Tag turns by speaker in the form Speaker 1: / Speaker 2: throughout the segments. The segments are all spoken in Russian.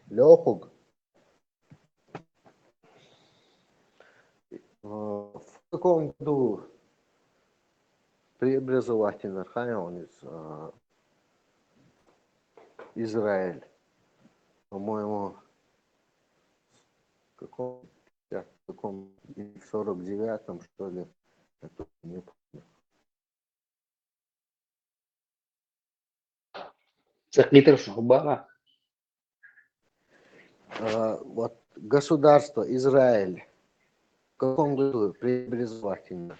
Speaker 1: Лёхуг. В каком году преобразователь Архаон из Израиль? По-моему, в каком в 49-м, что ли? Я тут не помню. Вот государство Израиль в каком году преобразовательно?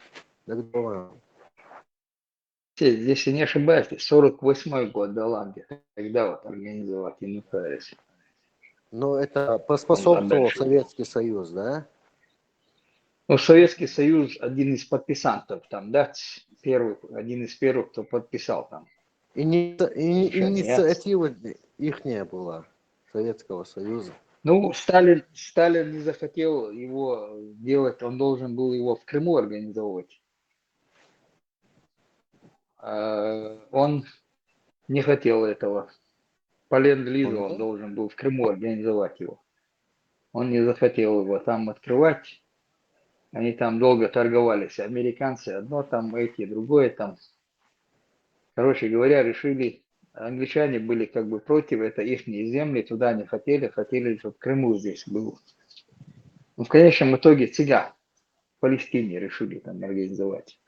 Speaker 2: Если не ошибаюсь, 48-й год Голландия, когда вот организовать Инуфаэс.
Speaker 1: Ну, это поспособствовал Советский Союз, да?
Speaker 2: Ну, Советский Союз один из подписантов там, да, один из первых, кто подписал там.
Speaker 1: Инициативы их не было, Советского Союза.
Speaker 2: Ну, Сталин не захотел его делать, он должен был его в Крыму организовывать. Он не хотел этого. По ленд-лизу он должен был в Крыму организовать его. Он не захотел его там открывать. Они там долго торговались. Американцы одно там, эти другое там. Короче говоря, решили, англичане были как бы против, это их земли, туда не хотели, чтобы Крыму здесь был. Но в конечном итоге цыган в Палестине решили там организовать.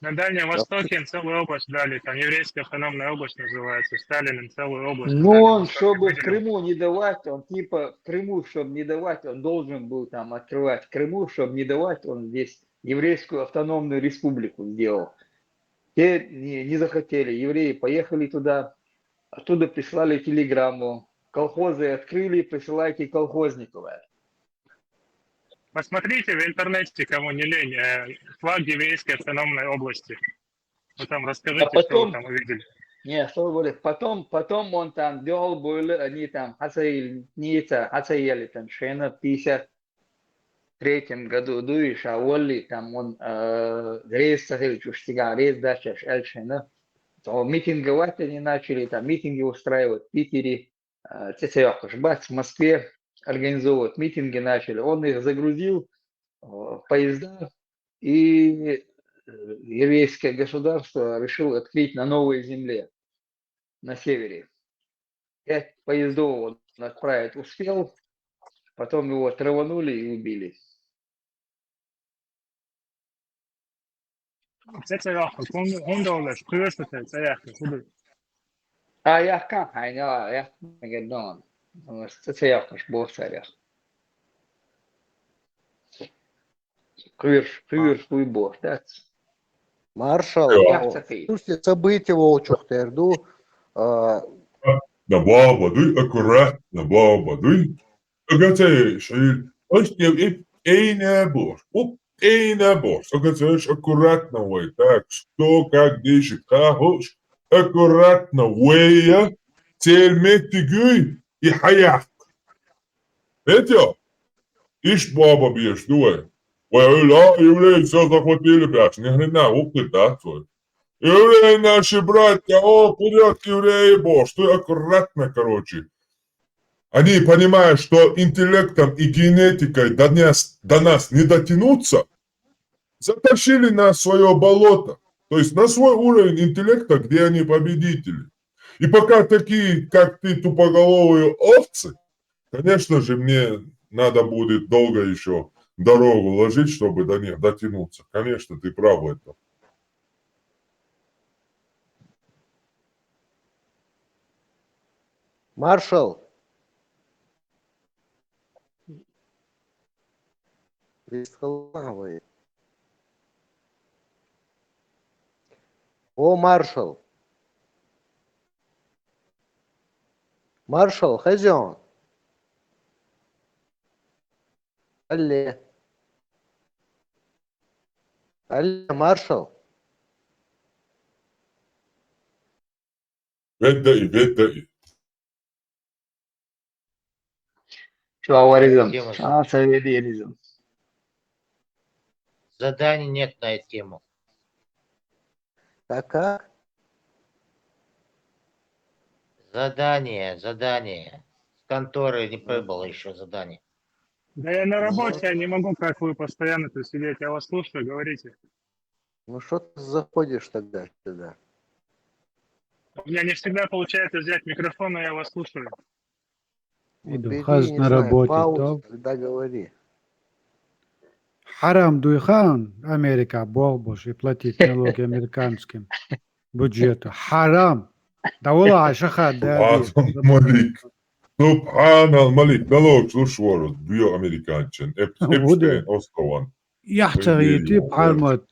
Speaker 3: На Дальнем Востоке им целую область дали, там еврейская автономная область называется, Сталин им целую область.
Speaker 2: Ну, он, чтобы в Крыму не давать, он типа в Крыму, чтобы не давать, он должен был там открывать в Крыму, чтобы не давать, он здесь еврейскую автономную республику сделал. Те не захотели, евреи поехали туда, оттуда прислали телеграмму, колхозы открыли, присылайте колхозников.
Speaker 3: Посмотрите в интернете, кому не лень, флаг еврейской автономной области. Вы там расскажите, что вы там увидели.
Speaker 2: Не, что говорит, потом он там делал, были, они там, Хацаели, там, Шена, 53-м году, дуешь, а Уолли, там, он, рейс сахил, чуштига, рейс дача, Эльшена. То митинговать они начали, там, митинги устраивать в Питере, в Москве организовывать митинги начали. Он их загрузил в поезда, и еврейское государство решило открыть на новой земле, на севере. 5 поездов он отправить успел, потом его траванули и убили. Я kan hänga, jag hänger dagen. Så säger jag kanske båtfärja. Кыр хуйбор, да?
Speaker 1: Маршал, слушайте, события Волчухтерду.
Speaker 4: Набав воды, аккуратно, набав воды. Агацеешь, не борщ. Не борщ. Агацеешь аккуратно, ой, так, что, как, где, шикахош. Аккуратно, ой, тельметигуй и хаях. Это? Ишь баба бьешь, дуй. Ой, ла, евреи все захватили, блядь, ни хрена, опыт, да, твой. Евреи наши братья, вперед, евреи, боже, ты аккуратно, короче. Они понимают, что интеллектом и генетикой до нас не дотянуться, затащили нас в свое болото, то есть на свой уровень интеллекта, где они победители. И пока такие, как ты, тупоголовые овцы, конечно же, мне надо будет долго еще дорогу ложить, чтобы до них дотянуться. Конечно, ты прав в этом.
Speaker 1: Маршал. О, маршал. Маршал, хозяин. Алле. Алле, маршал.
Speaker 4: Ведай.
Speaker 5: Заданий нет на эту тему.
Speaker 1: Как?
Speaker 5: Задание. конторы не прибыло еще задание.
Speaker 3: Да я на
Speaker 1: Ну,
Speaker 3: работе, я не могу, как вы, постоянно тут сидеть. Я вас слушаю, говорите.
Speaker 1: ну что ты заходишь тогда сюда?
Speaker 3: У меня не всегда получается взять микрофон, но я вас слушаю.
Speaker 6: Иду,
Speaker 1: Убери,
Speaker 6: хаз
Speaker 1: не
Speaker 6: на
Speaker 1: знаю,
Speaker 6: работе,
Speaker 1: паузу,
Speaker 6: то
Speaker 1: тогда говори.
Speaker 6: харам дуйхан Америка бог и платить налоги американским бюджету. Харам. Да вала ашаха да
Speaker 4: Subhan al-Malik. Subhan al-Malik. Налог слушворот, bio американчен. Epstein острован.
Speaker 6: яхтаги ты пальмат.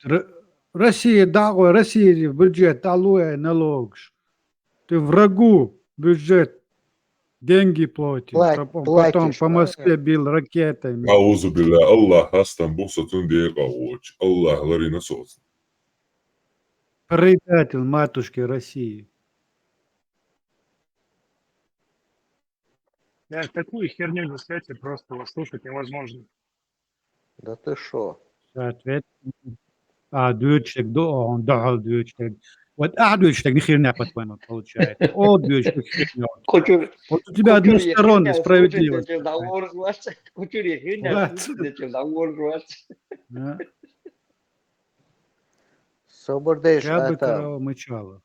Speaker 6: Россия дагой, Россия бюджет алуя налогш. Ты врагу бюджет деньги платишь, потом
Speaker 1: Платишь,
Speaker 6: по Москве
Speaker 1: правильно?
Speaker 6: бил ракетами.
Speaker 4: أعوذ بالله الله هستن بوسطن دي قوش الله لرينا صوت
Speaker 6: Предатель матушки России.
Speaker 3: Я такую херню несете, просто вас слушать невозможно.
Speaker 1: Да ты шо?
Speaker 6: Соответственно, дочек, он дал дочек. Вот дочек ни херня по-твоему получается. О, дочек херня.
Speaker 2: Кучур,
Speaker 6: Вот у тебя односторонняя
Speaker 2: слушайте,
Speaker 6: справедливость.
Speaker 2: чем договор рваться. Кучури, херня,
Speaker 6: Вот.
Speaker 2: слушайте, чем договор рваться.
Speaker 6: Да.
Speaker 1: Собордейш,
Speaker 6: Я бы
Speaker 1: это
Speaker 6: корова мычала.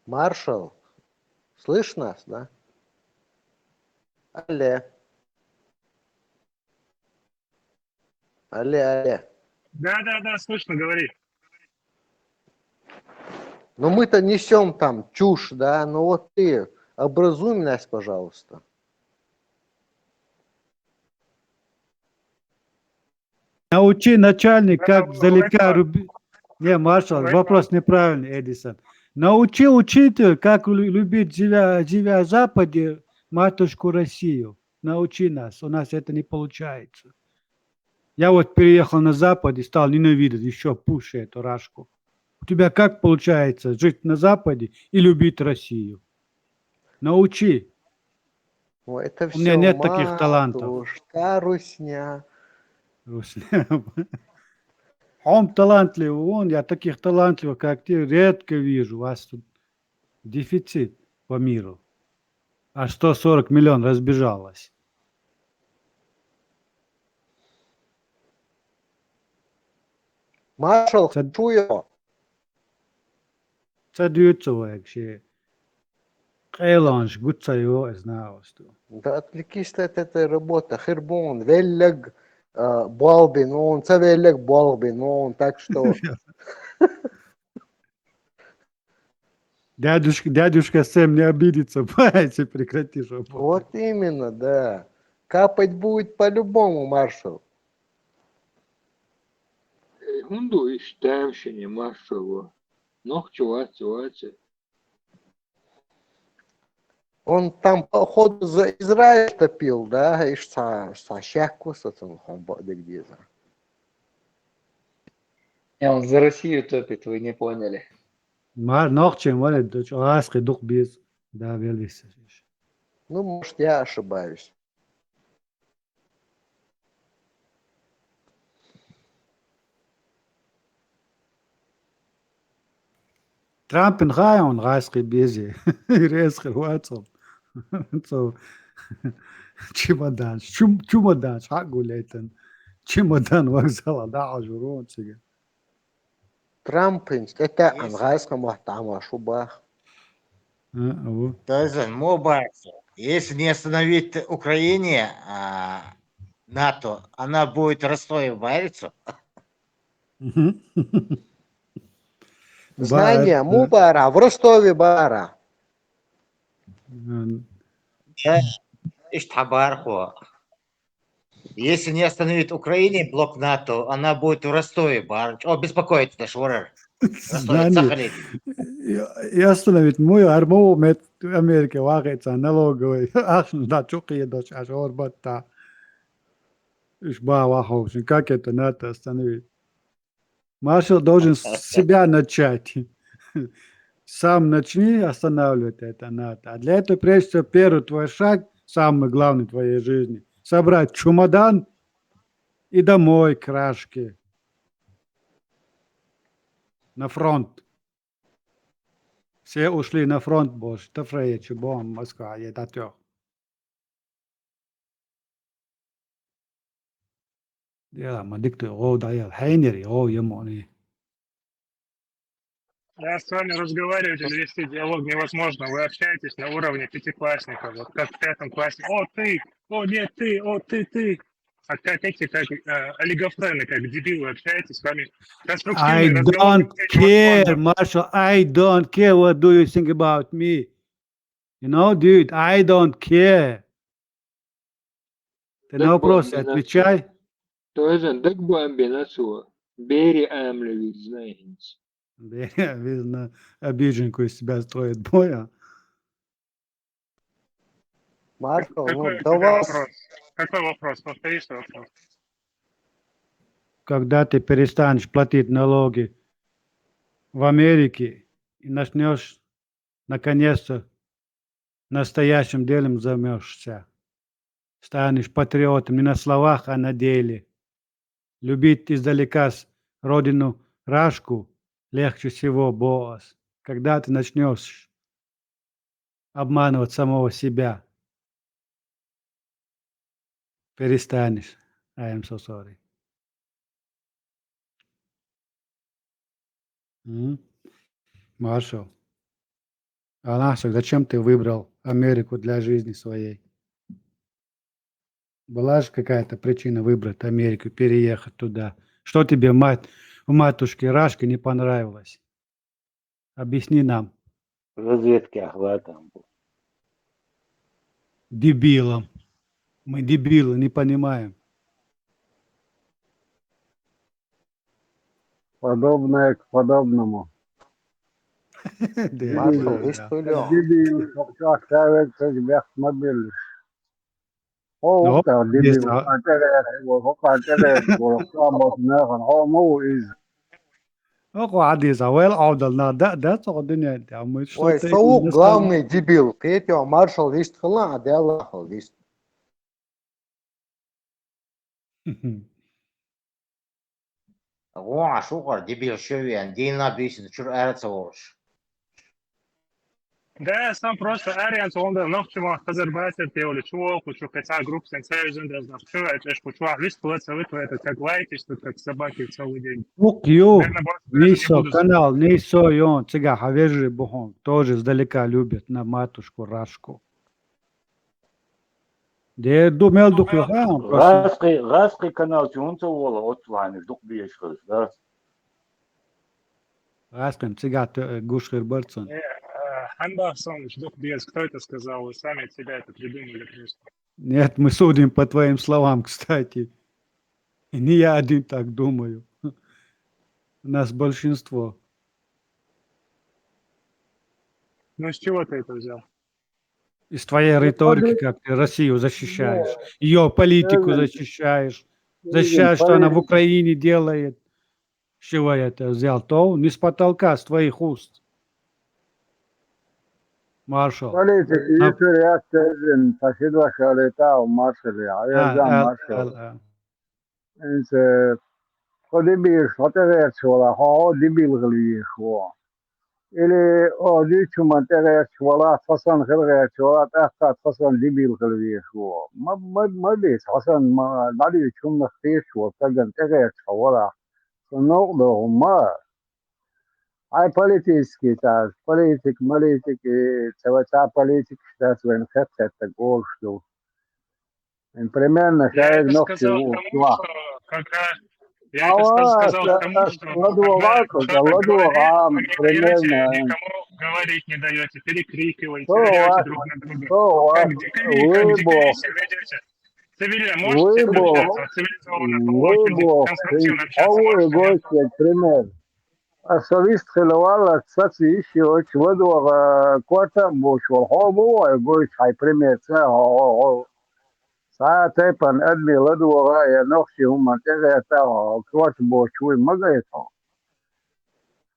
Speaker 1: маршал. Слышь нас, да? Алле. Алле.
Speaker 3: Да, слышно, говори.
Speaker 1: Ну мы-то несем там чушь, да? Ну вот ты образуй нас, пожалуйста.
Speaker 6: Научи начальник, как
Speaker 3: Давай,
Speaker 6: издалека
Speaker 3: давай.
Speaker 6: рубить. Не, маршал,
Speaker 3: Давай,
Speaker 6: вопрос неправильный, Эдисон. Научи учитель, как любить, живя в Западе, матушку Россию. Научи нас, у нас это не получается. Я вот переехал на Запад и стал ненавидеть еще пуще эту рашку. У тебя как получается жить на Западе и любить Россию? Научи.
Speaker 1: Ну это
Speaker 6: У меня
Speaker 1: все
Speaker 6: нет таких талантов.
Speaker 1: матушка, русня.
Speaker 6: Он талантливый, я таких талантливых, как ты, редко вижу. У вас тут дефицит по миру. А 140 миллионов разбежалось.
Speaker 1: Маршал,
Speaker 6: Це-
Speaker 1: чую.
Speaker 6: Це дюйцо вообще. Эланж, гуцайо, знаю, что.
Speaker 1: Да отвлекись ты от этой работы. Хербон, веллег, балбин, он, веллег, балбин, он, так что...
Speaker 6: Дядюшка Сэм не обидится, если прекратишь работать.
Speaker 1: Вот именно, да. Капать будет по-любому, маршал.
Speaker 2: Hundu iştevşini maşallah. Noh çuvat.
Speaker 1: Он там, походу, за Израиль топил, да, и со щаку, где за.
Speaker 2: Он за Россию топит, вы не поняли.
Speaker 6: Нохчем, валит, аски дух без. Да, велись.
Speaker 1: Ну, может, я ошибаюсь.
Speaker 6: Трампин он аски бези. Резко ватсом. Чемодан. Чемодан. Шагу лейтен. Чемодан вокзала. Да, ажурон себе.
Speaker 1: Трамп, это английское махтама шубах.
Speaker 5: Тайзен, Мобайса. Если не остановить Украине, НАТО, она будет Ростове вариться.
Speaker 1: Знание Мубара в Ростове Бара.
Speaker 5: Иштхабарху. Если не остановить Украине блок НАТО, она будет в Ростове. О, беспокоит наш ворор.
Speaker 6: Знание. И остановить мой армомет Америки вагается налоговый. Ах, да, чуки дочь, аж орбата. Ишба ваховшин. Как это НАТО остановить? Маршал должен с себя начать. Сам начни останавливать это НАТО. А для этого, прежде всего, первый твой шаг, самый главный в твоей жизни, собрать чемодан и домой к Рашке. На фронт. Все ушли на фронт, боже. Та фрейчу, бом, Москва, едатёх. يلا ما دكتور غود عيال حينري غو يموني.
Speaker 3: Я с вами разговаривать или вести диалог невозможно. Вы общаетесь на уровне пятиклассников. Вот как в 5 классе. О, ты! О, нет, ты! О, ты! А как эти, как олигофрены, как дебилы общаетесь с вами.
Speaker 6: I
Speaker 3: Конструктивный разговор
Speaker 6: don't
Speaker 3: вести
Speaker 6: care,
Speaker 3: невозможно.
Speaker 6: Marshall. I don't care what do you think about me. You know, dude, I don't care. Ты на вопросы отвечай.
Speaker 7: Tozen dagboen насуа. Бери амлевит, знаете.
Speaker 6: Видно, обиженку из себя строит боя.
Speaker 1: Маршал,
Speaker 3: Какой
Speaker 1: ну,
Speaker 3: у
Speaker 1: до
Speaker 3: тебя
Speaker 1: вас...
Speaker 3: вопрос? Какой вопрос? Повтори свой вопрос.
Speaker 6: Когда ты перестанешь платить налоги в Америке и начнешь, наконец-то, настоящим делом займешься, станешь патриотом не на словах, а на деле. Любить издалека родину Рашку легче всего, босс. Когда ты начнешь обманывать самого себя, перестанешь. I am so sorry. Маршал, Алашек, зачем ты выбрал Америку для жизни своей? Была же какая-то причина выбрать Америку, переехать туда. Что тебе, у матушки Рашки не понравилось? Объясни нам,
Speaker 8: Разведки охватом.
Speaker 6: дебилам. Мы дебилы, не понимаем.
Speaker 9: Подобное к подобному.
Speaker 1: Маршал, viss tuli on.
Speaker 9: Дебил, как человек, как бяхмобиль. О,
Speaker 6: No,
Speaker 9: это
Speaker 6: есть,
Speaker 9: дебил. That's all the а мы
Speaker 1: Ой,
Speaker 6: что-то
Speaker 1: Саук
Speaker 6: не
Speaker 1: главный дебил. Третьего маршал вист хала, а Аллахал вист.
Speaker 5: О, шукар, дебил, шевен, дейна бейсин, чур әрәтсі орыш.
Speaker 3: Да, я сам просто арианс, он да нахчимо Азербайджан теоли чувак, учу каца групп сенсейзен, да знав чува, это ж почува, лишь плаца вы это как лайтиш, тут как собаки целый день.
Speaker 6: Укью,
Speaker 3: Наверное, больше
Speaker 6: Нисо,
Speaker 3: не буду
Speaker 6: канал, Нисо и он, цыга, Хавежи Бухон, тоже издалека любят на матушку Рашку. Де думал духлюхам, просто.
Speaker 8: Раски канал чунца вола от вами, дух биешхыз, да?
Speaker 6: Раскам, цыга, Гушхир Барцун.
Speaker 3: Ханбах Солныч, дух без, кто это сказал? Вы сами от себя это придумали просто.
Speaker 6: Нет, мы судим по твоим словам, кстати. И не я один так думаю. У нас большинство.
Speaker 3: Ну, с чего ты это взял?
Speaker 6: Из твоей риторики, как ты Россию защищаешь, ее политику защищаешь, защищаешь, что она в Украине делает. С чего я это взял? То не с потолка, с твоих уст. Маршал.
Speaker 9: Политик, если реакция, пошедла шалета у маршали, а я за маршал. Инse, дебил, что ты реакция, ха, дебил гливишь, или, о, дичума ты реакция, фасан реакция, тахта фасан дебил гливишь, ما بيس حسن ما نادي شو نختيش وتجن تغير ولا النقطة ما هاي بوليتيكي تاع بوليتيك سواء تاع بوليتيك تاع وين خدت تقول شو من примерно
Speaker 3: Я
Speaker 9: شايف
Speaker 3: это
Speaker 9: نفسي
Speaker 3: сказал
Speaker 9: هو
Speaker 3: к тому, что я это сказал к тому, что когда
Speaker 9: ладу
Speaker 3: кто-то
Speaker 9: рам
Speaker 3: говорит, вы не даете
Speaker 9: примерно
Speaker 3: никому говорить, не даете, перекрикиваете,
Speaker 9: то
Speaker 3: орете друг на друга. Как дикари себя ведете. Цивильно можете общаться, цивилизованно, очень конструктивно общаться можете, нет?
Speaker 9: пример السويس خلوال ساتي شيء ودو كوتا بوش والحومو يقول هاي بريمير ساعتين أدمي لدو غاية نفسي هم تغيرتها كوات بوشوي مغيرتها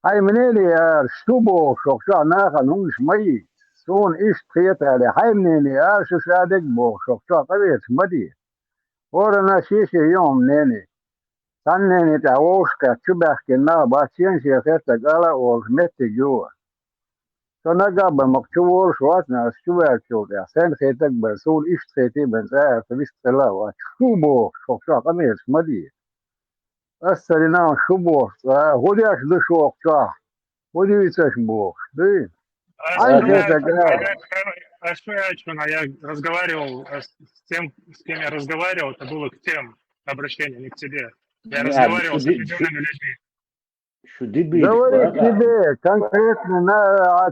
Speaker 9: هاي منين يا شتوبو شوكشا ناخا نونش ميت سون إيش تخيطها لي هاي منين يا شو شادك بو شوكشا قريت مدي ورنا شيشي يوم نيني Tänne niitä uuskaa tjubähkin naabaa siensiä kerta kala ols metti juo. Se on nagabba maktu ols vaatna tjubähkiulta ja sen heitäk bel suul isht heiti ben sää se vist selava. Tjubo, soksa kameels madi. السرنا شو بوش غودياش دشوق صح وديتش بوش دي
Speaker 3: А
Speaker 9: عايش تقال
Speaker 3: что я, я разговаривал с тем, с кем я разговаривал, это было к тем обращениям, не к тебе. Я
Speaker 8: يعني
Speaker 3: разговаривал с определенными людьми.
Speaker 8: شو دي بيدك
Speaker 9: говорит
Speaker 8: بقى
Speaker 9: тебе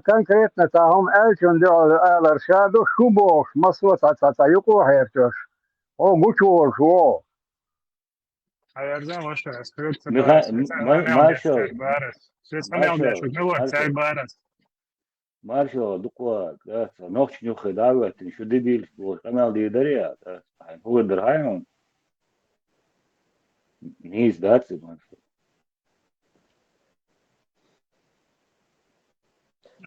Speaker 9: конкретно تاهم элчон دول الارشادو شو بوش مصوت عطا يقو هيرتوش او مچول شو
Speaker 3: А я знаю, что остается барас.
Speaker 8: مارشال
Speaker 3: Барас.
Speaker 8: مارشال
Speaker 3: Барас.
Speaker 8: مارشال دقوا نوخش نيو خداوة شو دي بيدك بوش أنا دي دريا هو درهايم نيز داتس مارشال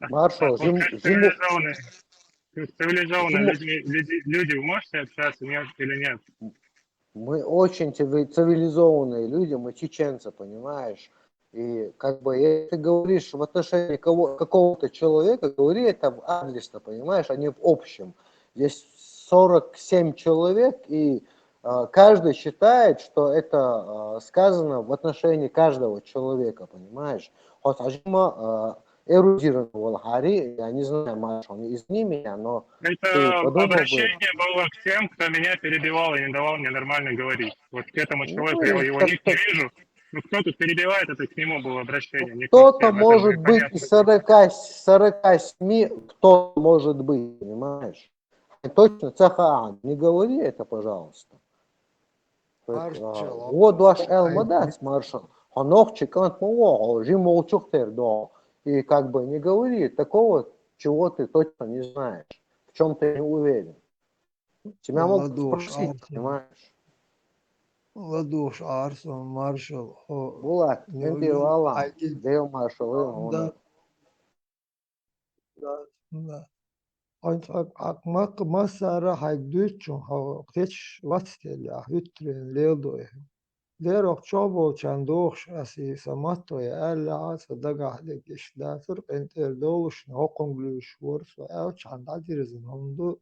Speaker 1: Маршал, зиму,
Speaker 3: Цивилизованные
Speaker 1: зиму,
Speaker 3: люди, вы можете общаться, нет или нет?
Speaker 1: мы очень цивилизованные люди, мы чеченцы, понимаешь? И как бы, если ты говоришь в отношении какого-то человека, говори это адресно, понимаешь, а не в общем. Есть 47 человек, и каждый считает, что это сказано в отношении каждого человека, понимаешь? Вот Ажима эрудированного Хари, я не знаю, Маршал, извини меня, но ты
Speaker 3: Это
Speaker 1: подумал бы...
Speaker 3: обращение было к тем, кто меня перебивал и не давал мне нормально говорить. Вот к этому человеку, я
Speaker 1: Ну,
Speaker 3: его ник не вижу, но кто тут перебивает, это к нему было обращение. Не к
Speaker 1: кто-то
Speaker 3: всем, это
Speaker 1: может
Speaker 3: мне
Speaker 1: быть из 47, кто может быть, понимаешь? И точно, Цахаан, не говори это, пожалуйста.
Speaker 6: Маршал,
Speaker 1: Вот ваш Элмадас, маршал. Ханох чекант мого, жимол чухтердо. И как бы не говори такого, чего ты точно не знаешь, в чем ты не уверен. Тебя могут спросить, понимаешь?
Speaker 10: Ладуш, Арсон, Маршал.
Speaker 1: Булат, Ментивала, Дев Маршал,
Speaker 10: Да. Да. Акмак масара хайдучун хавтеч ватстеля хютрен лелдой. Лерок чобо чандохш аси саматоя алла садага лекиш датер энтер долуш ноконглуш ворс ау чандадирзен хонду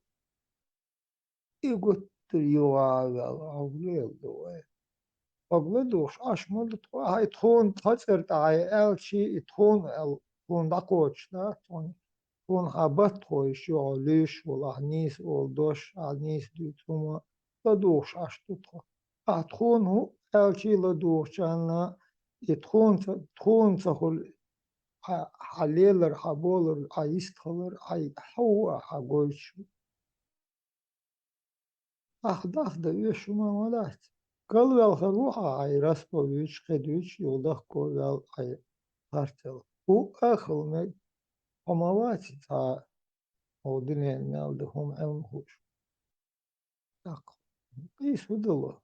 Speaker 10: игут юавал авлелдой. Огледуш ашмолт хай тхон тацертай элчи тхон эл тхон дакоч да تون حبت خویش یا لیش و لحنیس و دوش عنیس دیتوما لدوش اشتو تخو اتخون هو الچی لدوش چانا تخون تخول حلیلر حبولر عیستخلر ای حوا حگویشو اخداخ دویشو مامالات قلو الخروحا ای رسپویش قدویش یودخ قول ای هرتل او اخل مگ помолати та один мелде хом хуш. Так, и судило.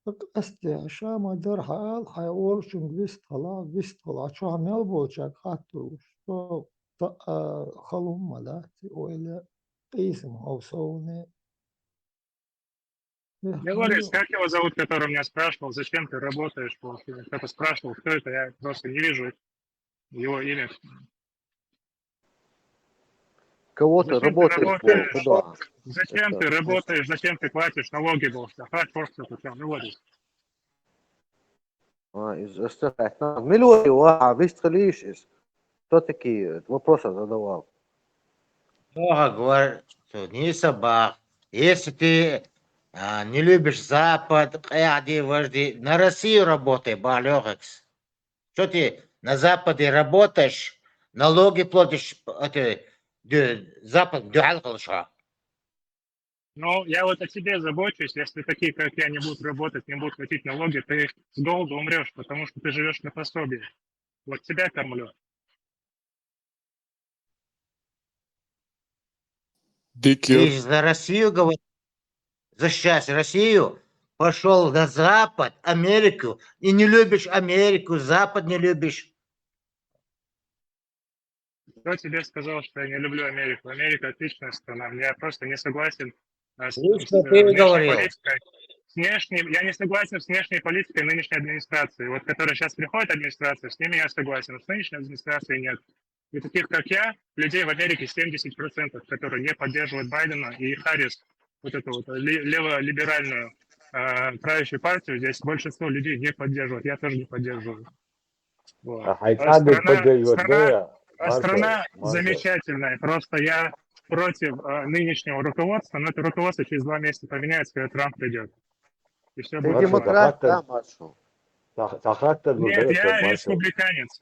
Speaker 10: Так асте шама дар хал хайор шунгвис тала чо хамел болчак хату что халум малати ойле qism хавсоуне.
Speaker 3: Лорис, как его зовут, который меня спрашивал, зачем ты работаешь? Кто-то спрашивал, кто это, я просто не вижу его имя.
Speaker 1: Кого-то работаешь, туда.
Speaker 3: Зачем ты работаешь, зачем ты платишь налоги, ну вот.
Speaker 1: Миллион, выстрелишь. Кто такие вопросы задавал?
Speaker 5: Много говорит, что не собак. Если ты не любишь Запад, на Россию работай, балёгекс. Что ты на Западе работаешь, налоги платишь, Запад дюалкалша.
Speaker 3: Ну, я вот о тебе забочусь. Если такие, как я, не будут работать, не будут платить налоги, ты с голоду умрешь, потому что ты живешь на пособии. Вот тебя кормлю.
Speaker 5: Ты за Россию говоришь, защищаешь Россию, пошел на Запад, Америку, и не любишь Америку, Запад не любишь.
Speaker 3: Кто тебе сказал, что я не люблю Америку? Америка отличная страна. Я просто не согласен с
Speaker 5: внешней
Speaker 3: политикой. Я не согласен с внешней политикой нынешней администрации. Вот, которая сейчас приходит администрация, с ними я согласен. С нынешней администрацией нет. И таких, как я, людей в Америке 70%, которые не поддерживают Байдена и Харрис, вот эту вот леволиберальную правящую партию, здесь большинство людей не поддерживают, я тоже не поддерживаю. Вот.
Speaker 8: А хайцады поддерживают,
Speaker 3: Страна
Speaker 8: Маршал.
Speaker 3: замечательная, просто я против нынешнего руководства, но это руководство через 2 месяца поменяется, когда Трамп придет. И все
Speaker 1: Ты
Speaker 3: будет.
Speaker 1: демократ, да, маршал?
Speaker 3: Нет, я республиканец,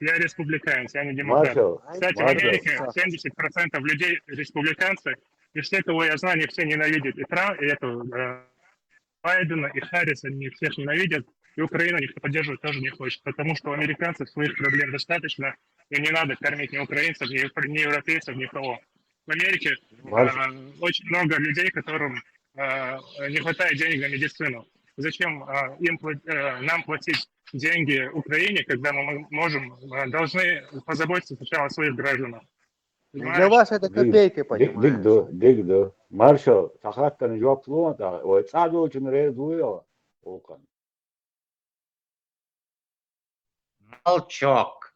Speaker 3: я не демократ. Кстати, в Америке 70% людей республиканцы, и все, кого я знаю, они все ненавидят и Трампа, и эту Байдена, и Харриса, они всех ненавидят, и Украину никто поддерживать тоже не хочет, потому что у американцев своих проблем достаточно, и не надо кормить ни украинцев, ни европейцев, никого. В Америке очень много людей, которым не хватает денег на медицину. Зачем нам платить деньги Украине, когда мы должны позаботиться сначала о своих гражданах?
Speaker 1: Для вас это копейки, понимаешь?
Speaker 8: Дигду. Маршал, сахаттан жоплуан, ой, цаду очень резуя.
Speaker 5: Молчок.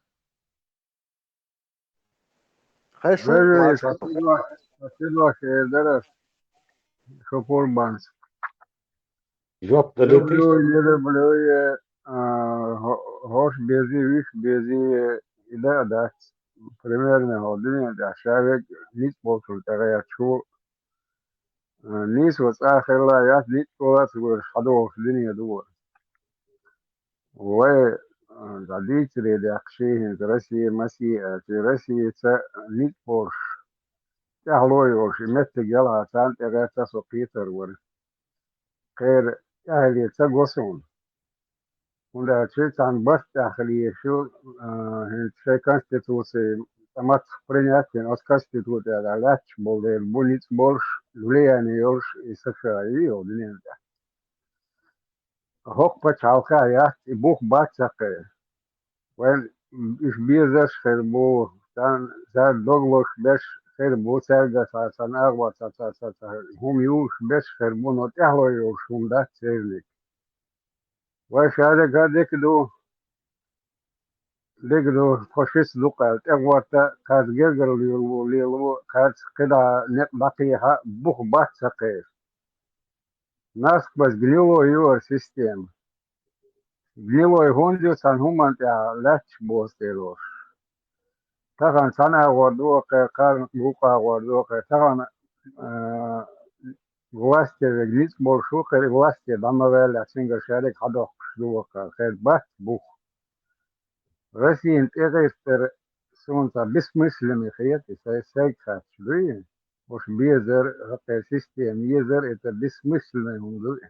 Speaker 1: Хорошо, маршал.
Speaker 9: Спасибо, Шейдеров, Шопурбанс.
Speaker 8: Жоп, да
Speaker 9: Люблю, не люблю, гош бези, виш бези, и да, примерно године, да, шавек, нит болсун, я чу, нис вот ахерла, я нит колас, хадо, линия дуа. Ой, родители, да, кши, Россия, Масия, Россия, это нит борш. Тяглой уж, и место гела, сан, это сопитер, غير أهلي تقوسون ولا شيء عن بس داخلية شو شيء كونستيتوسي تمت برينياتين أو كونستيتوتي على لاتش بولدر بوليت بولش لولياني يورش إسرائيلي ودنيا ده هوك بتشاوكا يا يبوخ باتشاكي وين إيش بيزش خربو تان زاد دوغلوش بش خربو سرقة سان أغوى هم يوش بش خربو نوت أهلو يوش هم ده سيرلي واش هذا قاعد يقدروا فاشيست لقى اغوات كاد جيجر ليلو كاد كده بقيها بوخ بات سقير ناس بس جليلو يور سيستم جليلو يهونديو سان هم انت لاتش بوستيروش طبعا سنة وردوك كان بوكا وردوك طبعا власти جليس بورشوك власти داما ويلا سنجر شارك حدوك شدوك خير بات بوخ Россия интегрирует солнце бессмысленный хрен, это сайкат, да? Уж безер, это система, безер, это бессмысленный он,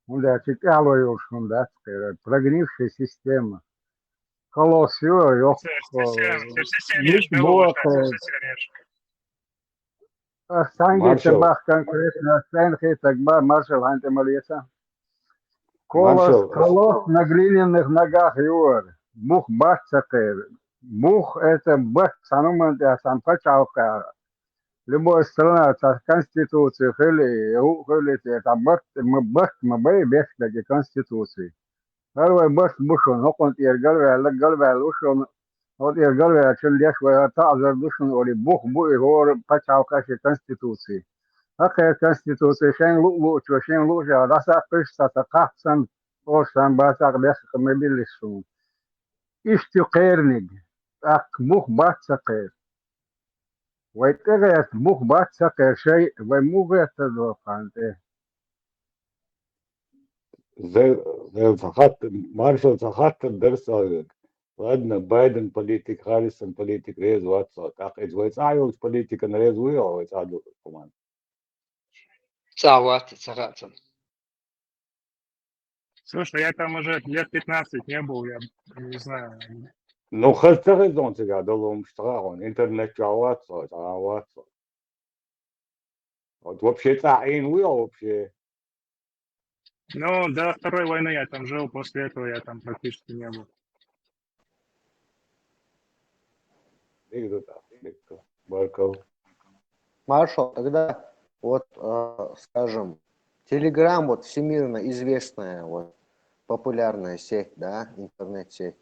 Speaker 9: он да, читало уж он да, прогнившая система. Колоссио, ёх, нить блок, Сангейта бах конкретно, Сангейта бах, маршал антималица. Колосс на глиняных ногах, Юр. Бух бахцакер. Бух это бах, сануман, я сам пачалка. Любая страна, это конституция, хили, это бах, мы бей бех, таки конституции. Первый бах бушон, хокон иргалве, лушон, вот иргалве, чем леш, тазер душон, оли бух, бух, гор, пачалка, конституции. Какая конституция, шен лучше, а раса пишется, кахсан, орсан, батак, бех, мобилисун. Ишти керниг, ак бух бацакер. Вайтегает бух бацакер, шей, ваймугает доханте.
Speaker 8: زي مارشال صحات الدرس ладно Байден политик Харрисон политик рез ватса так это айос политика на рез уйо это аду команд
Speaker 2: Цават, царацан.
Speaker 3: Слушай, я там уже лет 15 не был, я не знаю.
Speaker 8: ну халтер зон сега долом штрагон интернет ватса ватса вот вообще цаин уйо вообще.
Speaker 3: Ну, до Второй войны я там жил, после этого я там практически не был.
Speaker 1: Маршал, тогда вот, скажем, Telegram, вот всемирно известная, вот, популярная сеть, да, интернет-сеть.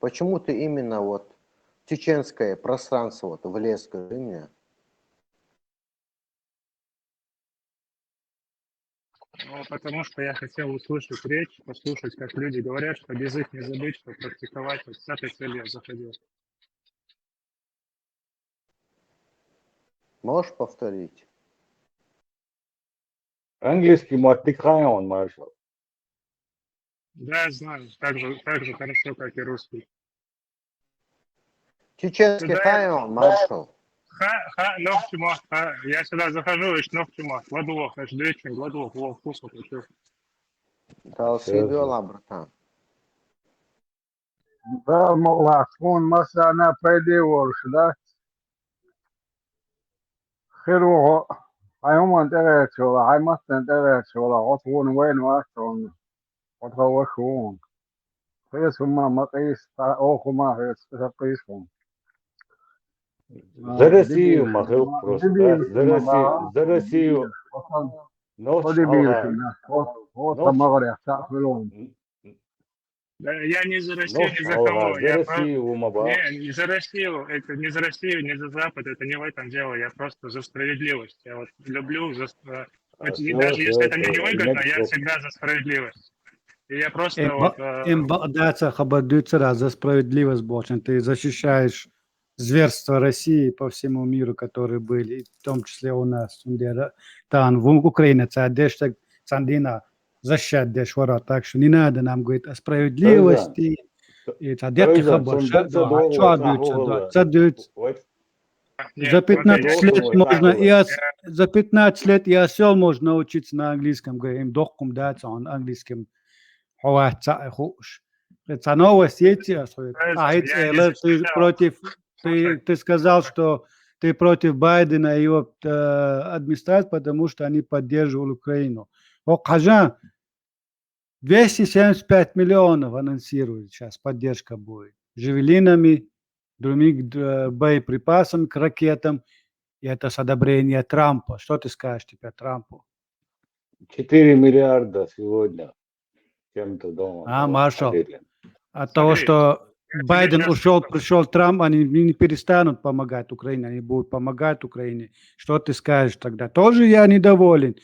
Speaker 1: Почему ты именно вот в чеченское пространство вот влез, скажи мне?
Speaker 3: Ну, потому что я хотел услышать речь, послушать, как люди говорят, что без их не забыть, что практиковать. Вот с этой целью я заходил.
Speaker 1: Можешь повторить?
Speaker 8: Английский маттикаон, маршал.
Speaker 3: Да, я знаю, так же хорошо, как и русский.
Speaker 1: Чеченский
Speaker 3: Сюда
Speaker 1: тайон, маршал.
Speaker 3: ногтюма, я сюда захожу, и ногтюма, гладуох, аж дечень, гладуох, во, вкусно хочу.
Speaker 1: Талсидуала, братан.
Speaker 9: Да, лахун масана пойдеворш, да? خيره هيوم انتهت ولا هاي ما انتهت ولا عطون وين وقتهم وتغوشون قيسهم ما قيس أوكو ما قيسهم
Speaker 8: За Россию,
Speaker 9: دبيل
Speaker 8: Махил, просто.
Speaker 9: دبيل
Speaker 8: За Россию. За
Speaker 9: دبيل
Speaker 8: Россию. Нос
Speaker 9: ودبيل
Speaker 8: алга.
Speaker 9: كنا هو
Speaker 8: Нос.
Speaker 9: مغرب تأكلون
Speaker 3: Да, я не за Россию,
Speaker 8: Нос
Speaker 3: ни за
Speaker 8: алга.
Speaker 3: кого.
Speaker 8: За
Speaker 3: Я
Speaker 8: Россию, Умаба.
Speaker 3: не за Россию, это не за Россию, не за Запад, это не в этом дело. Я просто за справедливость. Я вот люблю, и даже если это мне не выгодно, я всегда за справедливость. И я просто вот...
Speaker 6: Им даться хабадуцера за справедливость больше. Ты защищаешь зверства России по всему миру, которые были, в том числе у нас. Там в Украине цадешта цандина защищать дешвара, так что не надо нам говорить о справедливости. И цадетки хабаша, за 15 лет можно за 15 лет и осел можно научиться на английском говорить. Им дохкум даться он английским. Это новость есть. Ты сказал, что ты против Байдена и его администрации, потому что они поддерживали Украину. 275 миллионов анонсируют сейчас, поддержка будет. Жевелинами, другими боеприпасами к ракетам. И это с одобрения Трампа. Что ты скажешь теперь Трампу?
Speaker 8: 4 миллиарда сегодня. Чем-то дома.
Speaker 6: Маршал, от того, что Байден ушел, пришел Трамп, они не перестанут помогать Украине, они будут помогать Украине. Что ты скажешь тогда? Тоже я недоволен.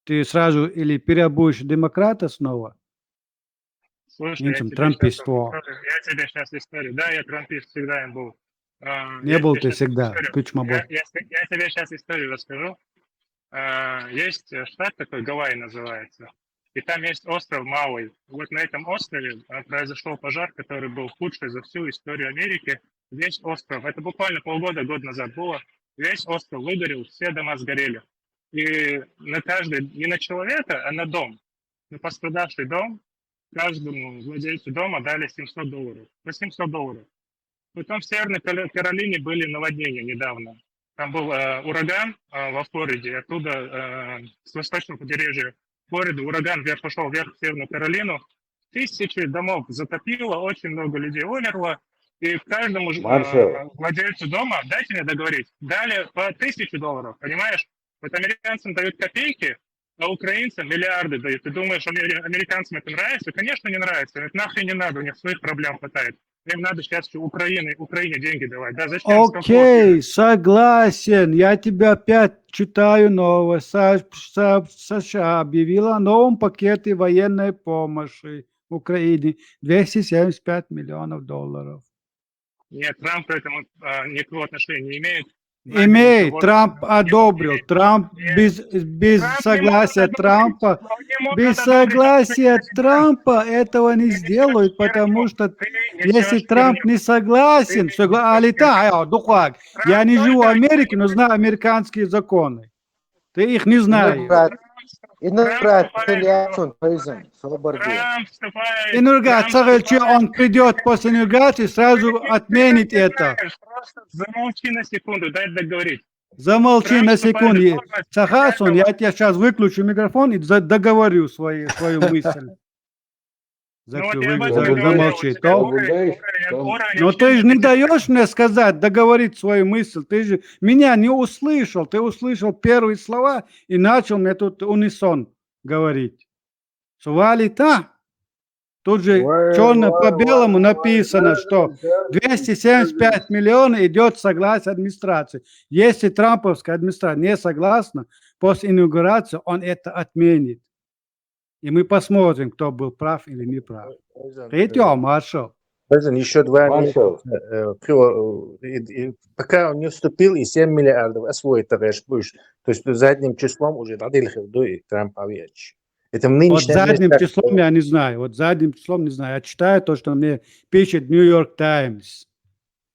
Speaker 6: Ты сразу или переобуешь демократа снова?
Speaker 3: Слушай, я тебе сейчас историю. Да, я трампист, всегда им был.
Speaker 6: Не был ты всегда.
Speaker 3: Я тебе сейчас историю расскажу. Есть штат такой, Гавайи называется. И там есть остров Мауи. Вот на этом острове произошел пожар, который был худший за всю историю Америки. Весь остров, это буквально полгода, год назад было, весь остров выгорел, все дома сгорели. И на каждый, не на человека, а на дом, на пострадавший дом, каждому владельцу дома дали $700. $800. Потом в Северной Каролине были наводнения недавно. Там был ураган во Флориде, оттуда с восточного побережья Флориды ураган пошел вверх в Северную Каролину. 1000 домов затопило, очень много людей умерло. И каждому владельцу дома, дайте мне договорить, дали по $1000, понимаешь? Вот американцам дают копейки, а украинцам миллиарды дают. Ты думаешь, американцам это нравится? Конечно, не нравится. Это нахрен не надо, у них своих проблем хватает. Им надо сейчас Украине деньги давать. Да, зачем?
Speaker 6: Окей, согласен. Я тебя опять читаю новость. США объявила о новом пакете военной помощи Украине. $275 миллионов.
Speaker 3: Нет, Трамп к этому никакого отношения не имеет.
Speaker 6: Имеет. Трамп одобрил. Трамп без согласия Трампа. Без согласия Трампа этого не сделают, потому что если Трамп не согласен, я не живу в Америке, но знаю американские законы. Ты их не знаешь. Он придет после инаугурации, сразу отменит это.
Speaker 3: Замолчи на секунду, дай договорить.
Speaker 6: Замолчи на секунду. Сахасон, я тебя сейчас выключу микрофон и договорю свою мысль. Замолчи. Но ты же не даешь мне сказать, договорить свою мысль. Ты же меня не услышал. Ты услышал первые слова и начал мне тут унисон говорить. Свалита. Тут же черно по белому написано, что 275 миллионов идет согласие администрации. Если трамповская администрация не согласна, после инаугурации он это отменит. И мы посмотрим, кто был прав или не прав. Третьего маршал.
Speaker 11: Еще 2
Speaker 8: Маршал,
Speaker 11: месяца, пока он не вступил, и 7 миллиардов освоит будешь. То есть задним числом уже и Трамп овечь. Это
Speaker 6: Вот
Speaker 11: нынешняя
Speaker 6: задним
Speaker 11: администрация.
Speaker 6: числом я не знаю. Вот задним числом не знаю. Я читаю то, что мне пишет Нью-Йорк Таймс.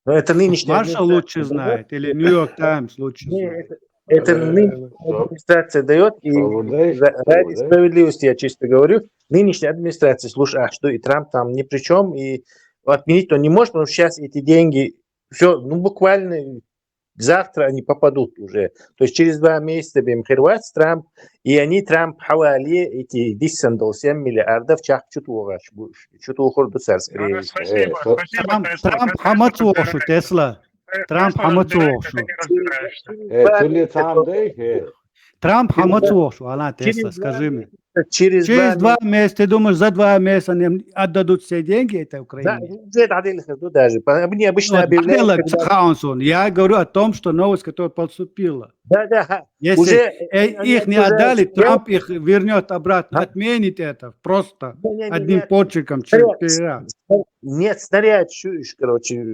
Speaker 11: Но это нынешняя
Speaker 6: Маршал лучше знает или Нью-Йорк Таймс лучше
Speaker 11: Не,
Speaker 6: знает.
Speaker 11: это нынешняя администрация дает, и
Speaker 8: Свободой,
Speaker 11: ради
Speaker 8: свободой.
Speaker 11: справедливости я чисто говорю, нынешняя администрация, слушай, что и Трамп там ни при чем, и отменить он не может, потому что сейчас эти деньги, все, ну буквально завтра они попадут уже. То есть через 2 месяца будем хервать Трамп, и они Трамп хавали эти 7 миллиардов, чак чутугаш будешь, чутугор до царь скорее.
Speaker 3: Спасибо,
Speaker 8: что-
Speaker 3: спасибо, Тесла.
Speaker 6: Трамп
Speaker 3: Ты
Speaker 6: хамацуошу, Тесла. Трамп
Speaker 3: Тесла разбирается,
Speaker 6: хамацуошу.
Speaker 3: ты не разбираешься.
Speaker 8: Тулли там дай,
Speaker 6: Трамп хамацуошу, Алан
Speaker 11: Через
Speaker 6: Тесла, скажи мне.
Speaker 11: Через
Speaker 6: Через
Speaker 11: 2
Speaker 6: 2 месяца, ты думаешь, за 2 месяца они отдадут все деньги этой
Speaker 11: Да,
Speaker 6: Украине?
Speaker 11: уже дали даже. Они обычно
Speaker 6: Вот
Speaker 11: объявляют,
Speaker 6: дело
Speaker 11: когда...
Speaker 6: Хаунсон. Я говорю о том, что новость, которая поступила.
Speaker 11: Да,
Speaker 6: Если
Speaker 11: уже
Speaker 6: их не отдали, Трамп их вернет обратно, отменит это просто одним почерком.
Speaker 11: Нет, снаряд чуешь, короче.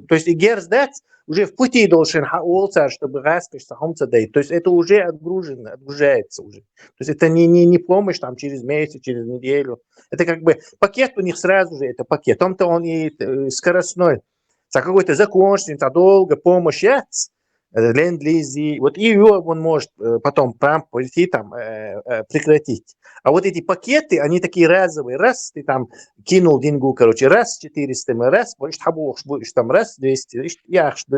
Speaker 11: То есть и Герздец уже в пути должен олцар, чтобы распишься хомца дать. То есть это уже отгружено, отгружается уже. То есть это не помощь там через месяц, через неделю. Это как бы пакет у них сразу же, это пакет. Он-то он и скоростной. За какой-то закончится, долго помощь есть. Ленд-лизи, вот и его он может потом Трамп пойти там прекратить. А вот эти пакеты, они такие разовые. Раз ты там кинул деньгу, короче, раз 400, раз, будешь там раз 200, я что.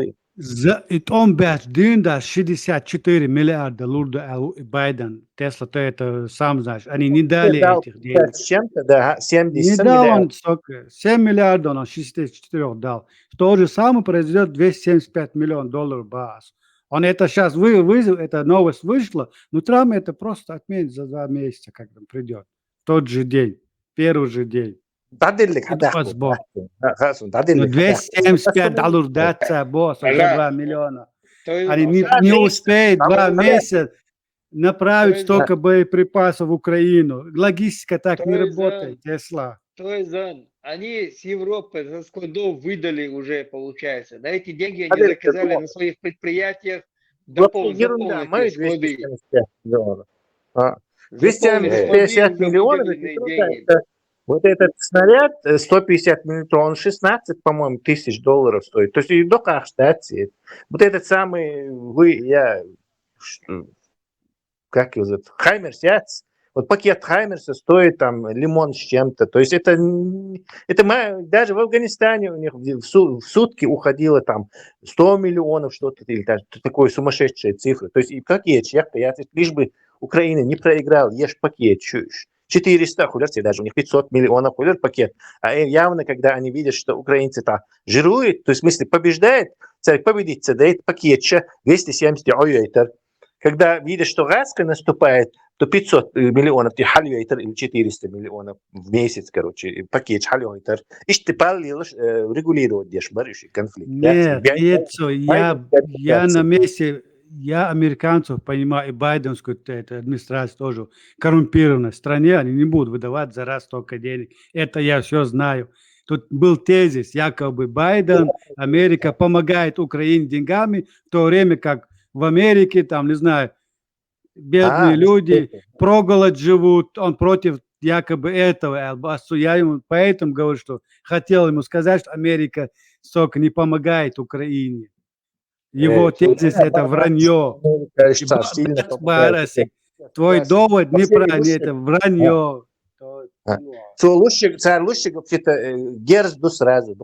Speaker 6: Он убежден, да 64 миллиарда лурда Байден, Тесла, ты это сам знаешь, они не дали этих денег.
Speaker 11: С чем-то, да, 70
Speaker 6: Не дал он
Speaker 11: миллиардов.
Speaker 6: столько, 7 миллиардов он 64 дал. То же самое произойдет 275 миллионов долларов баз. Он это сейчас эта новость вышла, но Трамп это просто отменит за 2 месяца, когда придет. Тот же день, первый же день. Ну, 275 долларов даться, босс, за 2 миллиона. Они не успеют 2 месяца направить столько боеприпасов в Украину. Логистика так не работает, Тесла.
Speaker 2: То есть, они с Европы за складов выдали уже, получается. Да, эти деньги они заказали на своих предприятиях.
Speaker 11: Ерунда, мои 275 миллионов. 250 миллионов, это вот этот снаряд 150 миллионов, он 16, по-моему, тысяч долларов стоит. То есть и до штации. Вот этот самый, как его зовут, Хаймерс, вот пакет Хаймерса стоит там лимон с чем-то. То есть это даже в Афганистане у них в сутки уходило там 100 миллионов что-то, или даже такой сумасшедшие цифры. То есть и пакет, лишь бы Украина не проиграл, ешь пакет, чуешь. 400 хулерцев, даже у них 500 миллионов хулер пакет. А явно, когда они видят, что украинцы-то жируют, то есть в смысле побеждает, цель победится, дает пакет 270 ойетер. Когда видят, что Раска наступает, то 500 миллионов хальвейтер или 400 миллионов в месяц, короче, пакет хальвейтер. И ты регулировать держишь конфликт.
Speaker 6: Нет, я на месте, я американцев понимаю, и байденскую администрацию тоже, коррумпированной стране, они не будут выдавать за раз столько денег. Это я все знаю. Тут был тезис, якобы Байден, Америка помогает Украине деньгами, в то время как в Америке, там, не знаю, бедные люди проголод живут, он против якобы этого. Я ему поэтому говорю, что хотел ему сказать, что Америка столько не помогает Украине. Его тезис это вранье. Твой довод неправильный, это вранье.
Speaker 11: Царь лучше вообще-то герзду сразу.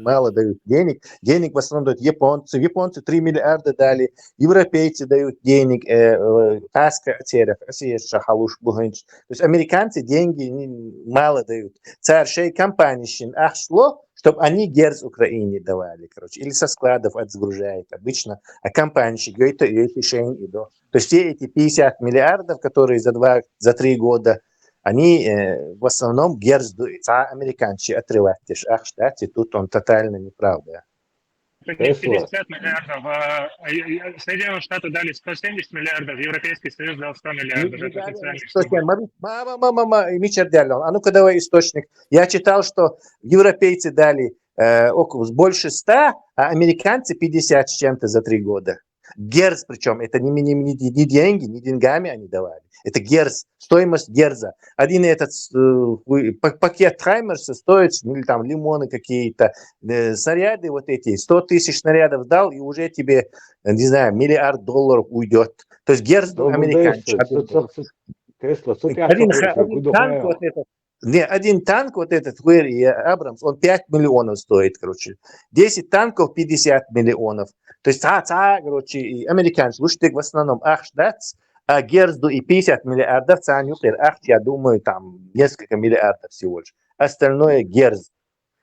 Speaker 11: Мало дают денег. Денег в основном дают японцы. Японцы 3 миллиарда дали. Европейцы дают денег. Аска терев. То есть американцы деньги мало дают. Царь шей компании шло, чтобы они герз Украине давали, короче, или со складов отгружают обычно, а компании говорят, эти шейн идут. То есть все эти 50 миллиардов, которые за 3 года, они в основном герз дуют, а американцы отрывают. Ах, кстати, тут он тотально неправда.
Speaker 8: Тесла.
Speaker 3: 50 миллиардов, Соединенные Штаты дали 170 миллиардов, Европейский Союз дал 100 миллиардов. Это официальные суммы.
Speaker 11: Мичер Дяллон, а ну-ка давай источник. Я читал, что европейцы дали больше 100, а американцы 50 с чем-то за 3 года. Герц, причем это не деньги, не деньгами они давали. Это герц, стоимость герза. Один этот пакет Хаймерса стоит, или там лимоны какие-то, снаряды вот эти, 100 тысяч снарядов дал, и уже тебе, не знаю, $1 миллиард уйдет. То есть герц американский. Один танк вот этот, Хуэри Абрамс, он 5 миллионов стоит, короче. 10 танков 50 миллионов. То есть, короче, американцы, лучше в основном Ахшдац, а Герзду и 50 миллиардов, я думаю, там несколько миллиардов всего лишь. Остальное Герз.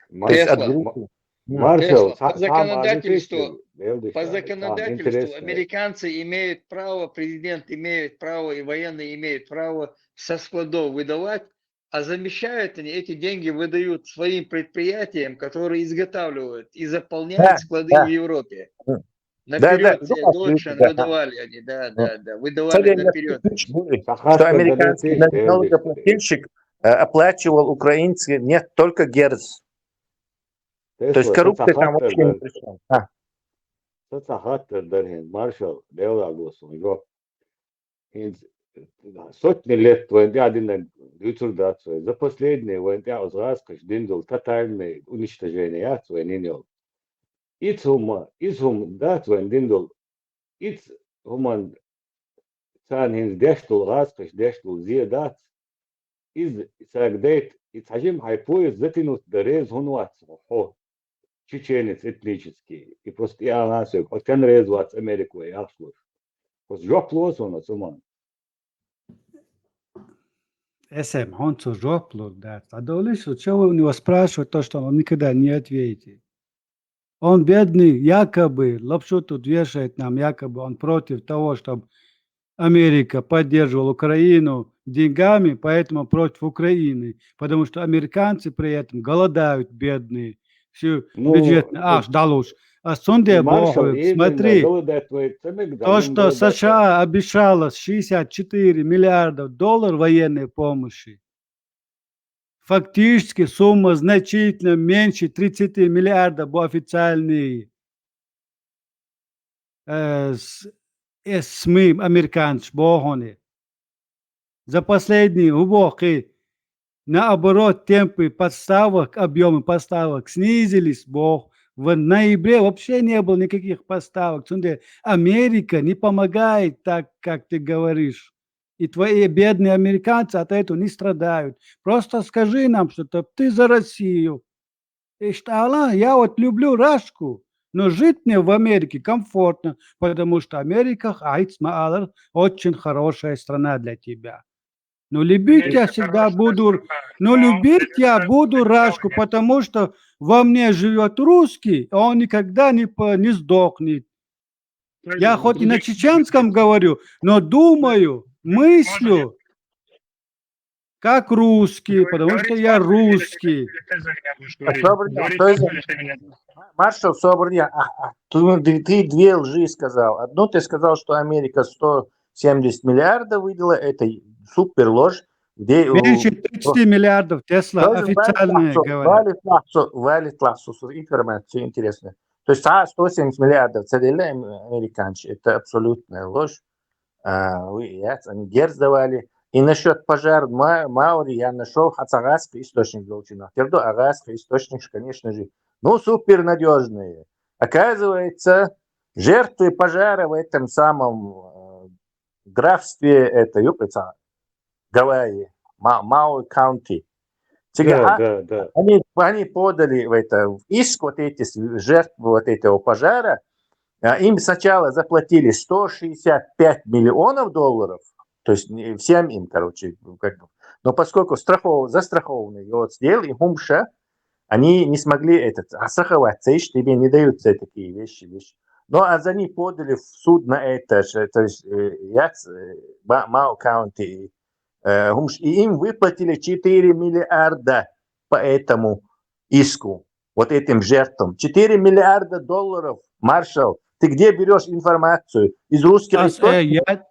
Speaker 2: Маршал, по законодательству американцы имеют право, президент имеет право и военные имеют право со складов выдавать, а замещают они, эти деньги выдают своим предприятиям, которые изготавливают и заполняют склады в Европе. Наперед дольше выдавали они, выдавали наперед.
Speaker 11: Что американский налогоплательщик оплачивал украинцы не только Герз. То есть коррупция там вообще не пришла.
Speaker 8: Сотни лет военные децурдацию. За последние военные озраскаш диндул тотальное уничтожение военных. Ицум дат воен диндул. Иц хуман цан дештул раскаш дештул зе дат. Из сагдейт ицхажим хайпоез затянут дорез хунуацу. Чеченец этнический. И просто я насык. Вот can резвать Америку и Ахшлуш. Вот жоплос он отсуман.
Speaker 6: СМ, он жопло, да. А дальше, что вы у него спрашиваете, то, что он никогда не ответит. Он бедный, якобы, лапшу тут вешает нам, якобы он против того, чтобы Америка поддерживала Украину деньгами, поэтому против Украины. Потому что американцы при этом голодают, бедные. Все бюджетные. Далуш. А Сунде Богу, смотри, то, что США обещало 64 миллиарда долларов военной помощи, фактически сумма значительно меньше 30 миллиардов по официальной СМИ американцев. За последние годы, наоборот, темпы поставок, объемы поставок снизились. В ноябре вообще не было никаких поставок. Америка не помогает так, как ты говоришь. И твои бедные американцы от этого не страдают. Просто скажи нам, что ты за Россию. И что, я вот люблю Рашку, но жить мне в Америке комфортно, потому что Америка очень хорошая страна для тебя. Но любить я всегда буду, Рашку, потому что во мне живет русский, а он никогда не сдохнет. Я хоть и на чеченском говорю, но думаю, мыслю как русский, потому что я русский.
Speaker 11: Маршал, ты две лжи сказал. Одну ты сказал, что Америка 170 миллиардов выдала, это супер ложь. Где
Speaker 6: меньше 30 миллиардов Тесла официально говорят.
Speaker 11: Валит информация интересная. То есть 170 миллиардов царили американцы. Это абсолютная ложь. Они Герц давали. И насчет пожара Маури я нашел Хацагасский источник Голчина. Терду Агасский источник, конечно же, супер надежные. Оказывается, жертвы пожара в этом самом графстве, это Гавайи, Мауи Каунти. Они подали в иск вот эти жертвы вот этого пожара. Им сначала заплатили $165 миллионов, то есть всем им, короче, но поскольку застрахованный сделал, им умша, они не могли страховать, тебе не даются такие вещи. Ну, а за них подали в суд на это, то есть Мау Каунти, и им выплатили 4 миллиарда по этому иску. вот этим жертвам. 4 миллиарда долларов, маршал. Ты где берешь информацию? Из русских источников?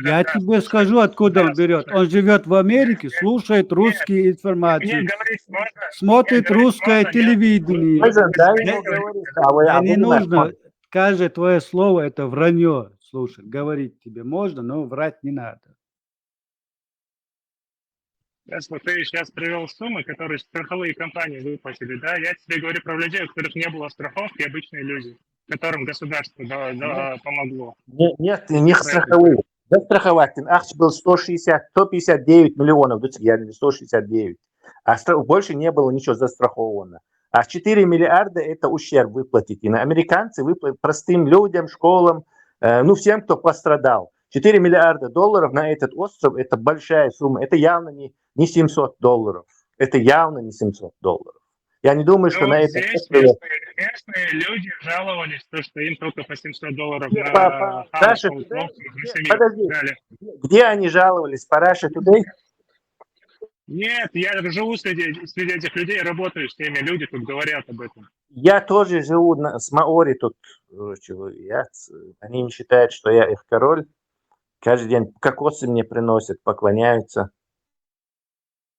Speaker 6: Я тебе скажу, откуда он берет. Он живет в Америке, слушает русские
Speaker 3: Мне
Speaker 6: информации,
Speaker 3: говорить можно?
Speaker 6: смотрит
Speaker 3: Мне говорить
Speaker 6: русское
Speaker 3: можно?
Speaker 6: телевидение.
Speaker 11: Дай ему говорить.
Speaker 6: Да не нужно, каждое твое слово это вранье. Слушай, говорить тебе можно, но врать не надо.
Speaker 3: Если ты сейчас привел суммы, которые страховые компании выплатили, да, я тебе говорю про людей, у которых не было страховки, обычные люди, которым государство помогло.
Speaker 11: Нет, не страховые. Застраховать. Акч был 159 миллионов, я 169. А больше не было ничего застраховано. А 4 миллиарда это ущерб выплатить. И американцы выплатят простым людям, школам, всем, кто пострадал. 4 миллиарда долларов на этот остров, это большая сумма. Это явно не $700. Это явно не $700. Я не думаю, что на это...
Speaker 3: Здесь местные люди жаловались, что им только по $700 на
Speaker 11: Раша, подожди, где они жаловались? По Russia Today?
Speaker 3: Нет, я живу среди этих людей, работаю с теми, люди тут говорят об этом.
Speaker 11: Я тоже живу с маори тут. Они считают, что я их король. Каждый день кокосы мне приносят, поклоняются.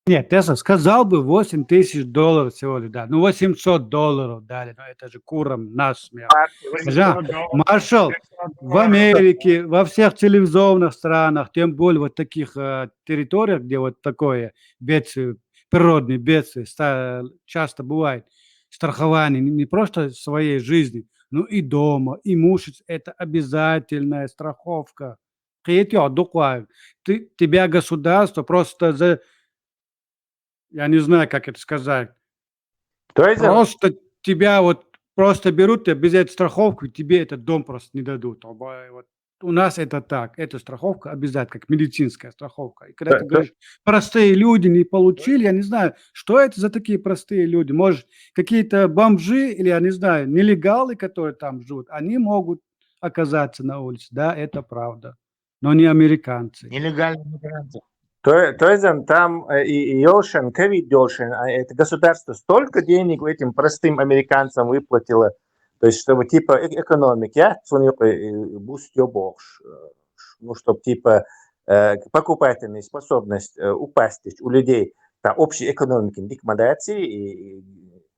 Speaker 6: Нет, я сказал бы $8000 всего лишь, да. $800 дали, но это же курам насмех. Маршал, в Америке, во всех цивилизованных странах, тем более вот таких территориях, где вот такое бедствие, природные бедствия часто бывает, страхование не просто своей жизни, но и дома, имущество, это обязательная страховка. Тебя государство просто я не знаю, как это сказать. Просто тебя просто берут тебя без этой страховки, тебе этот дом просто не дадут. Вот у нас это так, эта страховка обязательно, как медицинская страховка. И когда ты говоришь, простые люди не получили, я не знаю, что это за такие простые люди. Может, какие-то бомжи или, я не знаю, нелегалы, которые там живут, они могут оказаться на улице. Да, это правда. Но не американцы.
Speaker 5: Нелегальные мигранты.
Speaker 11: То есть там и Йошин, ковид Йошин, это государство столько денег этим простым американцам выплатило, то есть чтобы типа экономики, чтобы типа покупательная способность упасть у людей, общей экономики, рекомендации и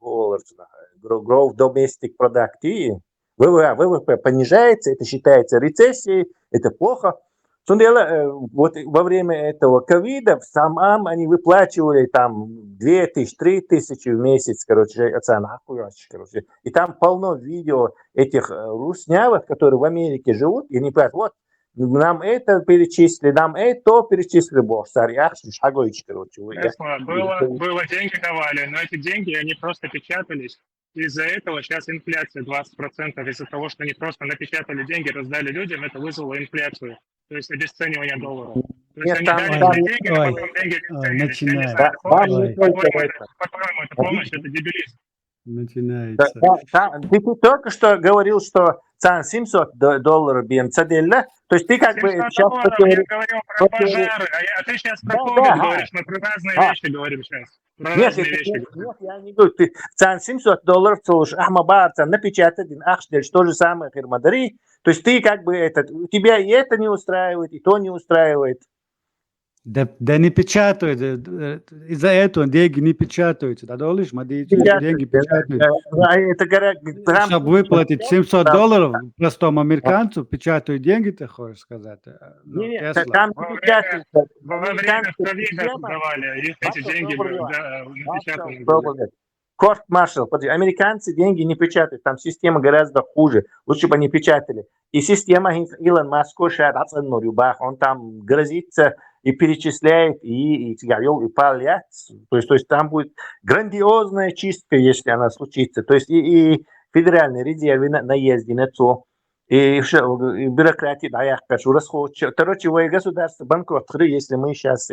Speaker 11: growth domestic product, и ВВП понижается, это считается рецессией, это плохо. Вот во время этого ковида в САМАМ они выплачивали там 2000-3000 в месяц, и там полно видео этих руснявых, которые в Америке живут, и они говорят, вот, нам это перечислили, нам это перечислили, было
Speaker 3: деньги давали, но эти деньги, они просто печатались. Из-за этого сейчас инфляция 20%, из-за того, что они просто напечатали деньги, раздали людям, это вызвало инфляцию. То есть обесценивание доллара. То есть они дали деньги, а потом деньги обесценились. По-твоему, это полностью это дебилизм.
Speaker 6: Начинается.
Speaker 11: Ты только что говорил, что цена $700 BMCDL, то есть ты как бы...
Speaker 3: Я говорил про пожары, а ты сейчас про COVID говоришь, мы про разные вещи говорим сейчас.
Speaker 11: Нет, я не говорю, ты цена $700, слушай, Ахмабар, напечатать, то же самое, Хирмадари, то есть ты как бы тебя и это не устраивает, и то не устраивает.
Speaker 6: Да не печатают, из-за этого деньги не печатаются, да, долишь, деньги печатают. Чтобы выплатить $700 простому американцу, печатают деньги, ты хочешь сказать?
Speaker 11: Нет, там не печатаются.
Speaker 3: Во время ковида давали, эти деньги напечатаны.
Speaker 11: Корт-маршал, американцы деньги не печатают, там система гораздо хуже, лучше бы они печатали. И система Илон Маск, он там грозится и перечисляет, и палят. То есть там будет грандиозная чистка, если она случится. То есть и федеральный резерв наезде на то, и бюрократия, короче, государство банкрот, если мы сейчас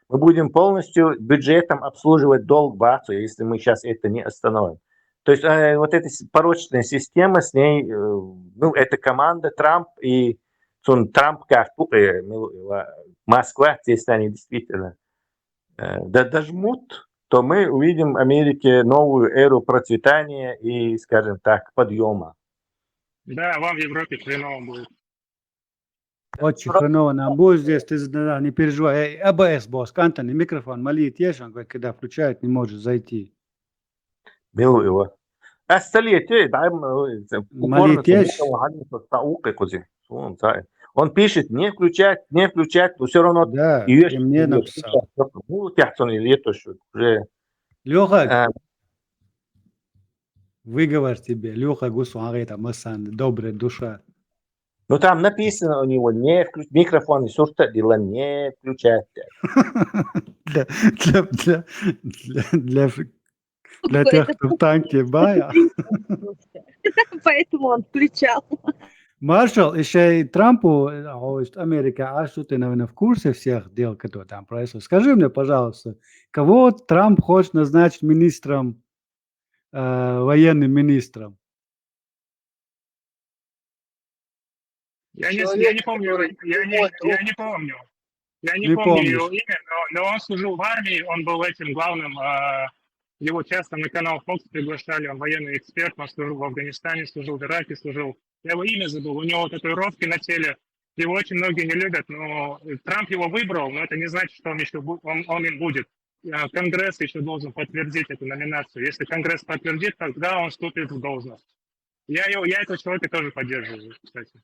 Speaker 11: мы будем полностью бюджетом обслуживать долг бацу, если мы сейчас это не остановим. То есть вот эта порочная система, с ней, это команда Трамп и Трамп, как Москва, если они действительно дожмут, то мы увидим в Америке новую эру процветания и, скажем так, подъема.
Speaker 3: Да, вам в Европе хреново будет.
Speaker 6: Очень хреново нам будет здесь, ты не переживай. АБС, босс, Антони, микрофон, молит есть, он говорит, когда включает, не может зайти.
Speaker 11: Бил его. Остальные,
Speaker 6: Молит есть?
Speaker 11: Он пишет, не включать, но все равно...
Speaker 6: Да, и мне написал. Леха, выговор тебе, Леха Гусуарета, Масан, добрая душа.
Speaker 11: Ну там написано у него, не включать, микрофон и суртадила, не включать.
Speaker 6: Для тех, кто в танке бая.
Speaker 12: Поэтому он включал.
Speaker 6: Маршал, еще и Трампу, Америка, а что ты, наверное, в курсе всех дел, которые там происходят? Скажи мне, пожалуйста, кого Трамп хочет назначить министром, военным министром?
Speaker 3: Я не помню его имя, но он служил в армии, он был этим главным, его часто на канал Fox приглашали, он военный эксперт, он служил в Афганистане, служил в Ираке, служил. Я его имя забыл, у него татуировки на теле, его очень многие не любят, но Трамп его выбрал, но это не значит, что он им будет. Конгресс еще должен подтвердить эту номинацию. Если Конгресс подтвердит, тогда он вступит в должность. Я этого человека тоже поддерживаю, кстати.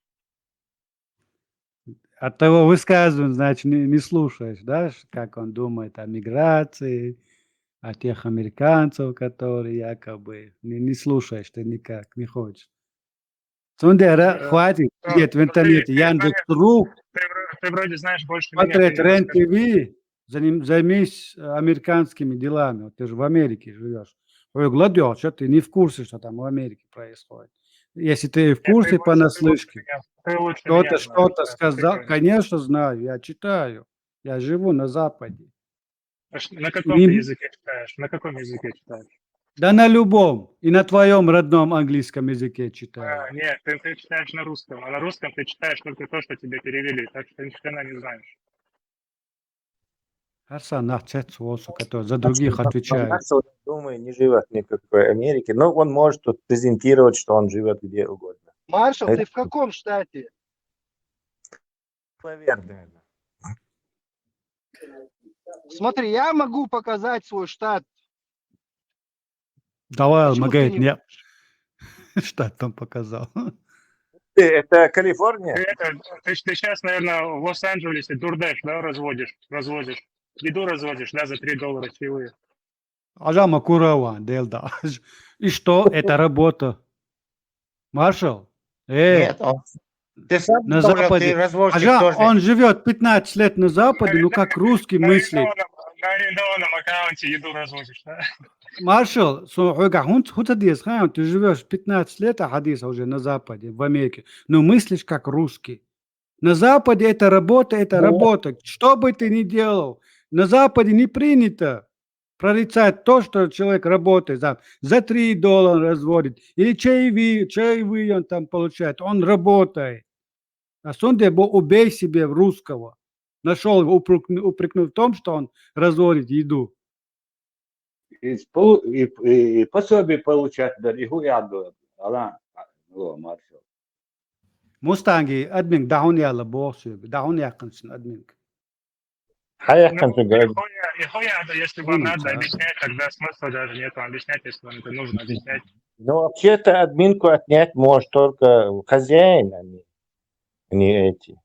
Speaker 6: От того высказывания, значит, не слушаешь, да, как он думает о миграции, о тех американцев, которые якобы не слушаешь, ты никак не хочешь. Сундера, хватит сидеть в интернете, Яндекс.ру,
Speaker 3: ты вроде знаешь больше
Speaker 6: смотреть
Speaker 3: меня.
Speaker 6: РЕН-ТВ, займись американскими делами. Вот ты же в Америке живешь. Ой, Гладиол, что ты не в курсе, что там в Америке происходит? Если ты в курсе понаслышке, кто-то что-то сказал, конечно знаю, я читаю, я живу на Западе.
Speaker 3: На каком ты языке читаешь? На каком языке читаешь?
Speaker 6: Да на любом, и на твоем родном английском языке читаю.
Speaker 3: Нет, ты читаешь на русском, а на русском ты читаешь только то, что тебе перевели, так что ты ни хрена не знаешь.
Speaker 6: Арсан Нахчетсуосу, который за других отвечает.
Speaker 11: Думаю, не живет в никакой Америке, но он может тут презентировать, что он живет где угодно.
Speaker 1: Маршал, ты в каком штате?
Speaker 11: Наверное.
Speaker 1: Смотри, я могу показать свой штат.
Speaker 6: Давай, Магает, нет. Штат там показал.
Speaker 11: Это Калифорния?
Speaker 3: Ты сейчас, наверное, в Лос-Анджелесе дурдеш, да, разводишь? Еду разводишь, да, за $3 чаевые.
Speaker 6: Ажама Курава, Дельда. И что, это работа? Маршал?
Speaker 5: Нет, ты сам
Speaker 6: на
Speaker 5: говорил,
Speaker 6: Западе.
Speaker 5: ты разводчик
Speaker 6: Ажа,
Speaker 5: тоже.
Speaker 6: он живет 15 лет на Западе, ну как русский мыслит.
Speaker 3: На арендованном аккаунте еду разводишь, да?
Speaker 6: Маршал, ты живешь 15 лет, а Хадиса уже на Западе, в Америке, но мыслишь как русский. На Западе это работа. Что бы ты ни делал, на Западе не принято прорицать то, что человек работает за $3 разводит, или чаевые он там получает, он работает. А сонде убей себе в русского. Нашел его, упрекнул в том, что он разводит еду.
Speaker 8: И пособие получать, да, и гуяду. Маршал.
Speaker 6: Мустанги, админ, дахун яла босу, дахун якынсын админ.
Speaker 3: Если вам надо объяснять, тогда смысла даже нету объяснять, если вам это нужно объяснять.
Speaker 11: Ну, вообще-то админку отнять может только хозяин, а не эти.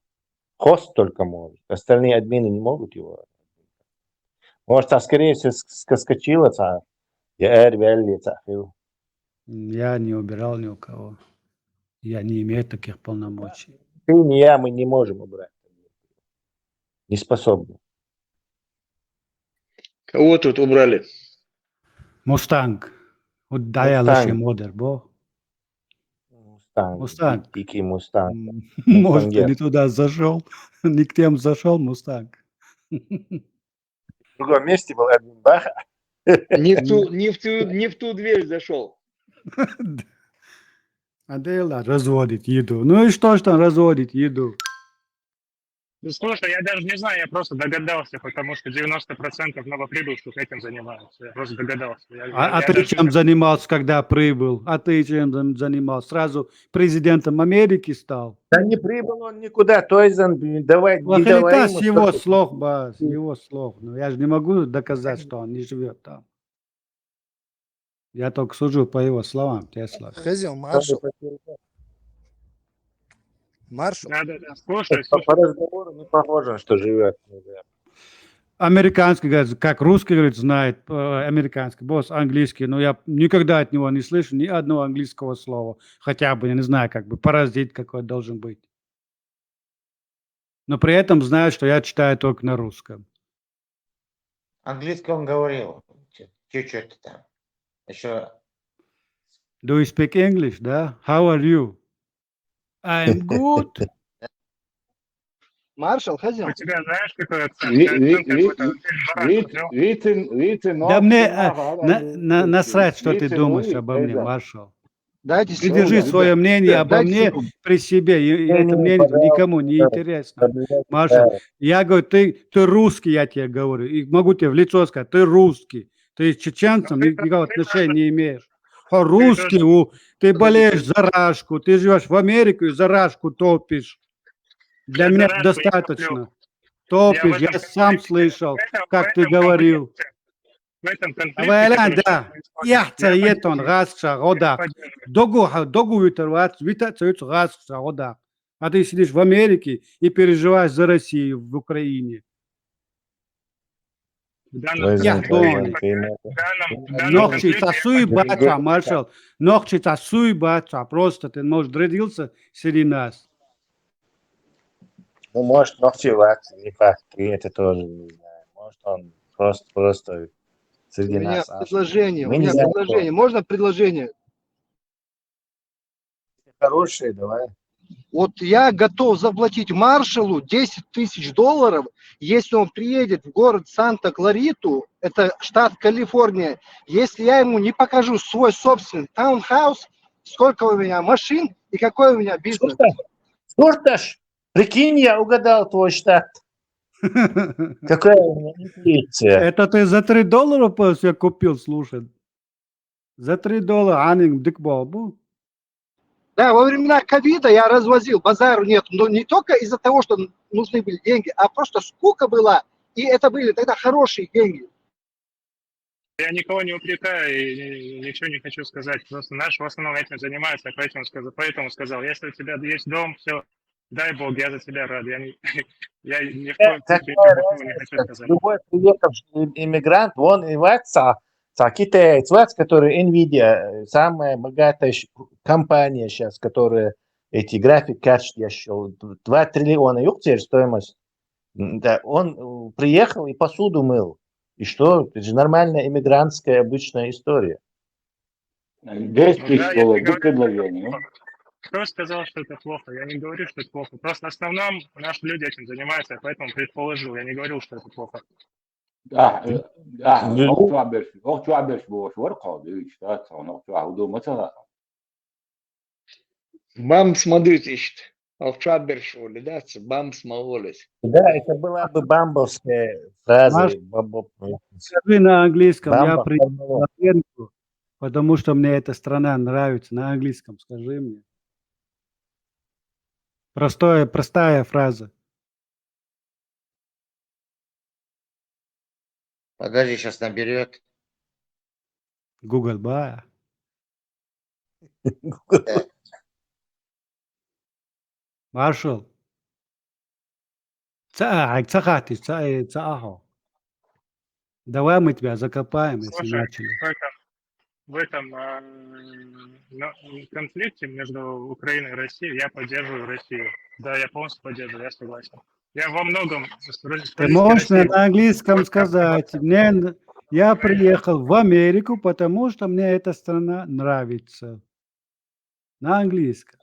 Speaker 11: Хост только может. Остальные админы не могут его. Может, скорее всего, скочила, я
Speaker 6: не убирал ни у кого. Я не имею таких полномочий.
Speaker 11: Ты, не я, мы не можем убрать. Не способны.
Speaker 2: Кого тут убрали?
Speaker 6: Мустанг. Удая лошадь модер, бо.
Speaker 11: Мустанг. Дикий Мустанг.
Speaker 6: Может, ты не туда зашел, не к тем зашел, Мустанг.
Speaker 11: В другом месте был админ Баха.
Speaker 2: Не в ту дверь зашел.
Speaker 6: Адела разводит еду. Ну и что он разводит еду?
Speaker 3: Слушай, я даже не знаю, я просто догадался, потому что 90% новоприбывших этим занимаются. Я просто догадался.
Speaker 6: А
Speaker 3: Я
Speaker 6: ты
Speaker 3: даже
Speaker 6: чем
Speaker 3: не...
Speaker 6: занимался, когда прибыл? А ты чем занимался? Сразу президентом Америки стал?
Speaker 11: Да не прибыл он никуда, Тойзен, давай, не давай
Speaker 6: Лохалита с
Speaker 11: ему
Speaker 6: его
Speaker 11: что-то.
Speaker 6: слов, бас, его слов. Ну, я же не могу доказать, что он не живет там. Я только сужу по его словам, Тесла.
Speaker 12: Хазил, маршал. Маршал.
Speaker 3: Да. Слушай.
Speaker 11: По разговору не похоже, что живет.
Speaker 6: Американский, говорит, как русский, говорит, знает американский, босс английский, но я никогда от него не слышу ни одного английского слова. Хотя бы, я не знаю, как бы паразит какой должен быть. Но при этом знаю, что я читаю только на русском.
Speaker 5: Английский он говорил. Чуть-чуть там. Еще.
Speaker 6: Do you speak English, да? How are you? I'm good.
Speaker 9: Маршал, Хазил.
Speaker 3: У тебя знаешь, какой акцент?
Speaker 6: Да мне насрать, что ты думаешь обо мне, маршал.
Speaker 9: Дайте
Speaker 6: Ты держи свое мнение обо мне при себе. И это мнение никому не интересно. Маршал, я говорю, ты русский, я тебе говорю. И могу тебе в лицо сказать, ты русский. Ты с чеченцем никакого отношения не имеешь. А русский, ты болеешь за Рашку, ты живешь в Америку и за Рашку топишь. Для меня достаточно. Топишь, я сам слышал, как ты говорил.
Speaker 3: В этом
Speaker 6: Валян, да. Яхта етон расша родак. Догу витаться расша родак. А ты сидишь в Америке и переживаешь за Россию в Украине. Я доне. Ногчица суйбача, маршал. Ногчица суйбача. Просто ты, может, родился среди нас.
Speaker 11: Ну, может, ногчеваться, не факт. И это тоже не знаю. Может, он просто среди
Speaker 9: У меня
Speaker 11: нас.
Speaker 9: предложение. Можно предложение?
Speaker 11: Хорошие, давай.
Speaker 9: Вот я готов заплатить маршалу $10 000, если он приедет в город Санта-Клариту, это штат Калифорния, если я ему не покажу свой собственный таунхаус, сколько у меня машин и какой у меня бизнес.
Speaker 11: Слушай, прикинь, я угадал твой штат. Какая у меня интуиция.
Speaker 6: Это ты за $3 себе купил, слушай. За $3 анинг дикбол был.
Speaker 9: Да, во времена ковида я развозил, базару нет, но не только из-за того, что нужны были деньги, а просто скука была, и это были тогда хорошие деньги.
Speaker 3: Я никого не упрекаю и ничего не хочу сказать. Просто наш в основном этим занимается, поэтому сказал, если у тебя есть дом, все, дай Бог, я за тебя рад. Я ни в коем случае ничего не хочу сказать.
Speaker 11: Любой приехавший иммигрант, он и ватса, китаец, который Nvidia, самая богатая компания сейчас, которая эти график-карты, я счел, 2 триллиона теперь стоимость. Да, он приехал и посуду мыл. И что? Это же нормальная иммигрантская обычная история.
Speaker 8: Есть предложение.
Speaker 3: Кто сказал, что это плохо? Я не говорю, что это плохо. Просто в основном наши люди этим занимаются, поэтому предположил. Я не говорил, что это плохо.
Speaker 2: Бам смотрит ищет. Алчабершоли, да? Бам смололись.
Speaker 11: Да, это была бы бамбовская фраза.
Speaker 6: Скажи на английском, я приехал в Америку, потому что мне эта страна нравится. На английском скажи мне. Простая фраза.
Speaker 5: Подожди, сейчас наберет.
Speaker 6: Google Бая. Маршал. Давай мы тебя закопаем, если
Speaker 3: Слушай,
Speaker 6: начали.
Speaker 3: в этом конфликте между Украиной и Россией я поддерживаю Россию. Да, я полностью поддерживаю, я согласен. Я во многом...
Speaker 6: Ты можешь на английском сказать, я приехал в Америку, потому что мне эта страна нравится. На английском.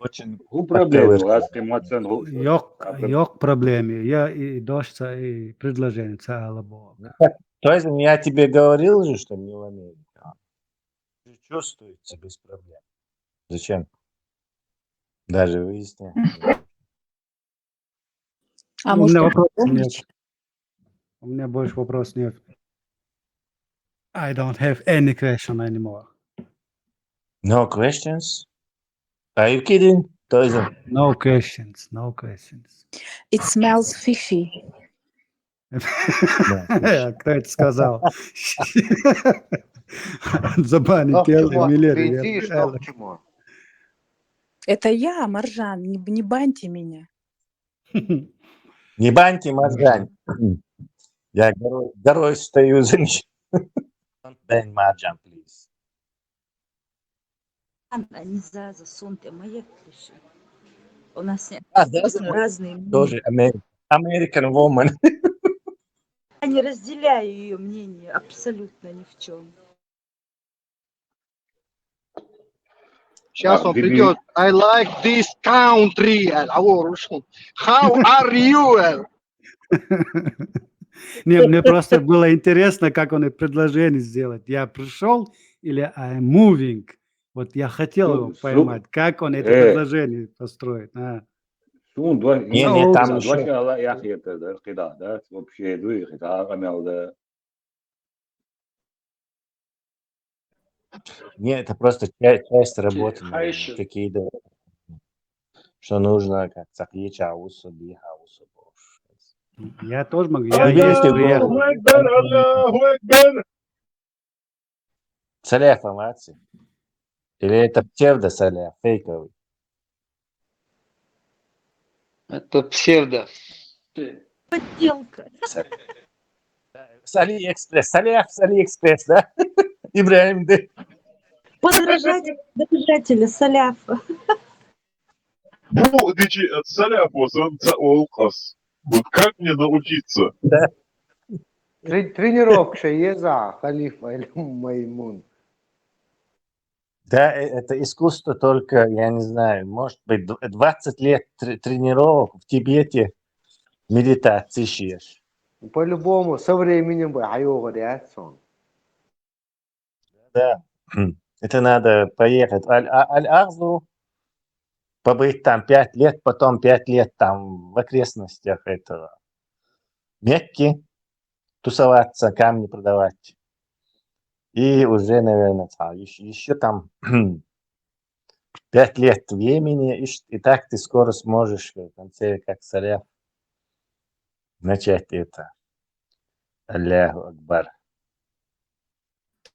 Speaker 11: Очень
Speaker 6: Yok проблеме. Я и дождь, и предложение.
Speaker 11: То есть я тебе говорил же, что не в Америке. Чувствуется без проблем. Зачем? Даже выяснять.
Speaker 13: А
Speaker 6: У
Speaker 13: может,
Speaker 6: меня
Speaker 13: он
Speaker 6: вопросов нет.
Speaker 13: умничает?
Speaker 6: У меня больше вопросов нет. I don't have any question anymore.
Speaker 11: No questions? Are you kidding? Тоже.
Speaker 6: No questions, no questions.
Speaker 13: It smells fishy.
Speaker 11: Да, слушай.
Speaker 6: Кто это сказал? Забанить
Speaker 1: Что к
Speaker 6: Элли
Speaker 1: чему?
Speaker 6: Миллери.
Speaker 1: Отведи, что к чему?
Speaker 13: Это я, Маржан, не баньте меня.
Speaker 11: Не баньте, Маржань. Я горой стою за ничего. Don't ban Marjan, please.
Speaker 14: Они засунуты, моя пиши. У нас
Speaker 11: Да,
Speaker 14: разные мнения.
Speaker 11: тоже American woman.
Speaker 14: Я не разделяю ее мнение абсолютно ни в чем.
Speaker 15: Сейчас он придет. I like this country. How are you?
Speaker 6: Не, мне просто было интересно, как он это предложение сделать. Я пришел или I'm moving? Вот я хотел его поймать, как он это предложение построит.
Speaker 8: شو
Speaker 11: Не, там еще.
Speaker 8: يا اخي القطاع вообще
Speaker 11: Нет, это просто часть работы, наверное, какие-то, что нужно, как цахича, аусу, биха, аусу.
Speaker 6: Я тоже могу. Я есть приехал.
Speaker 11: Саляф, амаци. Или это псевдо-саляф, фейковый?
Speaker 2: Это псевдо.
Speaker 14: Подделка.
Speaker 11: С Алиэкспресс. Саляф с Алиэкспресс, да? Ибраим, да?
Speaker 14: Подражатели Саляфа.
Speaker 4: Ну, Саляфу, Олкас. Вот как мне научиться?
Speaker 11: Да.
Speaker 1: Тренировка Еза, Халифа или Маймун.
Speaker 11: Да, это искусство только, я не знаю, может быть, 20 лет тренировок в Тибете, медитации шьешь.
Speaker 1: По-любому, со временем бы айога реакцион.
Speaker 11: Да, это надо поехать в Аль-Ахзу, побыть там 5 лет, потом 5 лет там в окрестностях этого Мекки, тусоваться, камни продавать. И уже, наверное, еще там 5 лет в Йемене, и так ты скоро сможешь в конце, как Саляф, начать это. Аллаху Акбар.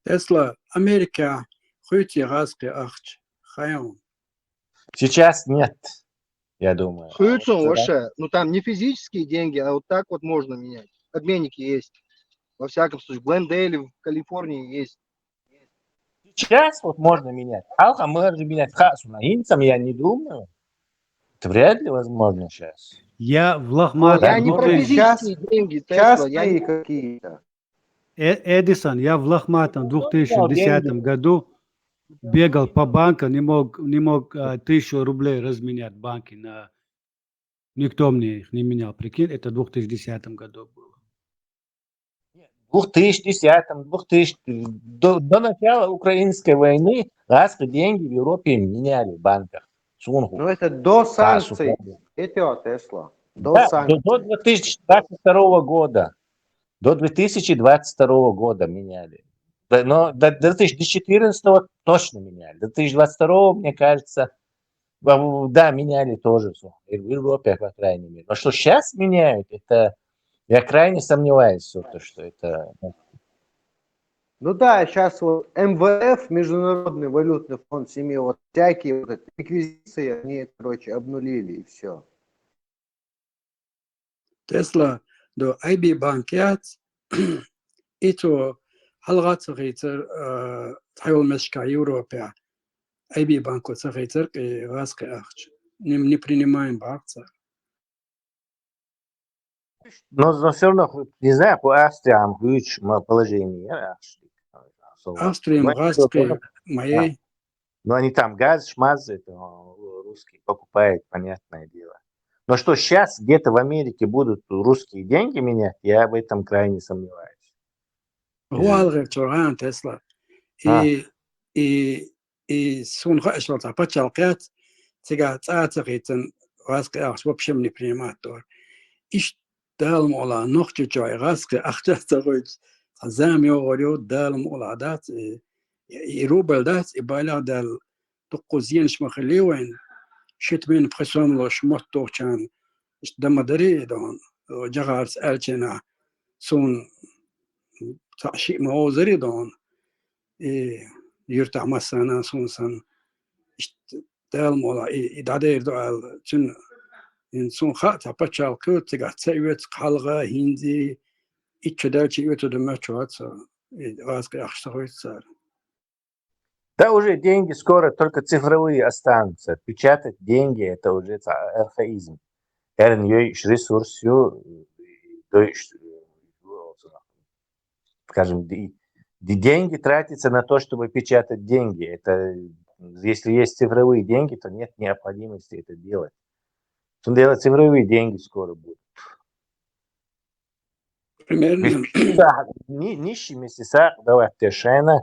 Speaker 16: Тесла, Америка, хуйти газки ахч, хайон.
Speaker 11: Сейчас нет, я думаю.
Speaker 15: Хуйцун вообще. Ну там не физические деньги, а вот так вот можно менять. Обменники есть. Во всяком случае, в Глендейле, в Калифорнии есть.
Speaker 11: Сейчас вот можно менять. А можно менять хасу на инцам, я не думаю. Это вряд ли возможно сейчас.
Speaker 6: Я в лохматом...
Speaker 15: Я не про физические деньги, Тесла.
Speaker 1: Частные какие-то.
Speaker 6: Эдисон, я в лохматом 2010 году бегал по банкам, не мог 1000 рублей разменять банки на... Никто мне их не менял. Прикинь, это в 2010 году было.
Speaker 11: В 2010 до начала украинской войны разные деньги в Европе меняли в банках.
Speaker 1: Ну это до санкций. Это Тесла.
Speaker 11: До 2022 года. До 2022 года меняли. Но до 2014 точно меняли. До 2022, мне кажется, да, меняли тоже в Европе, по крайней мере. Но что сейчас меняют, это я крайне сомневаюсь, что это...
Speaker 1: Ну да, сейчас вот МВФ, Международный валютный фонд семьи, вот всякие вот эти реквизиции, они, короче, обнулили и все.
Speaker 16: Тесла, до IB банкят, и то حلقات صغيرة تحول مشكا Европе. IB банку صغيرة غاسك أخش. Не принимаем бакса.
Speaker 11: Но все равно, не знаю, по Австриям ключ положение.
Speaker 16: Австрия, газки, моей.
Speaker 11: Но они там газ, шмаз, это русские покупают, понятное дело. Но что сейчас где-то в Америке будут русские деньги менять, я в этом крайне сомневаюсь.
Speaker 16: هو توران تسلا и сун хашла пачалкят сега цацагитен васк ахш вообще не принимает тор iş dağılım olan nokta çoğu gaskı akçası koyup zam yoğuruyor dağılım oladat irubeldat ibayla dal تقوزينش مخليوين شت من بخسون لو شمطو كان دم دري دون جغارس الچنا سون تعشي موزري دون يرتع مسانا سون سن دال مولا إدادير دوال تن إن سون خاطع بتشال كوت تقع تسويت حلقة هندي إتشدالشي يوتو دمشوات واسكي أخشتغويت صار
Speaker 11: Да уже деньги скоро только цифровые останутся. Печатать деньги — это уже архаизм. Ресурс, скажем, деньги тратятся на то, чтобы печатать деньги. Это, если есть цифровые деньги, то нет необходимости это делать. Делать цифровые деньги скоро будут.
Speaker 16: Примерно.
Speaker 11: Нищими сисак давать тешена,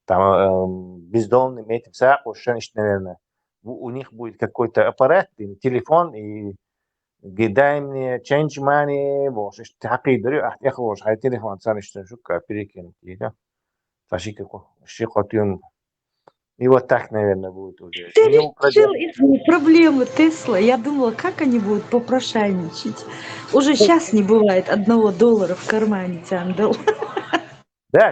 Speaker 11: там бездомным этим саку, наверное, у них будет какой-то аппарат, телефон, и дай мне change money, وش تحقيق دري أخ وش هاي تليفون صار يشترك перекинуть, да? Тащи какой, шикотюн. И вот так, наверное, будет уже.
Speaker 14: Ты решил их проблемы Тесла. Я думала, как они будут попрошайничать. Уже сейчас не бывает $1 в кармане тяндал.
Speaker 11: Да,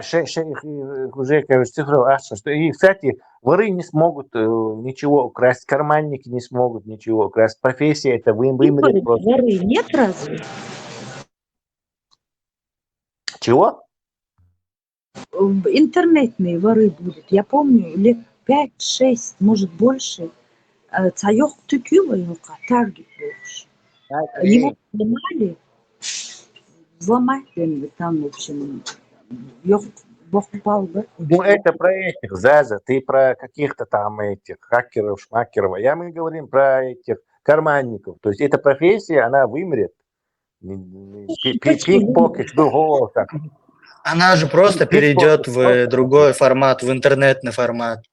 Speaker 11: уже, кажется, цифровая акция. И, кстати, воры не смогут ничего украсть, карманники не смогут ничего украсть. Профессия это вымрет просто.
Speaker 14: Воры нет разве?
Speaker 11: Чего?
Speaker 14: Интернетные воры будут. Я помню, лет 5-6, может больше. Цаёк тыкила его таргет больше. Его взломали. Взломать там, в общем, Бог попал, да?
Speaker 11: Ну, это про этих, Заза, ты про каких-то там этих хакеров, шмакеров. Мы говорим про этих карманников. То есть эта профессия, она вымрет. Пинг-покет, так.
Speaker 17: Она же просто перейдет в другой формат, в интернетный формат.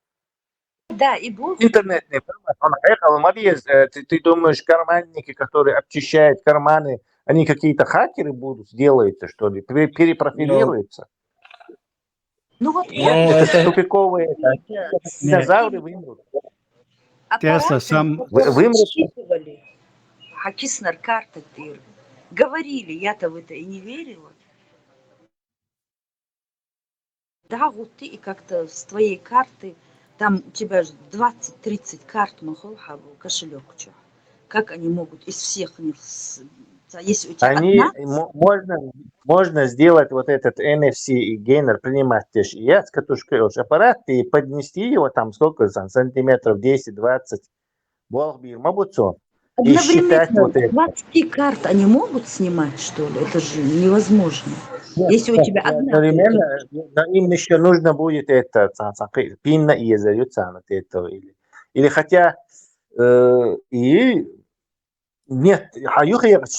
Speaker 14: Да, и будет.
Speaker 11: Интернетный формат. Он ехал, молодец. Ты думаешь, карманники, которые обчищают карманы, они какие-то хакеры будут, сделаются, что ли? Перепрофилируются?
Speaker 14: Ну вот
Speaker 11: это тупиковые. Динозавры вымрут.
Speaker 6: Тесла сам...
Speaker 14: Считывали. Хакиснер карта тыр. Говорили, я-то в это и не верила. Да, вот ты и как-то с твоей карты, там у тебя 20-30 карт, кошелек. Как они могут из всех них... Если у тебя
Speaker 11: можно сделать вот этот NFC и генер, принимать с катушкой аппарат и поднести его там сколько сантиметров, 10-20, и считать вот это.
Speaker 14: 20 карт они могут снимать, что ли? Это же невозможно. Если у тебя одна...
Speaker 11: Им еще нужно будет это, пинна и зовется этого. Или хотя... и нет,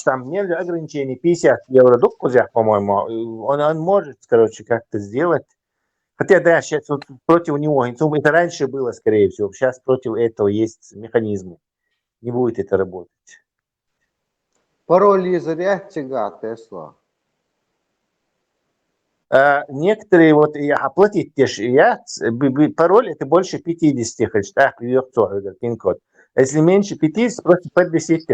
Speaker 11: там нет ограничений, 50 евро докузях, по-моему, он может, короче, как-то сделать. Хотя, да, сейчас вот против него, это раньше было, скорее всего, сейчас против этого есть механизмы. Не будет это работать.
Speaker 1: Пароль языря тяга, Тесла.
Speaker 11: Некоторые вот оплатить пароль это больше 50, пин-код. Если меньше 50, просто подвесить,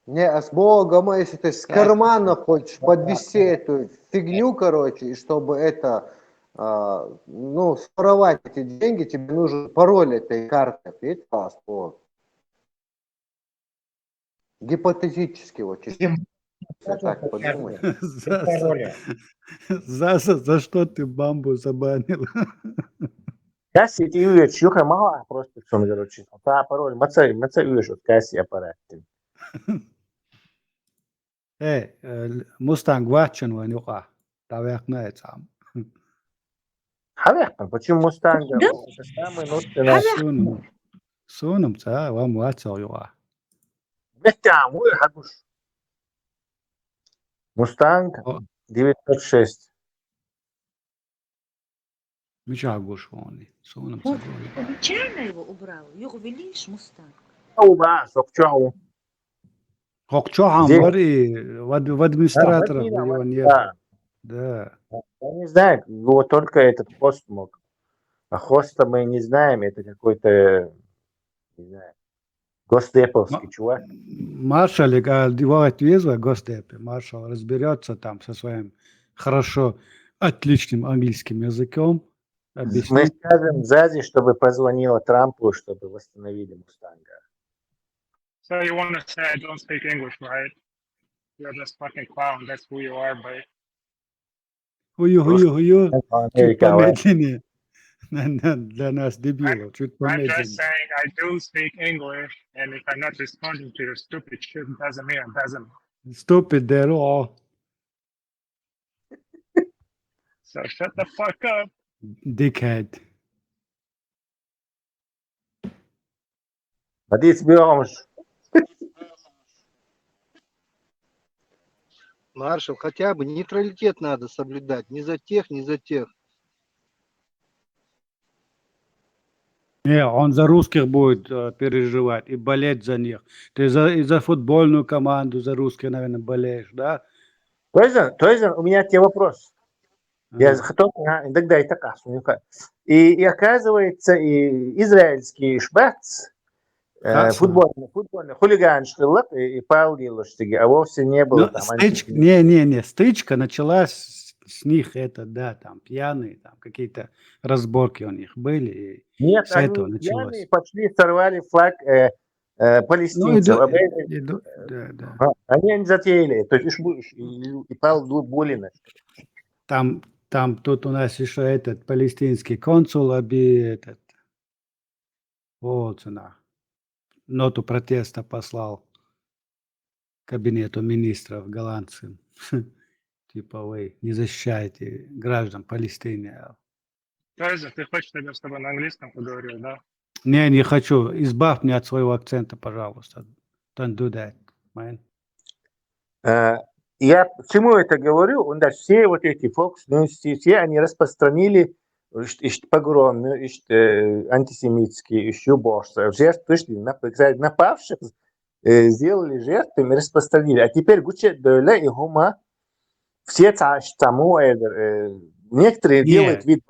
Speaker 1: Не, а с Богом, если ты с кармана хочешь подвести эту фигню, короче, и чтобы это, своровать эти деньги, тебе нужен пароль этой карты. Видите, паспорт. Гипотетически очень. Так подумай.
Speaker 6: За что ты бамбу забанил?
Speaker 11: Касси эти уют, шуха мало просто что короче. Та пароль, маца уют от касси аппарат.
Speaker 6: Мустанг вачен вон юка. Таверна это.
Speaker 11: Хаверка, почему Мустанг? Это самый нутный.
Speaker 6: Сунам, вам вацал юка.
Speaker 11: Бетам, вы хагуш. Мустанг 906.
Speaker 6: Мичагуш он. Сунам.
Speaker 14: Случайно его убрал? Его велишь, Мустанг?
Speaker 11: Уба, сокчау.
Speaker 6: Хокчохан
Speaker 11: Здесь,
Speaker 6: var в администраторах
Speaker 11: Мадина,
Speaker 6: его
Speaker 11: вот,
Speaker 6: нету. Да.
Speaker 11: я не знаю, вот только этот хост мог. А хоста мы не знаем, это какой-то, не знаю, госдеповский чувак.
Speaker 6: Маршал, его отвезла Госдепе. Маршал разберется там со своим хорошо, отличным английским языком.
Speaker 11: Мы
Speaker 6: Объяснит.
Speaker 11: скажем Зази, чтобы позвонила Трампу, чтобы восстановили Мустанга.
Speaker 3: So you want to say I don't speak English, right? You're just fucking clown. That's who you are, but
Speaker 6: Хую. Чуть
Speaker 11: Америка,
Speaker 6: помедленнее. Для нас, дебилов, чуть
Speaker 3: I'm just
Speaker 6: помедленнее.
Speaker 3: saying I do speak English, and if I'm not responding to your stupid shit, doesn't mean it doesn't.
Speaker 6: Stupid they're all.
Speaker 3: So shut the fuck up.
Speaker 6: Dickhead.
Speaker 11: Мадис бьемш.
Speaker 15: Маршал, хотя бы нейтралитет надо соблюдать. Ни за тех, ни за тех.
Speaker 6: Не, он за русских будет переживать и болеть за них. Ты и за футбольную команду, за русских, наверное, болеешь, да?
Speaker 11: Тойзен, у меня тебе вопрос. Я захотел, тогда и так. И оказывается, и израильский шбац, футбольный хулиган, и палил, а вовсе не было там.
Speaker 6: Стычка началась с них, это, да, там, пьяные, там, какие-то разборки у них были, и
Speaker 11: Нет,
Speaker 6: с этого
Speaker 11: они
Speaker 6: началось.
Speaker 11: пьяные пошли, сорвали флаг палестинцев. Они не затеяли, то есть и пал Булина.
Speaker 6: Там тут у нас еще этот палестинский консул ноту протеста послал кабинету министров голландцам. Типа вы не защищаете граждан Палестины.
Speaker 3: Тойза, ты хочешь, чтобы я с тобой на английском поговорил, да?
Speaker 6: Не хочу. Избавь меня от своего акцента, пожалуйста. Don't do that, man.
Speaker 11: Я к чему это говорю? Все вот эти Fox News, все они распространили погромы, антисемитские, жертв, пришли, напавших, сделали жертвами, распространили. А теперь гучет доля и гума, все тому, некоторые делают вид,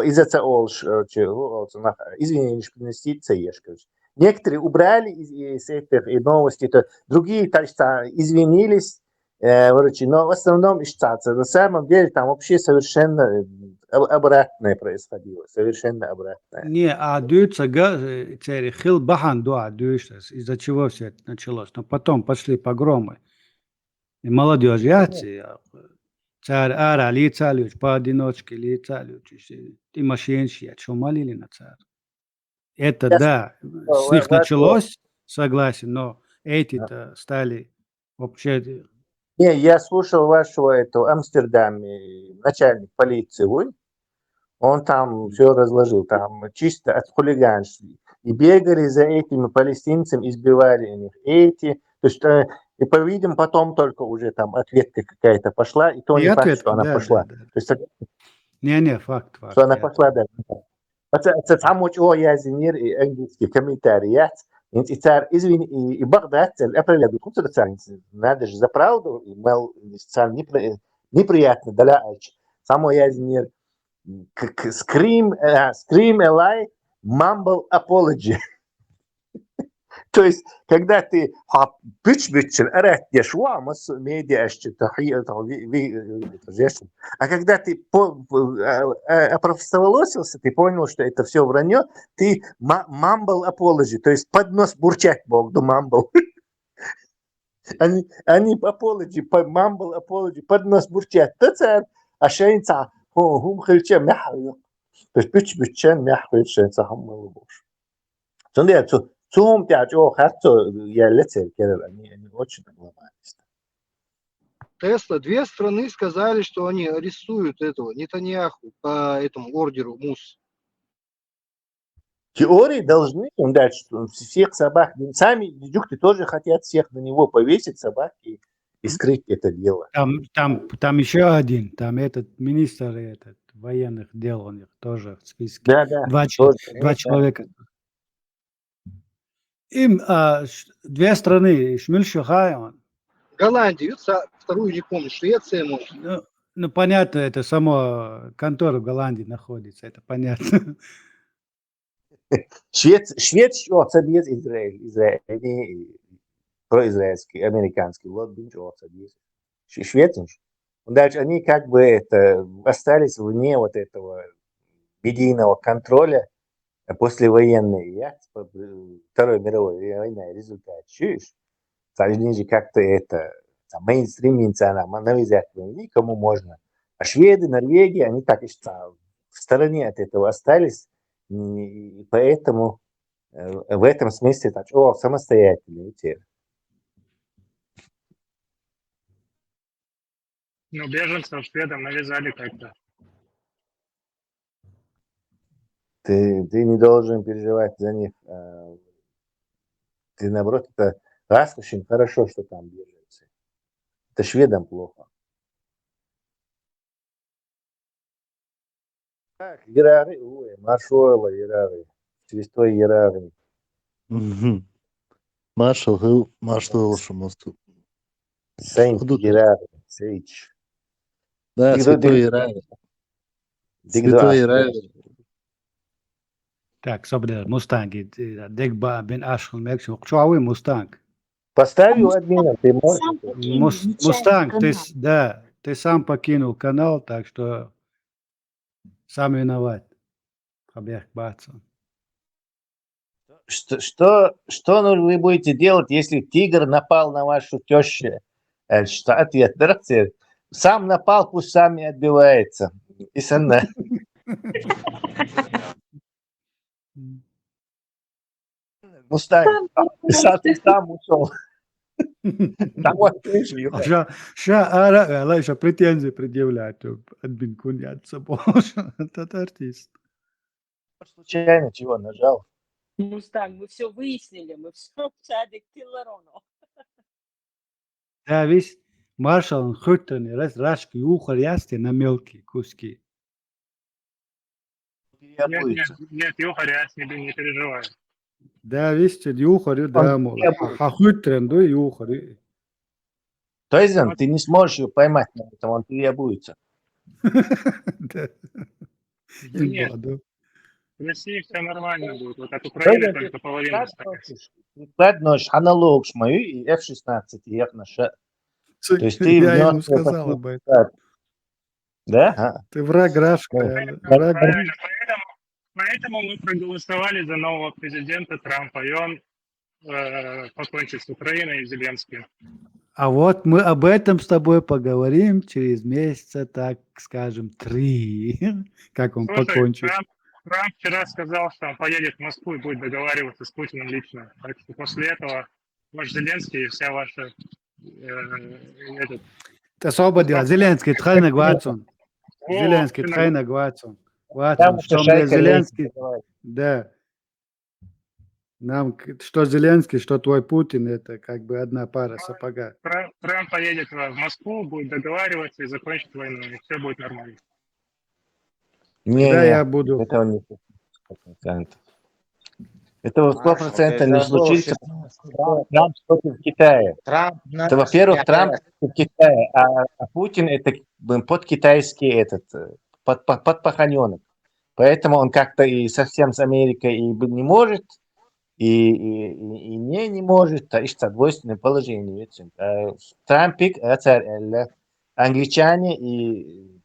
Speaker 11: из-за того, извини, принести цеешка. Некоторые убрали из этих новостей, другие извинились, но в основном на самом деле там вообще совершенно обратное происходило, совершенно обратное.
Speaker 6: Хил Бахан, из-за чего все это началось. Но потом пошли погромы. И молодежь, царь Ара, Лицалюч, поодиночке Лицалюч, и машинщи, что молили на царь. Это да, с них началось, согласен, но эти-то стали вообще...
Speaker 11: Не, я слушал вашего в Амстердаме начальник полиции, он там все разложил, там чисто от хулиганства. И бегали за этими палестинцами, избивали их. То есть, и, по-видимому, потом только уже там ответка какая-то пошла, и то не факт, что она пошла.
Speaker 6: Да.
Speaker 11: То есть,
Speaker 6: не факт.
Speaker 11: Что она пошла, да. Там очень язынир и английский комментарият. И царь, извини, и Багдад, определяет, что царь, надо же за правду, и мол, царь неприятно, да, самое язынир, scream a lie, mumble apology. То есть, когда ты а когда ты опростоволосился, ты понял, что это все вранье, ты mumble apology, то есть под нос бурчать мог, до mumble. Они apology, mumble apology, под нос бурчать. А шейнца, هم خلچه محو. То есть bütçen محو шейнца هم лубош. Сонда Цум тяжо харцо я летел, они очень глобалисты.
Speaker 15: Тесла, 2 страны сказали, что они арестуют этого Нетаньяху по этому ордеру МУС.
Speaker 11: Теории должны дать, что всех собак, сами дюкты тоже хотят всех на него повесить, собаки, и скрыть это дело.
Speaker 6: Там еще один, там этот министр военных дел, у них тоже в списке.
Speaker 11: Да,
Speaker 6: Два человека. Им две страны, Шмильшихай,
Speaker 15: Голландию, вторую не помню, Швеция, может.
Speaker 6: ну, понятно, это само контора в Голландии находится, это понятно.
Speaker 11: Швеция, без Израиль, произраильский, американский, вот без Швеция. Дальше они как бы это остались вне вот этого медийного контроля послевоенной, Второй мировой войны, результат. Чуешь? Они же как-то это мейнстримиться навязать никому можно. А шведы, Норвегия, они так и в стороне от этого остались, и поэтому в этом смысле так, самостоятельные теперь.
Speaker 3: Ну, беженцев шведам навязали как-то.
Speaker 11: Ты не должен переживать за них. Ты, наоборот, это очень хорошо, что там беженцы. Это шведам плохо. Так, Ярары, Маршола, Ярары, Святой Ярары.
Speaker 18: Marshall Шумосту.
Speaker 11: Сейнт Ярары, Сейч.
Speaker 18: Да, Святой Ярары. Святой Ярары.
Speaker 6: Так, собственно, Мустанги, Дегба, Бен Ашхал, Мекшин, Чуауи, Мустанг.
Speaker 11: Поставил админа, ты можешь?
Speaker 6: Мустанг, ты сам покинул канал, так что сам виноват. Хабех Бацан.
Speaker 11: Что вы будете делать, если тигр напал на вашу тещу? Что ответ? Здравствуйте. Сам напал, пусть сам и отбивается. И сана. Мустанг, сам ушел.
Speaker 6: Сейчас претензии предъявлять. Админ кунятся, боже, этот артист.
Speaker 11: Случайно чего нажал?
Speaker 13: Мустанг, мы все выяснили, мы все садик Тилларону.
Speaker 6: Да, весь маршал, он хутный, рашки, ухо ясти на мелкие куски.
Speaker 3: Нет, Юхаряс, не переживай.
Speaker 6: Да, видите, юхари, да, мол. А хутрен, да, юхари.
Speaker 11: То есть ты не сможешь ее поймать на этом, он переобуется.
Speaker 3: Нет, в России все нормально будет. Вот от Украины только половина осталась.
Speaker 11: Прикладешь аналог мою и F-16, и F-6. То есть ты
Speaker 6: я ему сказал об этом.
Speaker 11: Да?
Speaker 6: Ты враг Рашка.
Speaker 3: Поэтому мы проголосовали за нового президента Трампа, и он покончит с Украиной и Зеленским.
Speaker 6: А вот мы об этом с тобой поговорим через месяца, так скажем, 3. Как он покончит.
Speaker 3: Трамп вчера сказал, что он поедет в Москву и будет договариваться с Путиным лично. Так что после этого ваш Зеленский и вся ваша...
Speaker 6: Это особо дело. Зеленский, тхайна Гватсон. Зеленский, тхайна Гватсон. Что мне Зеленский... Да. Нам, что Зеленский, что твой Путин, это как бы одна пара сапога.
Speaker 3: Трамп поедет в Москву, будет договариваться и закончит войну, и все будет нормально.
Speaker 6: Да, я буду.
Speaker 11: Это не 100%. Этого 100% не случится. Трамп против Китая. Это, во-первых, Трамп против Китая, а Путин это подкитайский под паханенок. Поэтому он как-то и совсем с Америкой и не может, и не может, а ищет двойственное положение. Трампик, англичане и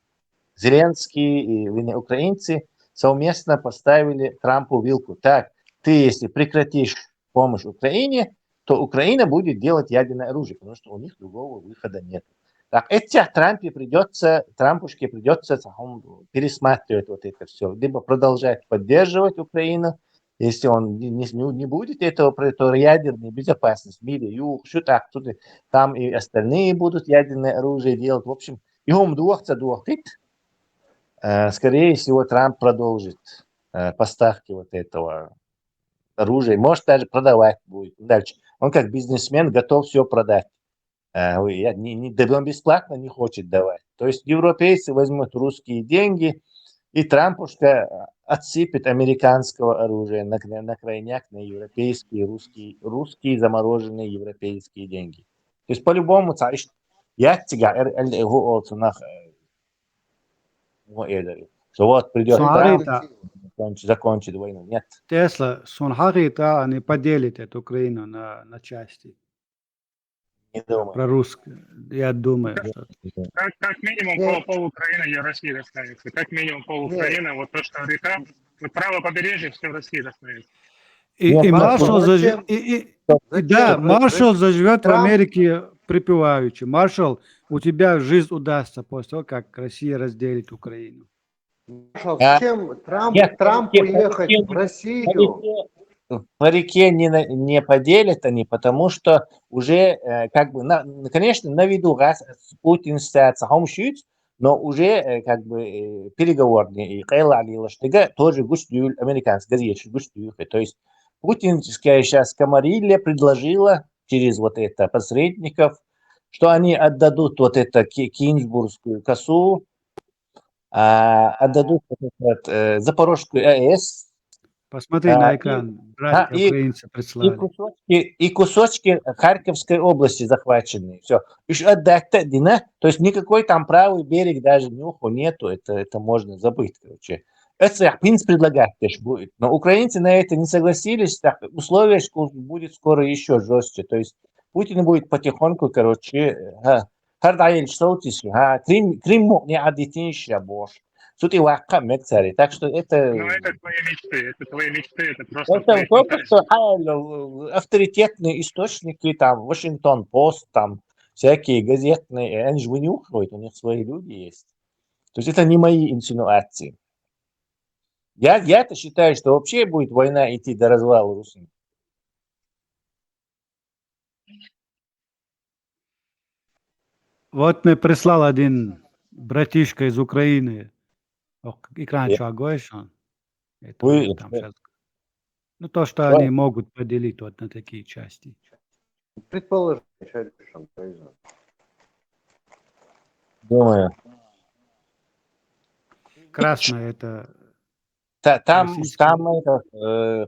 Speaker 11: Зеленский, и украинцы совместно поставили Трампу вилку. Так, ты если прекратишь помощь Украине, то Украина будет делать ядерное оружие, потому что у них другого выхода нет. Так, Трампушке придется пересматривать вот это все, либо продолжать поддерживать Украину, если он не будет этого, то ядерная безопасность в мире, там и остальные будут ядерное оружие делать. В общем, скорее всего, Трамп продолжит поставки вот этого оружия, может даже продавать будет дальше. Он как бизнесмен готов все продать. Он бесплатно не хочет давать. То есть европейцы возьмут русские деньги, И Трампушка отсыпет американского оружия на крайняк на европейские, русские замороженные европейские деньги. То есть по-любому царишь. Я тебя его ценах что вот придет Трамп, закончит войну. Нет.
Speaker 6: Тесла, Сунхарита, они поделят эту Украину на части.
Speaker 11: Не думаю.
Speaker 6: Про русскую. Я думаю, что...
Speaker 3: Как минимум пол Украины я России достанется. Как минимум пол Украины, вот то, что река, вот правое побережье, все в России достанется.
Speaker 6: И маршал заживет в Америке припеваючи. Маршал, у тебя жизнь удастся после того, как Россия разделит Украину.
Speaker 1: Маршал, зачем Трамп уехать в Россию?
Speaker 11: По реке не поделят они, потому что уже, как бы, конечно, на виду раз Путин стяется хомшит, но уже, как бы, переговорные. И Кайла Алилаштыга тоже гуштюль, американский газет гуштюль. То есть путинская сейчас Камарилья предложила через вот это посредников, что они отдадут вот это Кинзбургскую косу, отдадут вот это, Запорожскую АЭС.
Speaker 6: Посмотри на экран, братья украинцы прислали.
Speaker 11: И кусочки Харьковской области захваченные. Все. Еще отдать, то есть никакой там правый берег даже нюху нету, это можно забыть, короче. Это Пинс предлагать тоже будет. Но украинцы на это не согласились, так условия будет скоро еще жестче. То есть Путин будет потихоньку, короче, Крим не адитиншия бош. Тут и вака мекцари. Так что это...
Speaker 3: Ну, это твои мечты, это просто...
Speaker 11: Это только что авторитетные источники, там, Вашингтон-Пост, там, всякие газетные, они же вынюхивают, у них свои люди есть. То есть это не мои инсинуации. Я-то считаю, что вообще будет война идти до развала Руси.
Speaker 6: Вот мне прислал один братишка из Украины. Экран чагоешь он? Ну, то, что они могут поделить вот на такие части.
Speaker 1: Предположим, что произойдет.
Speaker 11: Думаю.
Speaker 6: Красное это...
Speaker 11: Там это,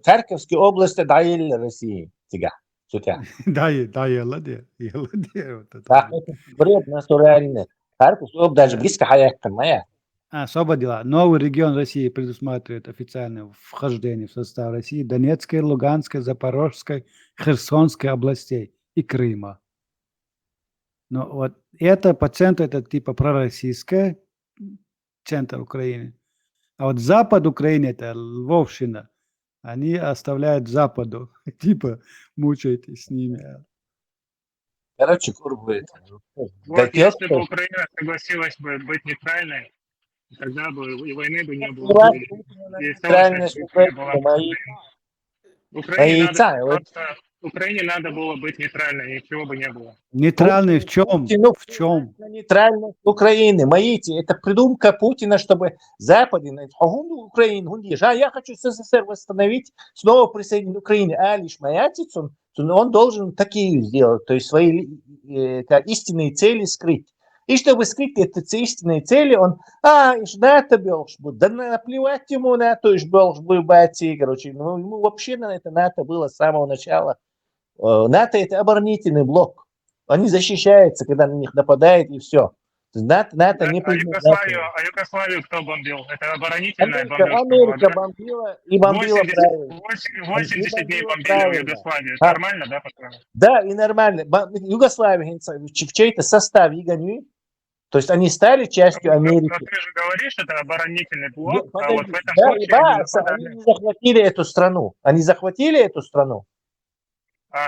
Speaker 11: Харьковская область, да, или России, тига, сутя.
Speaker 6: Да, елладе.
Speaker 11: Да, бред натуральный. Харьковская область даже близко хаяк, моя.
Speaker 6: Особо дела. Новый регион России предусматривает официальное вхождение в состав России Донецкой, Луганской, Запорожской, Херсонской областей и Крыма. Но вот это по центру, это типа пророссийская, центр Украины. А вот запад Украины, это Львовщина, они оставляют западу. Типа мучаетесь с ними.
Speaker 11: Короче, курбует.
Speaker 3: Вот если бы Украина согласилась бы быть нейтральной, тогда бы и войны бы не было. Украине надо было быть нейтральной, ничего бы не было.
Speaker 6: Нейтральный в чем? В чем?
Speaker 11: Нейтральность Украины. Моите, это придумка Путина, чтобы Западе, Украину, я хочу СССР восстановить, снова присоединить Украину. А лишь моятец, он должен такие сделать, то есть свои истинные цели скрыть. И чтобы скрыть эти истинные цели, он, НАТО белш будет, да наплевать ему на то, что белш будет бати, короче, ему вообще на это НАТО было с самого начала. НАТО это оборонительный блок, они защищаются, когда на них нападает и все. НАТО не
Speaker 3: признает. А Югославию кто бомбил? Это оборонительная
Speaker 11: Америка бомбила и бомбила
Speaker 3: 80 дней бомбили Югославию. Это нормально, да, по-твоему?
Speaker 11: Да, и нормально. Югославия в чей-то составе Игоню. То есть они стали частью Америки.
Speaker 3: Но ты же говоришь, что это оборонительный блок,
Speaker 11: а вот в этом случае... Они захватили эту страну. Они захватили эту страну.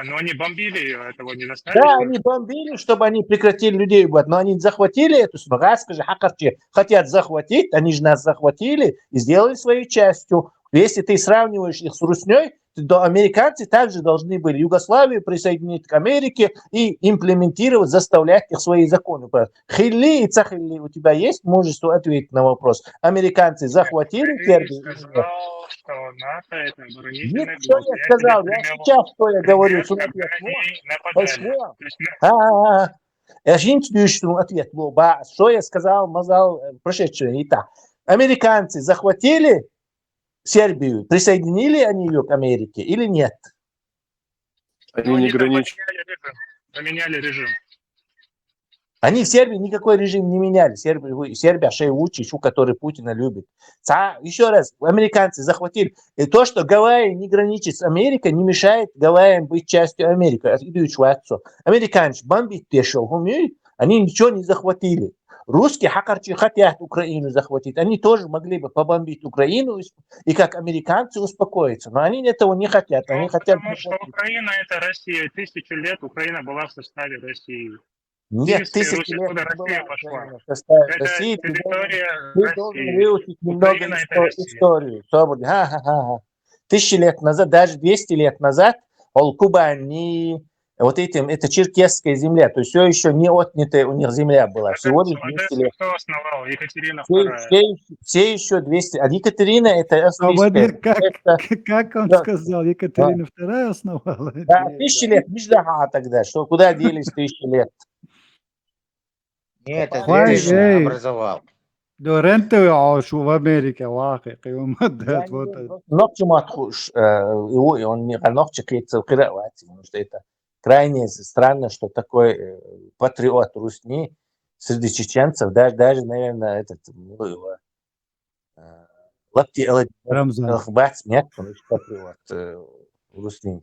Speaker 3: Но они бомбили ее, этого не заставили?
Speaker 11: Да, они бомбили, чтобы они прекратили людей убивать, но они захватили эту страну. Скажи, хакарчи хотят захватить, они же нас захватили и сделали своей частью. Если ты сравниваешь их с Русней, то американцы также должны были Югославию присоединить к Америке и имплементировать, заставлять их свои законы. Хилли и Цахилли, у тебя есть мужество ответить на вопрос? Американцы захватили Сербию?
Speaker 3: Что НАТО это оборонительный блок.
Speaker 11: Нет, что я сказал? Я сейчас что я говорю? Я же не ответ. Что я сказал, мазал, прошедшее, и так. Американцы захватили Сербию, присоединили они ее к Америке или нет?
Speaker 3: Они не граничат. Поменяли режим.
Speaker 11: Они в Сербии никакой режим не меняли. Сербия шеючий, который Путина любит. Еще раз, американцы захватили. И то, что Гавайи не граничит с Америкой, не мешает Гавайям быть частью Америки. Американцы бомбить пришел, они ничего не захватили. Русские хакарчи хотят Украину захватить. Они тоже могли бы побомбить Украину и как американцы успокоиться. Но они этого не хотят. Они хотят...
Speaker 3: Потому что Украина это Россия. 1000 лет Украина была в составе России.
Speaker 11: Нет, 1000 лет
Speaker 3: Россия пошла.
Speaker 11: Это
Speaker 3: России,
Speaker 11: территория
Speaker 3: ты
Speaker 11: должен выучить немного
Speaker 3: Украина это
Speaker 11: историю. 1000 лет назад, даже 200 лет назад, Кубань, вот этим, это черкесская земля, то есть все еще не отнятая у них земля была. Сегодня 200 лет.
Speaker 3: Кто основал? Екатерина II.
Speaker 11: Все еще 200. А Екатерина это австрийская.
Speaker 6: Как он сказал, Екатерина II основала?
Speaker 11: Да, 1000 лет. Тогда, что куда делись 1000 лет?
Speaker 5: Нет, это 2000 образовал.
Speaker 6: Доренте عاشوا в Америке واقع يوم
Speaker 11: это крайне странно, что такой патриот Русни среди чеченцев, даже наверное, этот Лапти Элхбац, нет, он патриот Русни.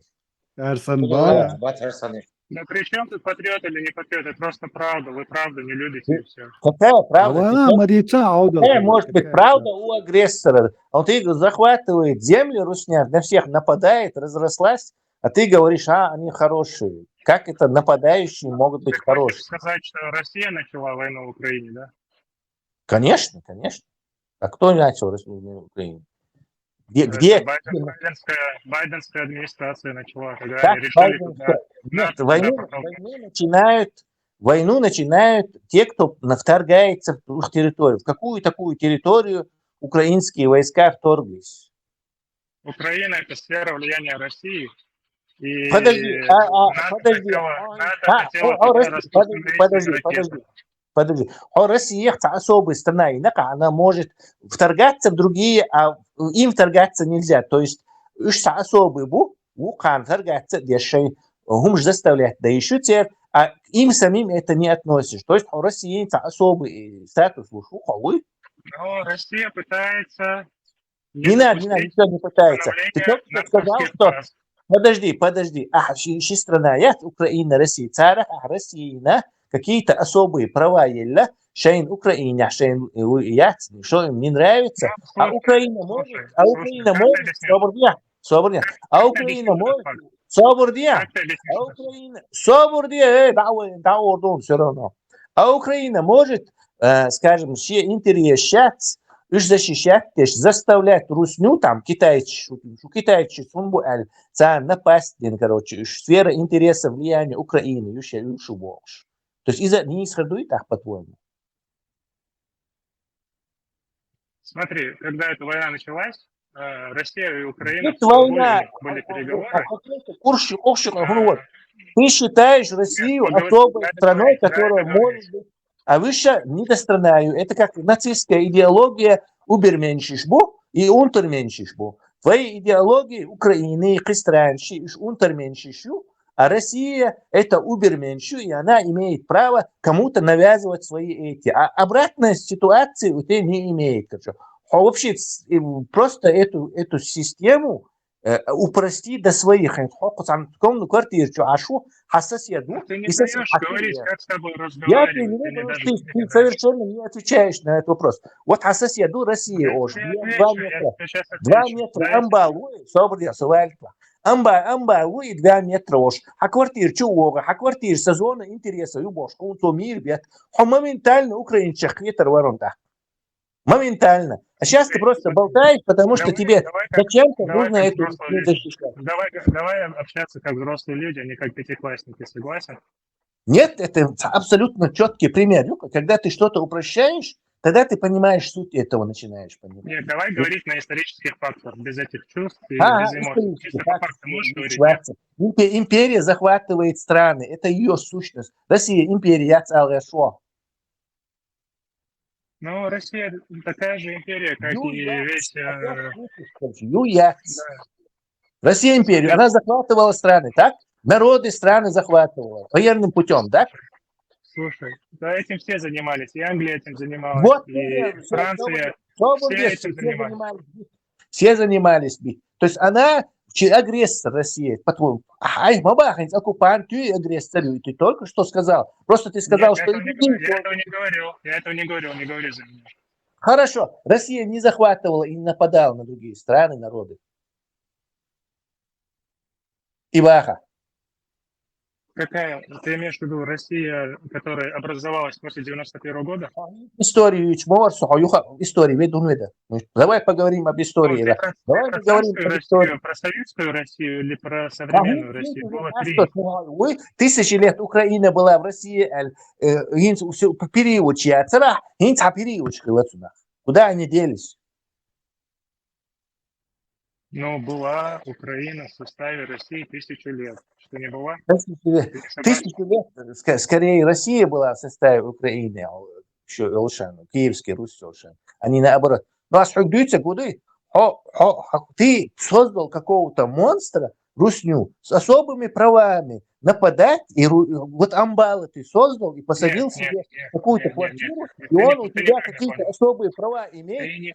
Speaker 3: Да при чем тут патриот или не патриот? Это просто правда. Вы правду не любите и все.
Speaker 11: Какая правда? Какая может быть правда у агрессора? Он захватывает землю, русня, на всех нападает, разрослась, а ты говоришь, они хорошие. Как это нападающие могут быть хорошие?
Speaker 3: Хочешь сказать, что Россия начала войну в Украине, да?
Speaker 11: Конечно, конечно. А кто начал войну в Украине? Где?
Speaker 3: Байденская администрация начала, когда
Speaker 11: Так,
Speaker 3: они решили,
Speaker 11: нет, войну начинают те, кто вторгается в их территорию. В какую такую территорию украинские войска вторглись?
Speaker 3: Украина – это сфера влияния России. И
Speaker 11: подожди. Россия особая страна, она может вторгаться в другие, а им вторгаться нельзя. То есть, особый вторгаться, هم заставляют, да еще те, а им самим это не относишь. То есть, Россия особый статус.
Speaker 3: Но Россия пытается...
Speaker 11: Не надо, ничего не пытается. Ты только сказал, что... Подожди. Ши страна, Украина, Россия, царь, Россия, какие-то особые права есть, шейн Украине, шейн что им не нравится, а Украина может, а Украина может, скажем, все интересы защищать, заставлять русню, там, китайцы, напасть, сфера интереса влияния Украины, то есть не исходит так, по-твоему?
Speaker 3: Смотри, когда эта война началась, Россия и Украина были переговоры.
Speaker 11: Ты считаешь Россию особой страной, которая может быть, а выше не страной. Это как нацистская идеология уберменшишбу и унтерменшишбу. Твои идеологии Украины, христианщи, унтерменшишу, а Россия это уберменшу, и она имеет право кому-то навязывать свои эти. А обратной ситуации у тебя не имеет. А вообще просто эту систему упрости до своих.
Speaker 3: Ты не даешь говорить, как с тобой разговаривать.
Speaker 11: Ты совершенно не отвечаешь на этот вопрос. Вот хассасияду Россия, 2 метра амбалуи, амбалуи 2 метра ош. А квартир чуога, а квартир сезона интереса юбош, мир бьет. Моментально украинчах квитер воронта. Моментально. А сейчас ты просто болтаешь, потому что тебе зачем-то нужно это защищать.
Speaker 3: Давай общаться как взрослые люди, а не как пятиклассники, согласен?
Speaker 11: Нет, это абсолютно четкий пример. Когда ты что-то упрощаешь, тогда ты понимаешь суть этого, начинаешь понимать.
Speaker 3: Нет, давай говорить на исторических фактах, без этих чувств и без эмоций.
Speaker 11: Империя захватывает страны, это ее сущность. Россия империя,
Speaker 3: Ну, Россия такая же империя, как и весь...
Speaker 11: ЮЯЦ. Россия империя, она захватывала страны, так? Народы страны захватывала военным путем, так?
Speaker 3: Слушай, да этим все занимались, и Англия этим занималась,
Speaker 11: Вот,
Speaker 3: и Франция, все этим занимались.
Speaker 11: Все занимались. То есть она агрессор России, по-твоему. Ай, мабаханец, оккупант, ты агрессор, ты только что сказал. Просто ты сказал, что...
Speaker 3: Я этого не говорил, не говори за меня.
Speaker 11: Хорошо, Россия не захватывала и не нападала на другие страны, народы. Иваха.
Speaker 3: Какая? Ты имеешь в виду Россия, которая образовалась после 91 года?
Speaker 11: Историю историю ведун веда. Давай поговорим об истории. Да. Давай поговорим об истории.
Speaker 3: Про советскую Россию или про современную Россию? Было три.
Speaker 11: Тысячи лет Украина была в России, период чья-то, период. Куда они делись?
Speaker 3: Ну, была Украина в составе России 1000 лет. Что не была?
Speaker 11: 1000 лет. Скорее, Россия была в составе Украины, еще Елшан, Киевский Русь Елшан. Они наоборот. Ну, а сходятся годы. Ты создал какого-то монстра, русню, с особыми правами нападать, и вот амбала ты создал и посадил себе какую-то квартиру, и он у тебя какие-то особые права имеет.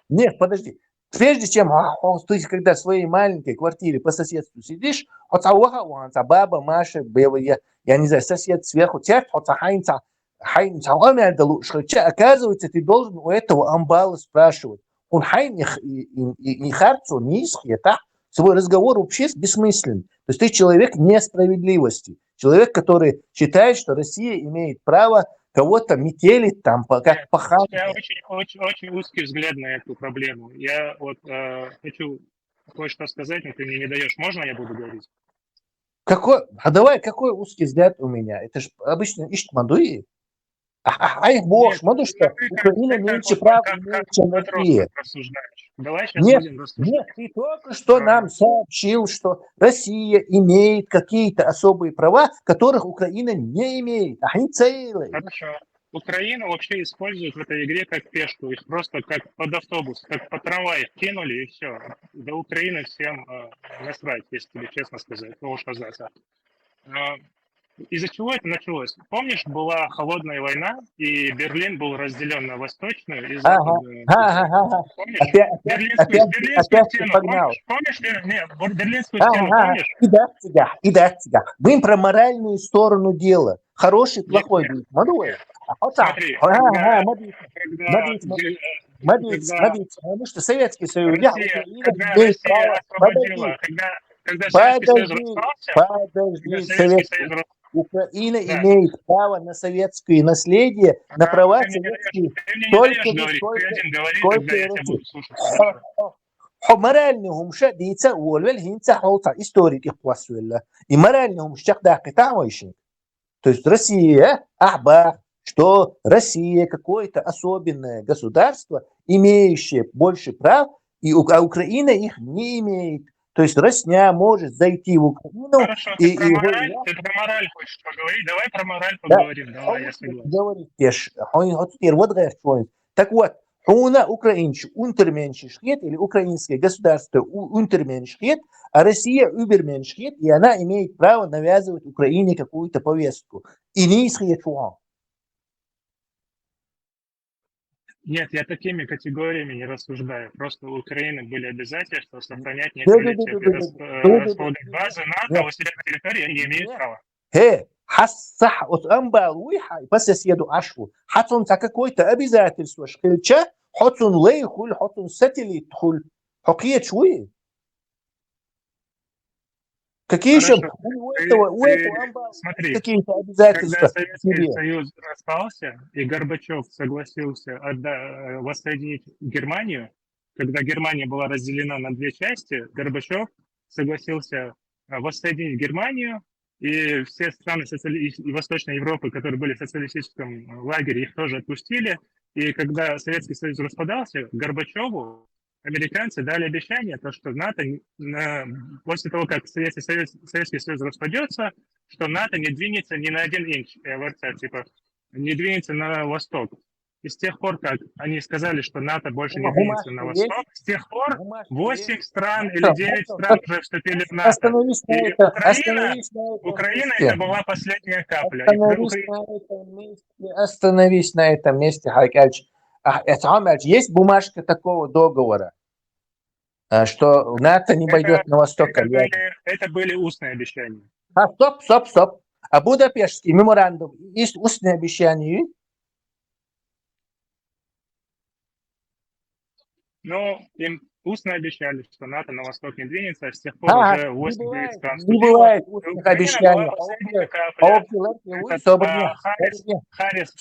Speaker 11: Нет, подожди. Прежде чем ты, когда в своей маленькой квартире по соседству сидишь, баба, Маша, я не знаю, сосед сверху, оказывается, ты должен у этого амбала спрашивать. Он не харцу, не исхета. Свой разговор вообще бессмыслен. То есть ты человек несправедливости. Человек, который считает, что Россия имеет право кого-то метелить там, как пахать.
Speaker 3: У тебя очень узкий взгляд на эту проблему. Я вот хочу кое-что сказать, но ты мне не даешь. Можно я буду говорить?
Speaker 11: Какой узкий взгляд у меня? Это же обычно Иштмадуи. Ай, бог, смотри, что Украина меньше прав имеет, чем Россия. Нет, ты только что нам сообщил, что Россия имеет какие-то особые права, которых Украина не имеет. Они целые.
Speaker 3: Хорошо. Украину вообще используют в этой игре как пешку. Их просто как под автобус, как по трамваю кинули, и все. До Украины всем насрать, если тебе честно сказать. Ну, что за это. Из-за чего это началось? Помнишь, была холодная война, и Берлин был разделен на восточную и западную. Помнишь? Берлинскую стену. Помнишь? Нет, Берлинскую стену помнишь?
Speaker 11: И мы про моральную сторону дела. Хороший, плохой. Смотри, потому что Советский Союз... Украина имеет право на советское наследие, на права советские только моральным шадица уолвел хинца холта историки пласуэлла и моральным шахда китаойшин. То есть Россия, что Россия какое-то особенное государство, имеющее больше прав, а Украина их не имеет. То есть Росня может зайти в Украину.
Speaker 3: Хорошо, ты про мораль хочешь поговорить? Давай про мораль поговорим. Да. Давай, я согласен.
Speaker 11: Так вот, украинский унтерменшхет или украинское государство унтерменшхет, а Россия überменшхет, и она имеет право навязывать Украине какую-то повестку. И не исхет.
Speaker 3: Нет, я такими категориями не рассуждаю. Просто у Украины были обязательства сохранять нейтралитет и располагать базы НАТО у себя на территории, они не имеют права.
Speaker 11: صح وتأمبال ويحا بس يسيدو عشو حطن какое-то обязательство шкельча حطن ليخل حطن ستلي يدخل حقية شوية какие еще у этого
Speaker 3: смотри,
Speaker 11: какие-то обязательства
Speaker 3: когда Советский Союз распался и Горбачев согласился воссоединить Германию, когда Германия была разделена на две части, Горбачев согласился воссоединить Германию, и все страны Восточной Европы, которые были в социалистическом лагере, их тоже отпустили. И когда Советский Союз распадался, Горбачеву американцы дали обещание, то, что НАТО после того, как Советский Союз распадется, что НАТО не двинется ни на 1 инч, типа, не двинется на восток. И с тех пор, как они сказали, что НАТО больше не двинется на
Speaker 11: Бумажка есть?
Speaker 3: восток, с тех пор
Speaker 11: Бумажка
Speaker 3: 8
Speaker 11: есть?
Speaker 3: стран или 9 стран уже вступили в НАТО.
Speaker 11: Остановись на
Speaker 3: И
Speaker 11: этом, остановись на этом
Speaker 3: Украина
Speaker 11: месте.
Speaker 3: это была последняя капля.
Speaker 11: Остановись на этом месте, Хайкальч. Есть бумажка такого договора, что НАТО не пойдет на восток.
Speaker 3: Это были устные обещания.
Speaker 11: Стоп. А Будапештский меморандум есть устные обещания?
Speaker 3: Но им устно обещали, что НАТО на восток не двинется, а с тех пор уже 8-9 стран
Speaker 11: Не
Speaker 3: вступило.
Speaker 11: бывает устных
Speaker 3: Украина
Speaker 11: обещаний.
Speaker 3: была последняя капля. Харрис.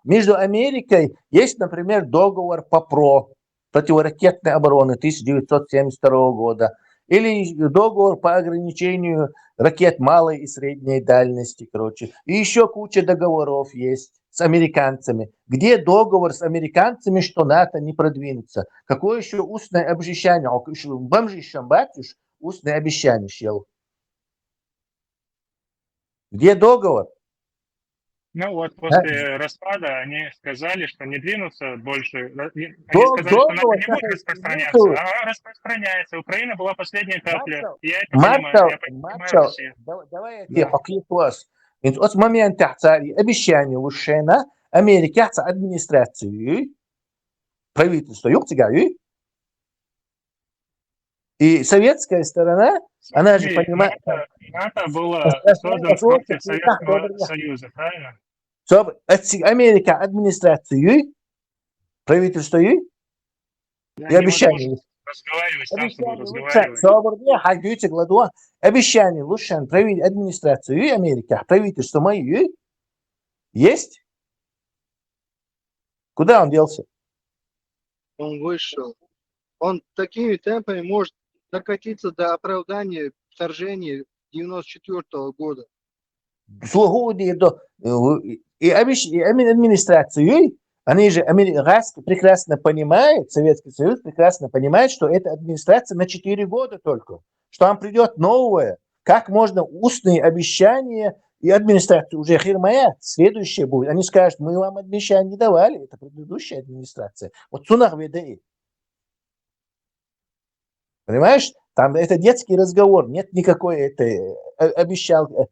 Speaker 11: Между Америкой есть, например, договор по противоракетной обороны 1972 года. Или договор по ограничению ракет малой и средней дальности, короче. И еще куча договоров есть с американцами. Где договор с американцами, что НАТО не продвинется? Какое еще устное обещание? Бомжищем батюш устное обещание щел. Где договор?
Speaker 3: Ну вот, после распада они сказали, что не двинутся больше. Они сказали, что НАТО не будет распространяться, а распространяется. Украина была последняя капля. Я это понимаю. Я понимаю все.
Speaker 11: Давай я тебе вопрос. От момента обещания Лушена Америка администрацию правительство юктигаю и советская сторона, она же понимает...
Speaker 3: НАТО было создано против Советского Союза, правильно?
Speaker 11: Америка администрацию, правительство и обещание. Обещание Лушен править администрацию и Америка, правительство мое есть? Куда он делся?
Speaker 15: Он вышел. Он такими темпами может докатиться до оправдания вторжения 94 года.
Speaker 11: И администрацию, они же прекрасно понимают, Советский Союз прекрасно понимает, что эта администрация на 4 года только, что там придет новое. Как можно устные обещания, и администрация уже хирмая, следующее будет. Они скажут, мы вам обещания не давали, это предыдущая администрация. Вот сунах ведает. Понимаешь? Там это детский разговор, нет никакой обещания,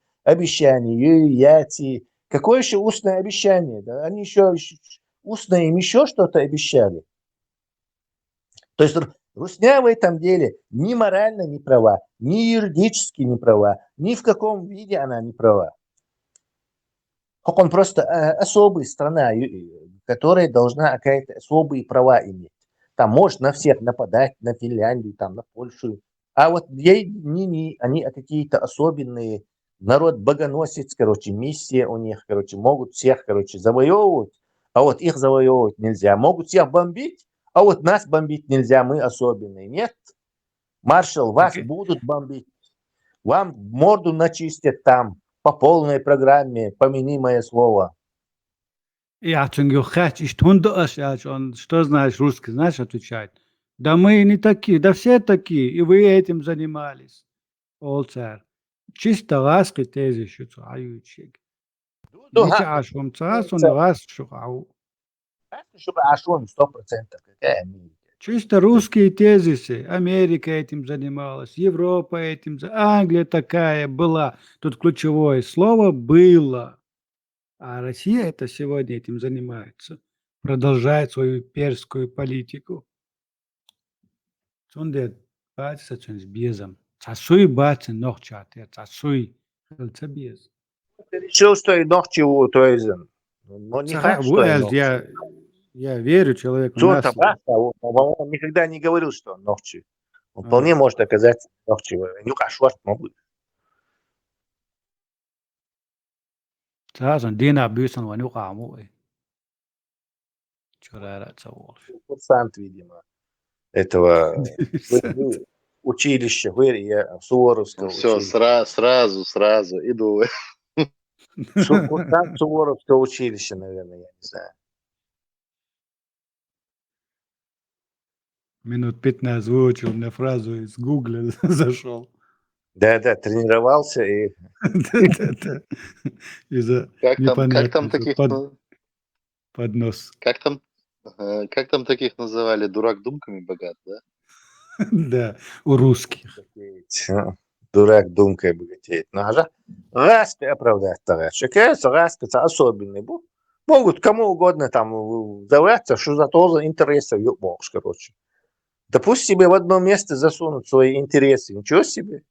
Speaker 11: какое еще устное обещание? Да? Они еще устно им еще что-то обещали. То есть Русня в этом деле ни морально не права, ни юридически не права, ни в каком виде она не права. Он просто особая страна, которая должна какие-то особые права иметь. Там может на всех нападать, на Финляндию, там, на Польшу. А вот они какие-то особенные, народ богоносец, короче, миссия у них, короче, могут всех, короче, завоевывать, а вот их завоевывать нельзя. Могут всех бомбить, а вот нас бомбить нельзя, мы особенные. Нет, маршал, вас будут бомбить. Вам морду начистят там, по полной программе, помяни мое слово.
Speaker 6: Я он что знаешь, русский, знаешь, отвечает. Да мы не такие, да все такие, и вы этим занимались. Олцер. Чисто ласки тези шуцаючик. Ниче ашум цас, он раз шухау.
Speaker 11: Ашум 100%.
Speaker 6: Чисто русские тезисы. Америка этим занималась, Европа этим, Англия такая была. Тут ключевое слово «было». А Россия это сегодня этим занимается. Продолжает свою имперскую политику. Цунде бачится с безом. Цасуй бачится ногчат, цасуй хыльца без.
Speaker 11: Решил, что и ногчеву, то есть, но не факт, что
Speaker 6: я верю человеку.
Speaker 11: Он никогда не говорил, что он ногчев. Он вполне может оказаться ногчевым.
Speaker 6: Дина Бюсон ваню каму.
Speaker 11: Курсант, видимо, этого училища, Суворовского.
Speaker 18: Все, сразу, иду.
Speaker 11: Курсант Суворовского училища, наверное, я не знаю.
Speaker 6: Минут 15 выучил мне фразу из Гугля, зашел.
Speaker 11: Да, тренировался и...
Speaker 6: Да. Из-за
Speaker 18: Как там
Speaker 6: непонятно,
Speaker 18: таких,
Speaker 6: под нос.
Speaker 18: как там таких называли? Дурак думками богат, да?
Speaker 6: Да, у русских.
Speaker 11: Дурак думкой богатеет. Ну, ага. Распи оправдать товарищ. Оказывается, распи-то особенный был. Могут кому угодно там завраться, что за тоже интересов ёбаешь, короче. Да пусть себе в одно место засунут свои интересы. Ничего себе.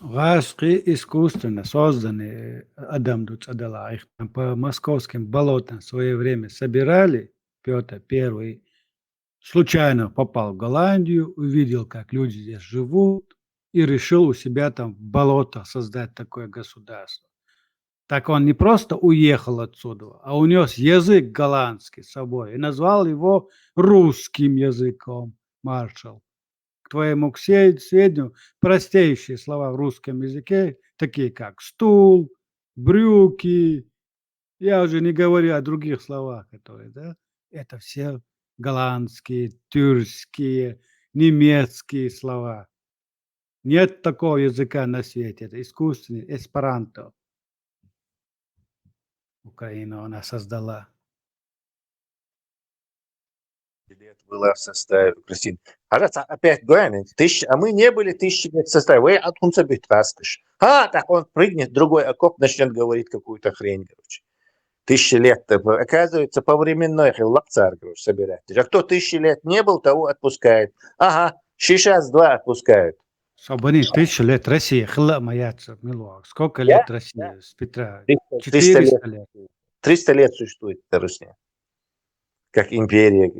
Speaker 6: Раски искусственно созданы Адам Дуцадала. Их там по московским болотам в свое время собирали. Петр Первый случайно попал в Голландию, увидел, как люди здесь живут, и решил у себя там в болотах создать такое государство. Так он не просто уехал отсюда, а унес язык голландский с собой и назвал его русским языком, маршал. К твоему сведению, простейшие слова в русском языке, такие как стул, брюки, я уже не говорю о других словах, которые, да, это все голландские, тюркские, немецкие слова. Нет такого языка на свете, это искусственный эсперанто. Украина она создала.
Speaker 11: Лет было в составе Украины. Опять говорим, а мы не были 1000 лет в составе. Вы откуда быть распишь? Так он прыгнет, другой окоп начнет говорить какую-то хрень, короче. 1000 лет, оказывается, по временной лапцар, короче, собирать. А кто 1000 лет не был, того отпускает. Ага, сейчас 2 отпускают.
Speaker 6: Собани 1000 лет Россия, хла моя милуак. Сколько лет Россия с Петра? 400 лет.
Speaker 11: 300 лет существует эта Русня. Как империя.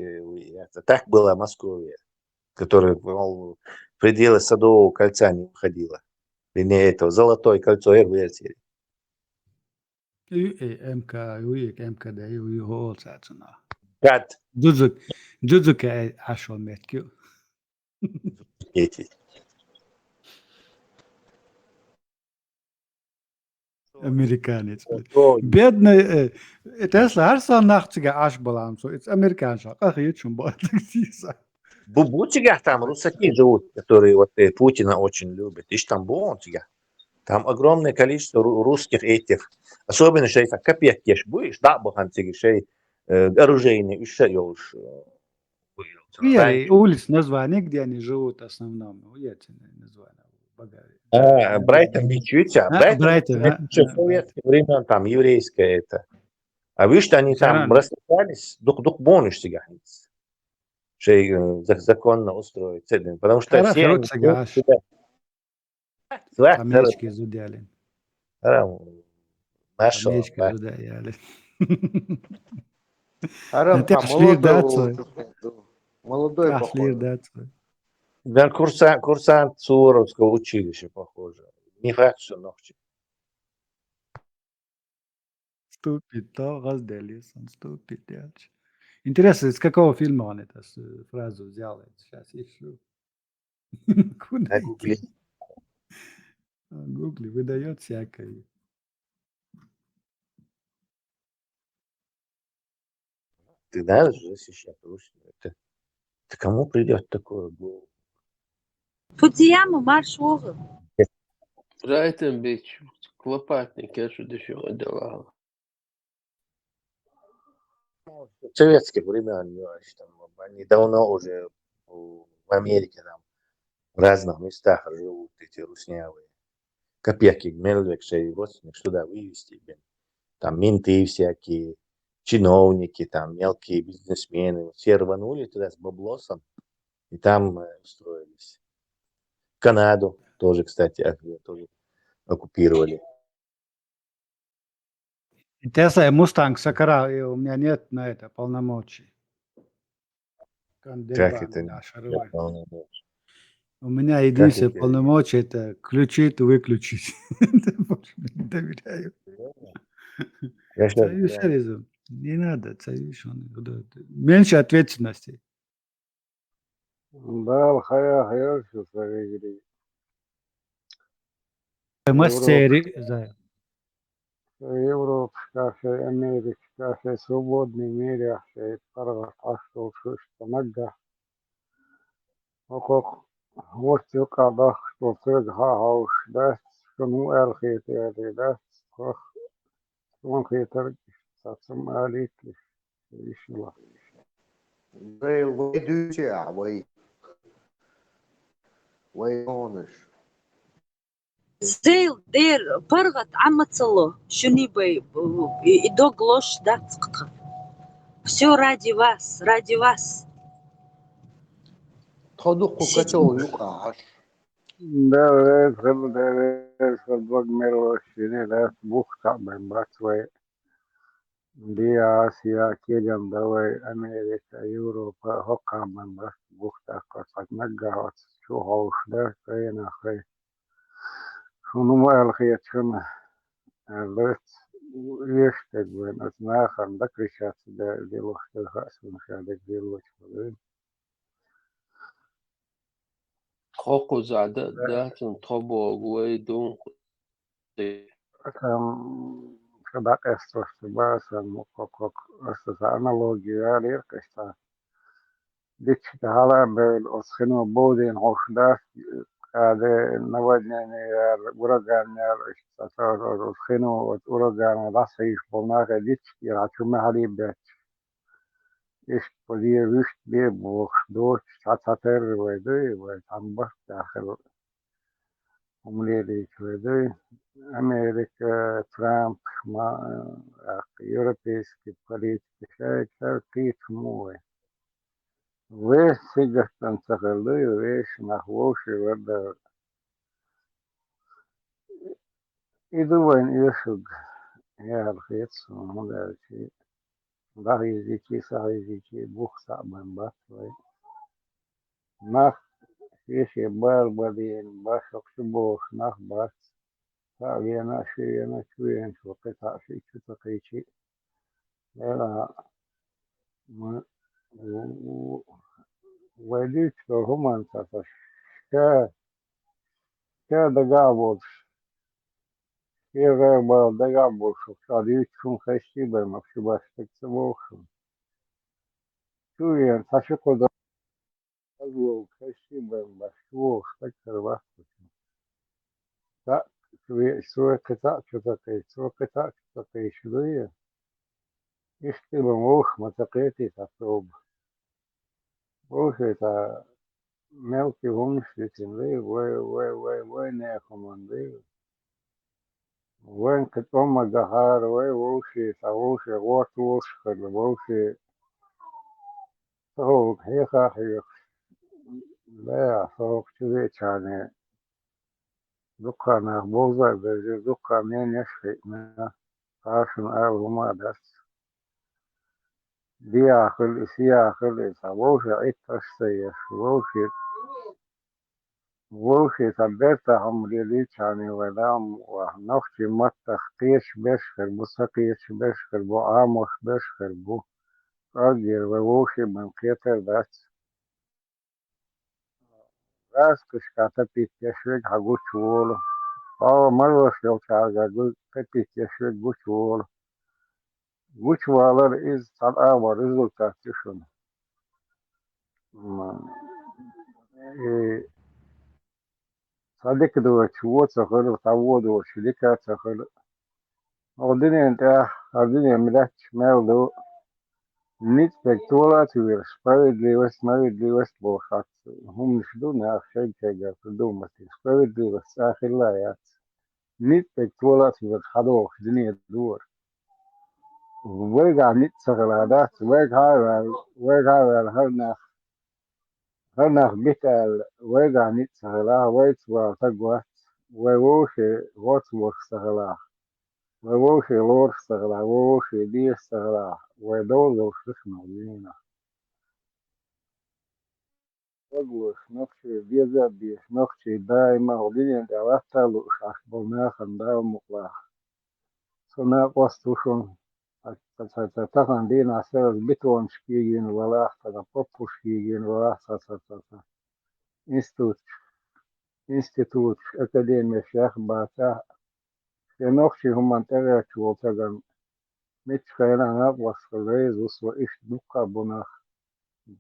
Speaker 11: Так была Московия, которая в пределы Садового кольца не уходила. Линия этого Золотое кольцо РВС.
Speaker 6: МКД, его цацана.
Speaker 11: Гад.
Speaker 6: Джуджук ашо меткю.
Speaker 11: Эти.
Speaker 6: Американец. Бедный. Тесла Арсан нахтига аш балансу. Это американец. Ах, я чум
Speaker 11: Бубутига там русаки живут, которые вот Путина очень любят. И там бонтига. Там огромное количество русских этих. Особенно, что это копейки кеш будешь, да, бухантиги, что оружейные, еще уж.
Speaker 6: Улиц название, где они живут основном. Я тебе название.
Speaker 11: Брайтон Бич, видите? Брайтон еще советское время, там еврейское это. А вы что они там рассыпались, дух бонус сега. Что законно устроить. Потому что все они...
Speaker 6: Амечки зудяли.
Speaker 11: Амечки
Speaker 6: зудяли.
Speaker 1: Молодой похож.
Speaker 11: Да, курсант Суворовского училища, похоже. Не факт, что ногти.
Speaker 6: Ступит, то разделись, он ступит. Интересно, из какого фильма он эту фразу взял? Сейчас ищу. Куда
Speaker 11: Гугли.
Speaker 6: Гугли выдает всякое.
Speaker 11: Ты знаешь, защищать Русню. Это кому придет такое в голову?
Speaker 14: Фудзияма марш оғы.
Speaker 19: Брайтон Бич, Клопатник, я что еще отдавал.
Speaker 11: Советских времен, там, они давно уже в Америке, там, в разных местах живут эти руснявые. Копейки, Мельвик, шеи, родственник, сюда вывести, там менты всякие, чиновники, там, мелкие бизнесмены, все рванули туда с баблосом и там устроились. Канаду тоже, кстати, тоже оккупировали.
Speaker 6: Интересно, Мустанг Сакара, и у меня нет на это полномочий.
Speaker 11: Как это нет полномочий?
Speaker 6: У меня единственное полномочие это включить и выключить. Не доверяю. Не надо, меньше ответственности.
Speaker 9: Да, хая, все говорили.
Speaker 6: Мастери,
Speaker 9: Европа, Америка, في свободный мире, في فرغت عشر وشوش تنجح حقوق وثيقة ضغط وثيقها هوش داس شنو الخيط يعني داس خخ شنو خيطر تسمى عليك إيش الله
Speaker 1: وي دوتشع وي هونش
Speaker 14: زيل دير برغت عم تصلو شنو يدوق لوش دات قطر все ради вас
Speaker 1: تخدق كتو يقعش
Speaker 9: ده خل بق ميرو شيني ده بوخ تعبان باتوي دي آسيا كيجم دوي أمريكا يوروبا هوكا من بس بوخ تاكوت نجا شو هوش ده كينا خي شنو ما الخيط شنو الرت يشتك بين أثناء خندق رشات دي الوقت الخاص من خالك دي الوقت
Speaker 19: خوكو زعدا داتن طبو ويدون
Speaker 9: كان خدق استوستباس المقوقق أساس أنالوجيا ليركشتا ديك هلا بالأسخنو بودين عشداس هذا نوجني ورجعني استثار أسخنو ورجعني راسيش بوناك ديك يراتشو هالي بيت إيش بدي رشت بيه بوخ دوش تاتر ويدي ويتعنبس داخل عملية ويدي أمريكا ترامب ما يوروبيسكي بوليتيكي شاي كيف موي ويش سيجت تنتقلي ويش نحوشي ودا إذا وين يشق يا الخيط هذا شيء ضهي زيكي صهي زيكي بوخ صعبان بس وي نخ يشي بال بدين باشق شبوخ نخ بس أنا شيء أنا شوي شو قطع شيء شو تقيشي لا ما وديت هم أنت كا كا دقابوس كي غير بال دقابوس وصاديت شون خشي بالمكشي بس تكسبوش شو يعني تشكو دقابو خشي بالمكشوش تكسر بس لا شوي قطع شو تقيش شو قطع شو تقيش شوية يشتي بموش ما تقيتي تصوب وش تا ملكي همش تنلي وين ياكم دي وين كتوما جهار ووشي تاوشي غوت وشخل ووشي صوك هيخا هيخ لا صوك تبي يعني دكان بوزا بيجي دكان مين يشفي من عشان هما بس دي آخر إسي آخر إسا ووشي عيد تشتيش ووشي تبدأ هم ليليش يعني ودام ونفسي متخطيش بشخر بسقيش بشخر بو آموش بشخر بو أجر ووشي من قيتر بس كشكاتا بيتشوك هقول شوولو أو مروش لو شارع قول كبيتشوك بوشوولو بوشوالر إز تلقى ورزولتا تشون صدق دو شوو تخلو تعوو دو شركة تخلو الدنيا انت الدنيا ملاش مالو نيت بكتولا توير سبايد لي وست بوخات هم نشدون أخشى كذا كلهم متي سبايد لي وست آخر لا يا نيت بكتولا توير خدوه الدنيا دور ويقع نيت سغلادات ويقع هرناخ بيتال ويقع نيت سغلا ويتوا تقوات ويوشي غوت سغلا ووشي لور سغلا ووشي دي سغلا ودول وشخنا لينا وقوش نقشي بيزا بيش نقشي دايما ودين انت عرفتا لوش عشبونا خنداو مقلاح سنا قوستوشون تتتتتن دين عسير بيتون شكيجين ولاح تتبطو شكيجين ولاح تتتتتن institut akademia شيخ باتا نقشي هم انتغيت وطغن Mitskajana napvaska Jeesus va iš nukabuna.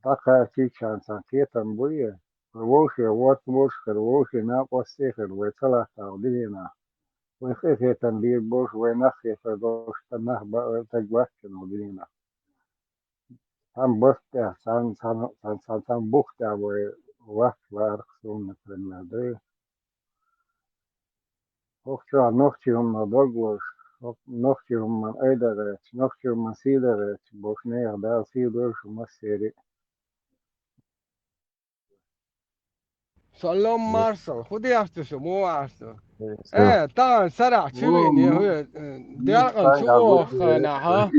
Speaker 9: Taka chichan sankietan buie. Revolution, what bush, revolution, napvas sefer, vetala taudina. Wehetan dir bush, wenachiefer, dosta nachba, tegwakken udina. Han bösta, san bukta, we wachtwerk, sunne prenadre. Hochtja, nochtjum na dogwas, nochtjum man eideret, nochtjum man sideret, bush neer, daar siders, maseri.
Speaker 20: سلام مارسل خودی هستش مو هست طبعا سرع شويني هو ديال شو خناها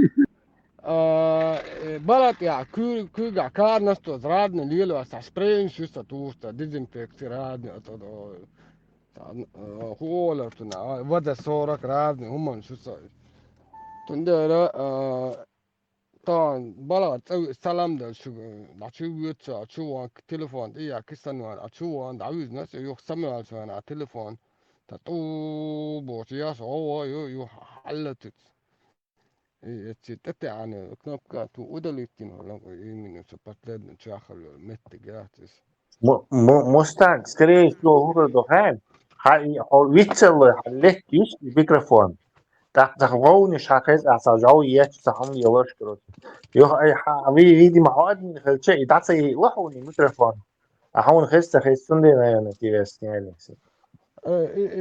Speaker 20: بلد يعني كل كار نستو زرادنا ليلو اس سبرين شو ستوستا ديزنفكت رادنا هو ولا تنا ودا صورك رادنا هم شو تندرا طبعا بلد سلام ده شو دعشو يوتشا شو تليفون إيه كيسانوان شو دعوز ناس يو سمع شو أنا تليفون تطو بوشياس هو يو حلتت إيه تتعني كنبكة تو أدلتين ولا إيه من سبتلد نشاخل مت جاتس
Speaker 11: مستعد скорее всего هو هان ويتسل حلت يش الميكروفون تخووني شاكيز أعصاجو يش تهم يورش كروت يو أي حبيبي فيدي معاد من خل شيء تعطي وحوني ميكروفون أحاول خست سندي يعني تيرس يعني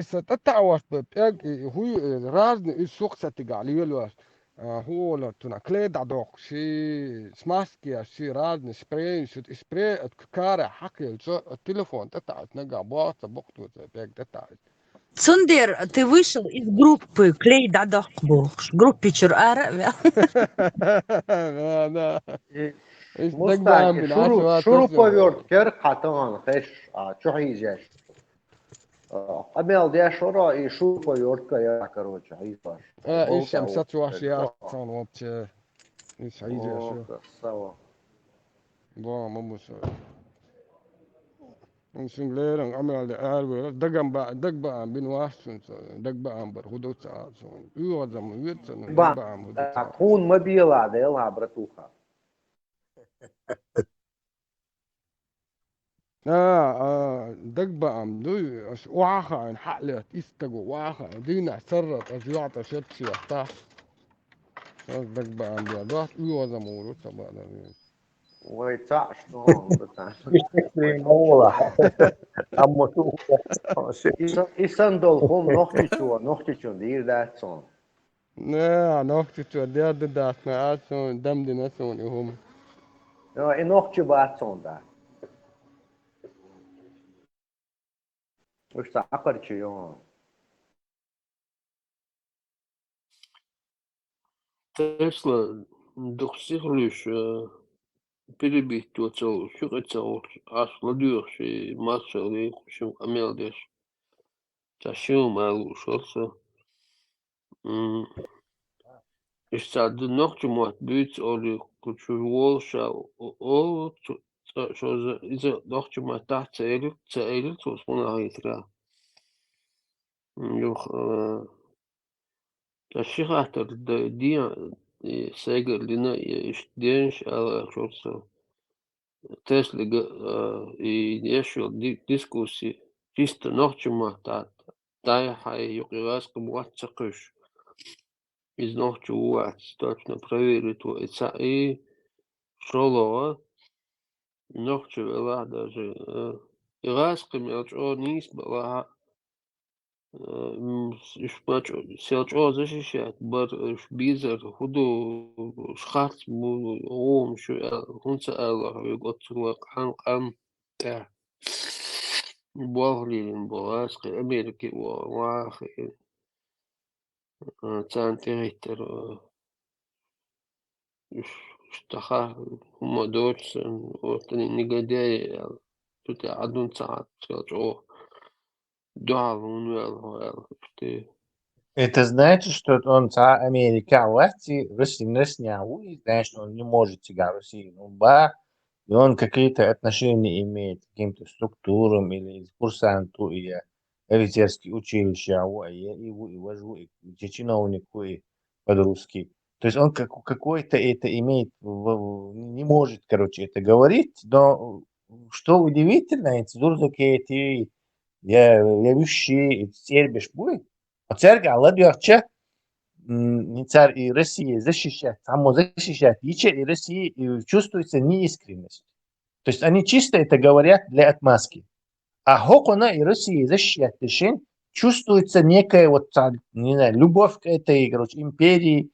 Speaker 20: ستتعوش ببيج هو رازن السوق ستقالي الوقت هو لا تناكليد عدوك شي سماسكي شي رازن سبراي شو سبراي كارة حكي التليفون تتعت نقع باصة بوقتو بيج تتعت
Speaker 14: Сундер, ты вышел из группы Клей Дадох Буш. Группе Чур-Ара.
Speaker 20: لا
Speaker 1: مستعد شروع повёрт кер хатан хэш чё хийжэш амел дэ шора и шур повёртка я короче хийпаш
Speaker 20: ايش امسات واشياء صار وقت ايش هيجي شو
Speaker 1: سوا
Speaker 20: با مو ممكن ليرن عمل الأربعة دق بقى بين واشن دق بقى برهودو ساعة يو زمان يتسن دق بقى هودو ساعة
Speaker 1: تكون ما بيلا ديلها برتوخا
Speaker 20: دق بقى مدوي واخا ان حقلت استجو واخا دينا سرت ازيعت شتشي وقتها دق بقى بيضات يو زمان ورو سبقى
Speaker 1: ويتعش نوم بتاع İsan dolhum nohtiçun değil de son.
Speaker 20: Ne nohtiçun diye de dağıtma son demdine son ihum.
Speaker 1: Ya nohtiçu baat son da. Usta akarçı yo.
Speaker 19: Tesla духсирлюш перебить туацел шугацел ашладюш и масшали шум амелдеш ташум алу шоса ишсад нохчумат бит оли кучувол ша о шоза иза нохчумат тахцел сосмона хитра юх ташихатер дия Sega Lina Dens šos Tesla i iešo diskusija čista noćuma tā je juqivāska muatsakuš iz noću uats точно проверить то и шолова noću vela даже iraska melčo nis bala سيلجو زشيشات بر بيزر هدو شخص مو شو هون سأله يقول سواق عن تاع بوغلي بواسق أمريكي وواخي تان تيريتر اشتخا هما دوتسن وتني نيجادي تتي عدون ساعات سيلجو
Speaker 11: Это значит, что он за Америка власти не снял, значит, что он не может тягать Россию. И он какие-то отношения имеет к каким-то структурам или курсанту, или офицерские училища, и чиновнику, и под-русски. То есть он какой-то это имеет, не может, короче, это говорить, но что удивительно, эти дурдуки, я вещи, сербиш будет. А церковь, Allah diyor ki, Россия защищает, само защищает, и Россия чувствуется неискренность. То есть они чисто это говорят для отмазки. А Хокона и Россия защищает решение, чувствуется некая вот, не знаю, любовь к этой, короче, империи,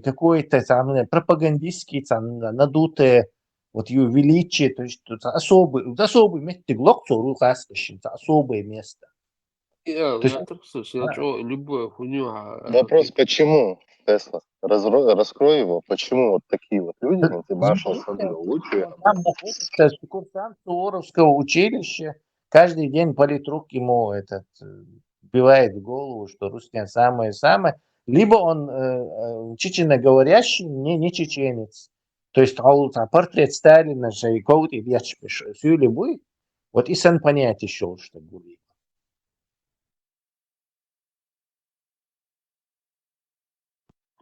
Speaker 11: какой-то там пропагандистский, там, надутое, вот ее величие, то есть особый место, особое место. То есть,
Speaker 19: любую хуйню.
Speaker 18: Вопрос, почему, Тесла? Раскрой его. Почему вот такие вот люди, Маршал Садо, лучше?
Speaker 11: Там находится курсант Суворовского училища, каждый день политрук ему бивает в голову, что Руслан самое-самое. Либо он чеченоговорящий, не чеченец. То есть портрет Сталина же и кого-то все любой. Вот и сан понять еще, что будет.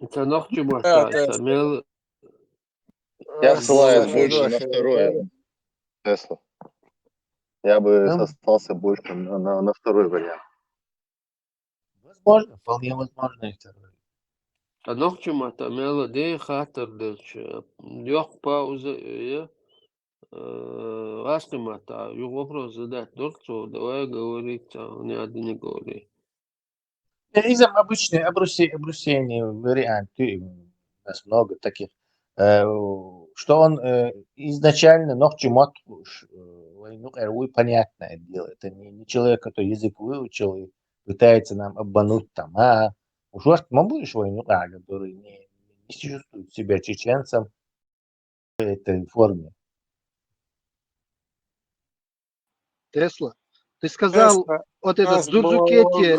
Speaker 19: Это ночью можно.
Speaker 18: Я ссылаюсь больше на второе, Тесла. Я бы остался больше на второй вариант.
Speaker 11: Возможно, вполне возможно и второй.
Speaker 19: А ночью мата мелодия хатер дельч. Лёг пауза. Важно мата. Вопрос задать дурцу. Давай говорить, не один не говори.
Speaker 11: Изам обычный обрусение вариант. У нас много таких. Что он изначально ночью мат войну понятное дело. Это не человек, который язык выучил и пытается нам обмануть там. Уж мы будешь войну, который не чувствует себя чеченцем в этой форме.
Speaker 15: Тесла, ты сказал, вот этот Дзудзукетти...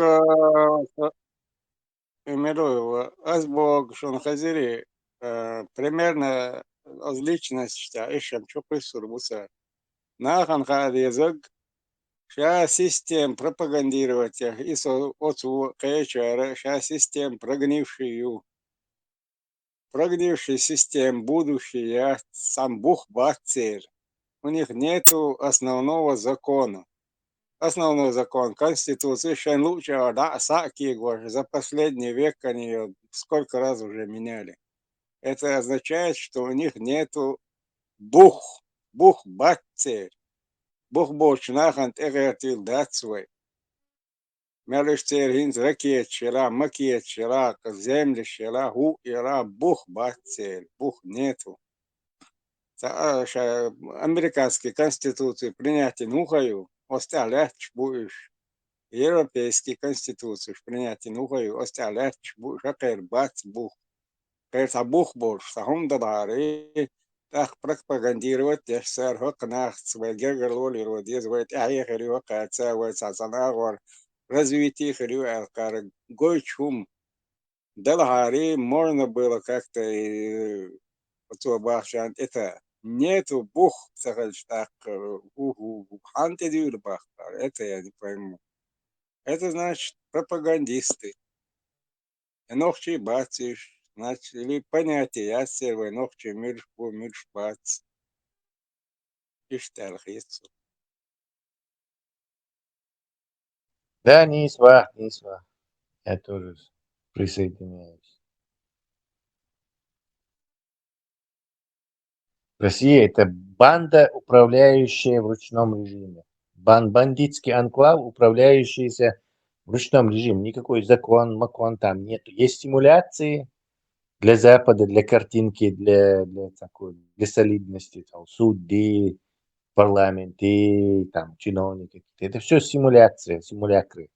Speaker 21: Азбог Шонхазири примерно различность ищем чупысур буса. Нахан язык, ша систем пропагандировать их, и отцу кэчара, ша систем прогнившую. Прогнивший систем, будущий, я сам Бух Бацер. У них нету основного закона. Основной закон Конституции лучше за последний век они ее сколько раз уже меняли. Это означает, что у них нету бух бацер. Бух бочнахант эгертил дацвой. Мелюштер хинз ракет шела, макет шела, земли шела, бух бацер. Бух нету. Американские конституции принятие нухаю. Осталять будешь европейские конституции принятие нухаю, осталять будешь акер бац бух. Кер бух больше, сахум дабари, так пропагандировать, я сэр хокнах, свой гергерлоли родез, вот аехерю каца, вот сазанагор, развитие херю алкар, гойчум. Далари можно было как-то это нету бух, так, антидюльбах, это я не пойму. Это значит пропагандисты. Нохчи бациш, значит, или понятие, я сервой нохчи миршпу, миршбац. Ишталхису.
Speaker 11: Да, не свах. Я тоже присоединяюсь. Россия – это банда, управляющая в ручном режиме. Бандитский анклав, управляющийся в ручном режиме. Никакой закон там нет. Есть симуляции для Запада, для картинки, для солидности. Там, суды, парламенты, там, чиновники. Это все симуляция, симулякры.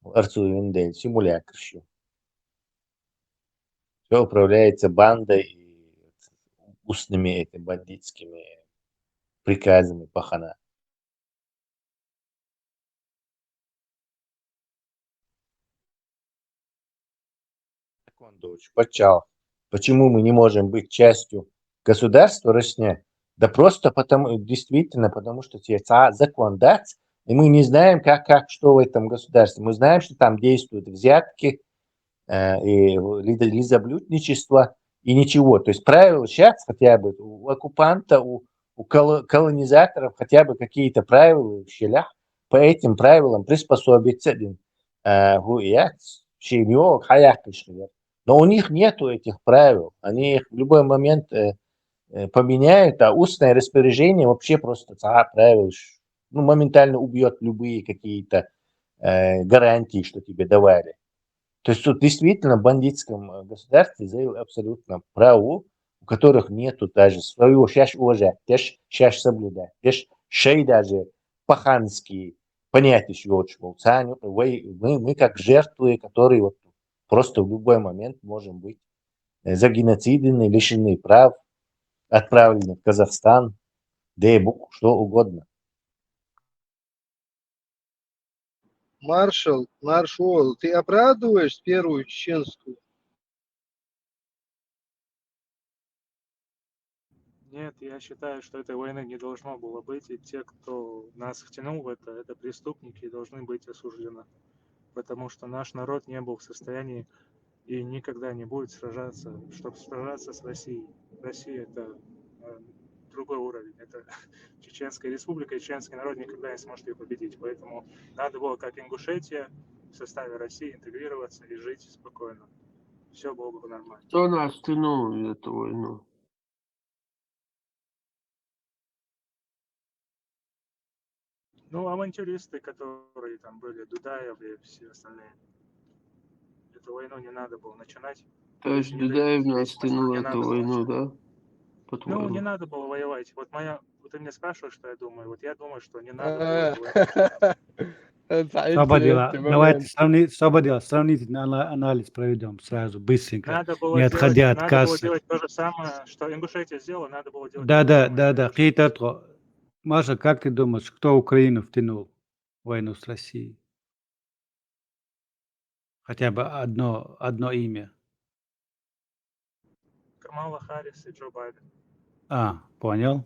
Speaker 11: Арцуиндель, симулякр еще. Все управляется бандой, устными бандитскими приказами пахана. Почему мы не можем быть частью государства Россия? Да просто потому что закон дать, и мы не знаем, что в этом государстве. Мы знаем, что там действуют взятки, и лизоблюдничество, и ничего. То есть правила сейчас хотя бы у оккупанта, у колонизаторов хотя бы какие-то правила в щелях, по этим правилам приспособиться. Но у них нету этих правил. Они их в любой момент поменяют, а устное распоряжение вообще просто правил, моментально убьет любые какие-то гарантии, что тебе давали. То есть тут действительно в бандитском государстве заявил абсолютно право, у которых нету даже своего шаш уважать, шаш соблюдать, шей даже по-хански понять еще очень. Мы как жертвы, которые вот просто в любой момент можем быть загеноцидены, лишены прав, отправлены в Казахстан, Дэйбук, что угодно.
Speaker 15: Маршал, ты оправдываешь Первую Чеченскую?
Speaker 3: Нет, я считаю, что этой войны не должно было быть, и те, кто нас втянул в это преступники и должны быть осуждены. Потому что наш народ не был в состоянии и никогда не будет сражаться, чтобы сражаться с Россией. Россия — это другой уровень. Это Чеченская республика, и чеченский народ никогда не сможет ее победить. Поэтому надо было, как Ингушетия, в составе России интегрироваться и жить спокойно. Все было бы нормально.
Speaker 19: Кто нас тянул в эту войну?
Speaker 3: Ну, авантюристы, которые там были, Дудаев и все остальные. Эту войну не надо было начинать.
Speaker 19: То есть Дудаев нас тянул в эту войну, да?
Speaker 3: Ну, не надо было воевать. Вот ты меня спрашиваешь, что я думаю. Вот я думаю, что не надо было эту войну.
Speaker 6: Свободила. Давайте сравнительный анализ проведем сразу, быстренько,
Speaker 3: Надо было
Speaker 6: не отходя от
Speaker 3: надо
Speaker 6: кассы.
Speaker 3: было делать то же самое, что Ингушетия сделала, надо было делать.
Speaker 6: Да. Хейтатро. Маша, как ты думаешь, кто Украину втянул в войну с Россией? Хотя бы одно имя.
Speaker 3: Камала Харрис и Джо Байден.
Speaker 6: Понял.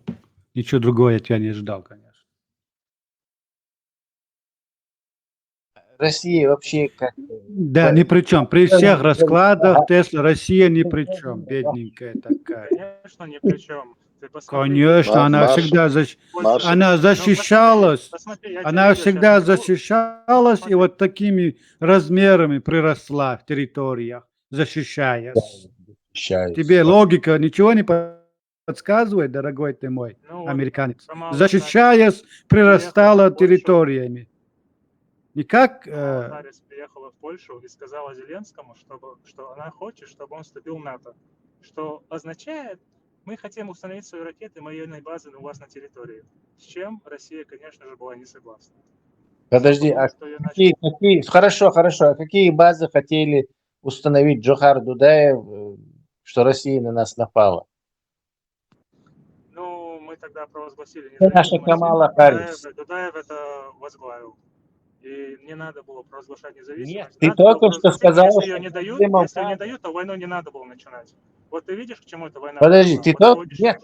Speaker 6: Ничего другого я тебя не ждал, конечно.
Speaker 11: Россия вообще как...
Speaker 6: Да, ни при чем. При всех раскладах Тесла Россия ни при чем. Бедненькая такая.
Speaker 3: Конечно, ни при чем.
Speaker 6: Конечно, она всегда защищалась. Она всегда защищалась и вот такими размерами приросла в территориях, защищаясь. Тебе логика ничего не подсказывает, дорогой ты мой американец? Защищаясь, прирастала территориями. Никак...
Speaker 3: Харрис приехала в Польшу и сказала Зеленскому, что она хочет, чтобы он вступил в НАТО. Что означает, мы хотим установить свои ракеты, военные базы у вас на территории. С чем Россия, конечно же, была не согласна.
Speaker 11: Подожди, Хорошо. А какие базы хотели установить Джохар Дудаев, что Россия на нас напала?
Speaker 3: Ну, мы тогда провозгласили
Speaker 11: Наша Камала Харрис.
Speaker 3: Дудаев это возглавил. И не надо было провозглашать независимость.
Speaker 11: Нет, ты только что сказал,
Speaker 3: если ее не дают, то войну не надо было начинать. Вот ты видишь, к чему эта война
Speaker 11: Подожди, ты только... Нет,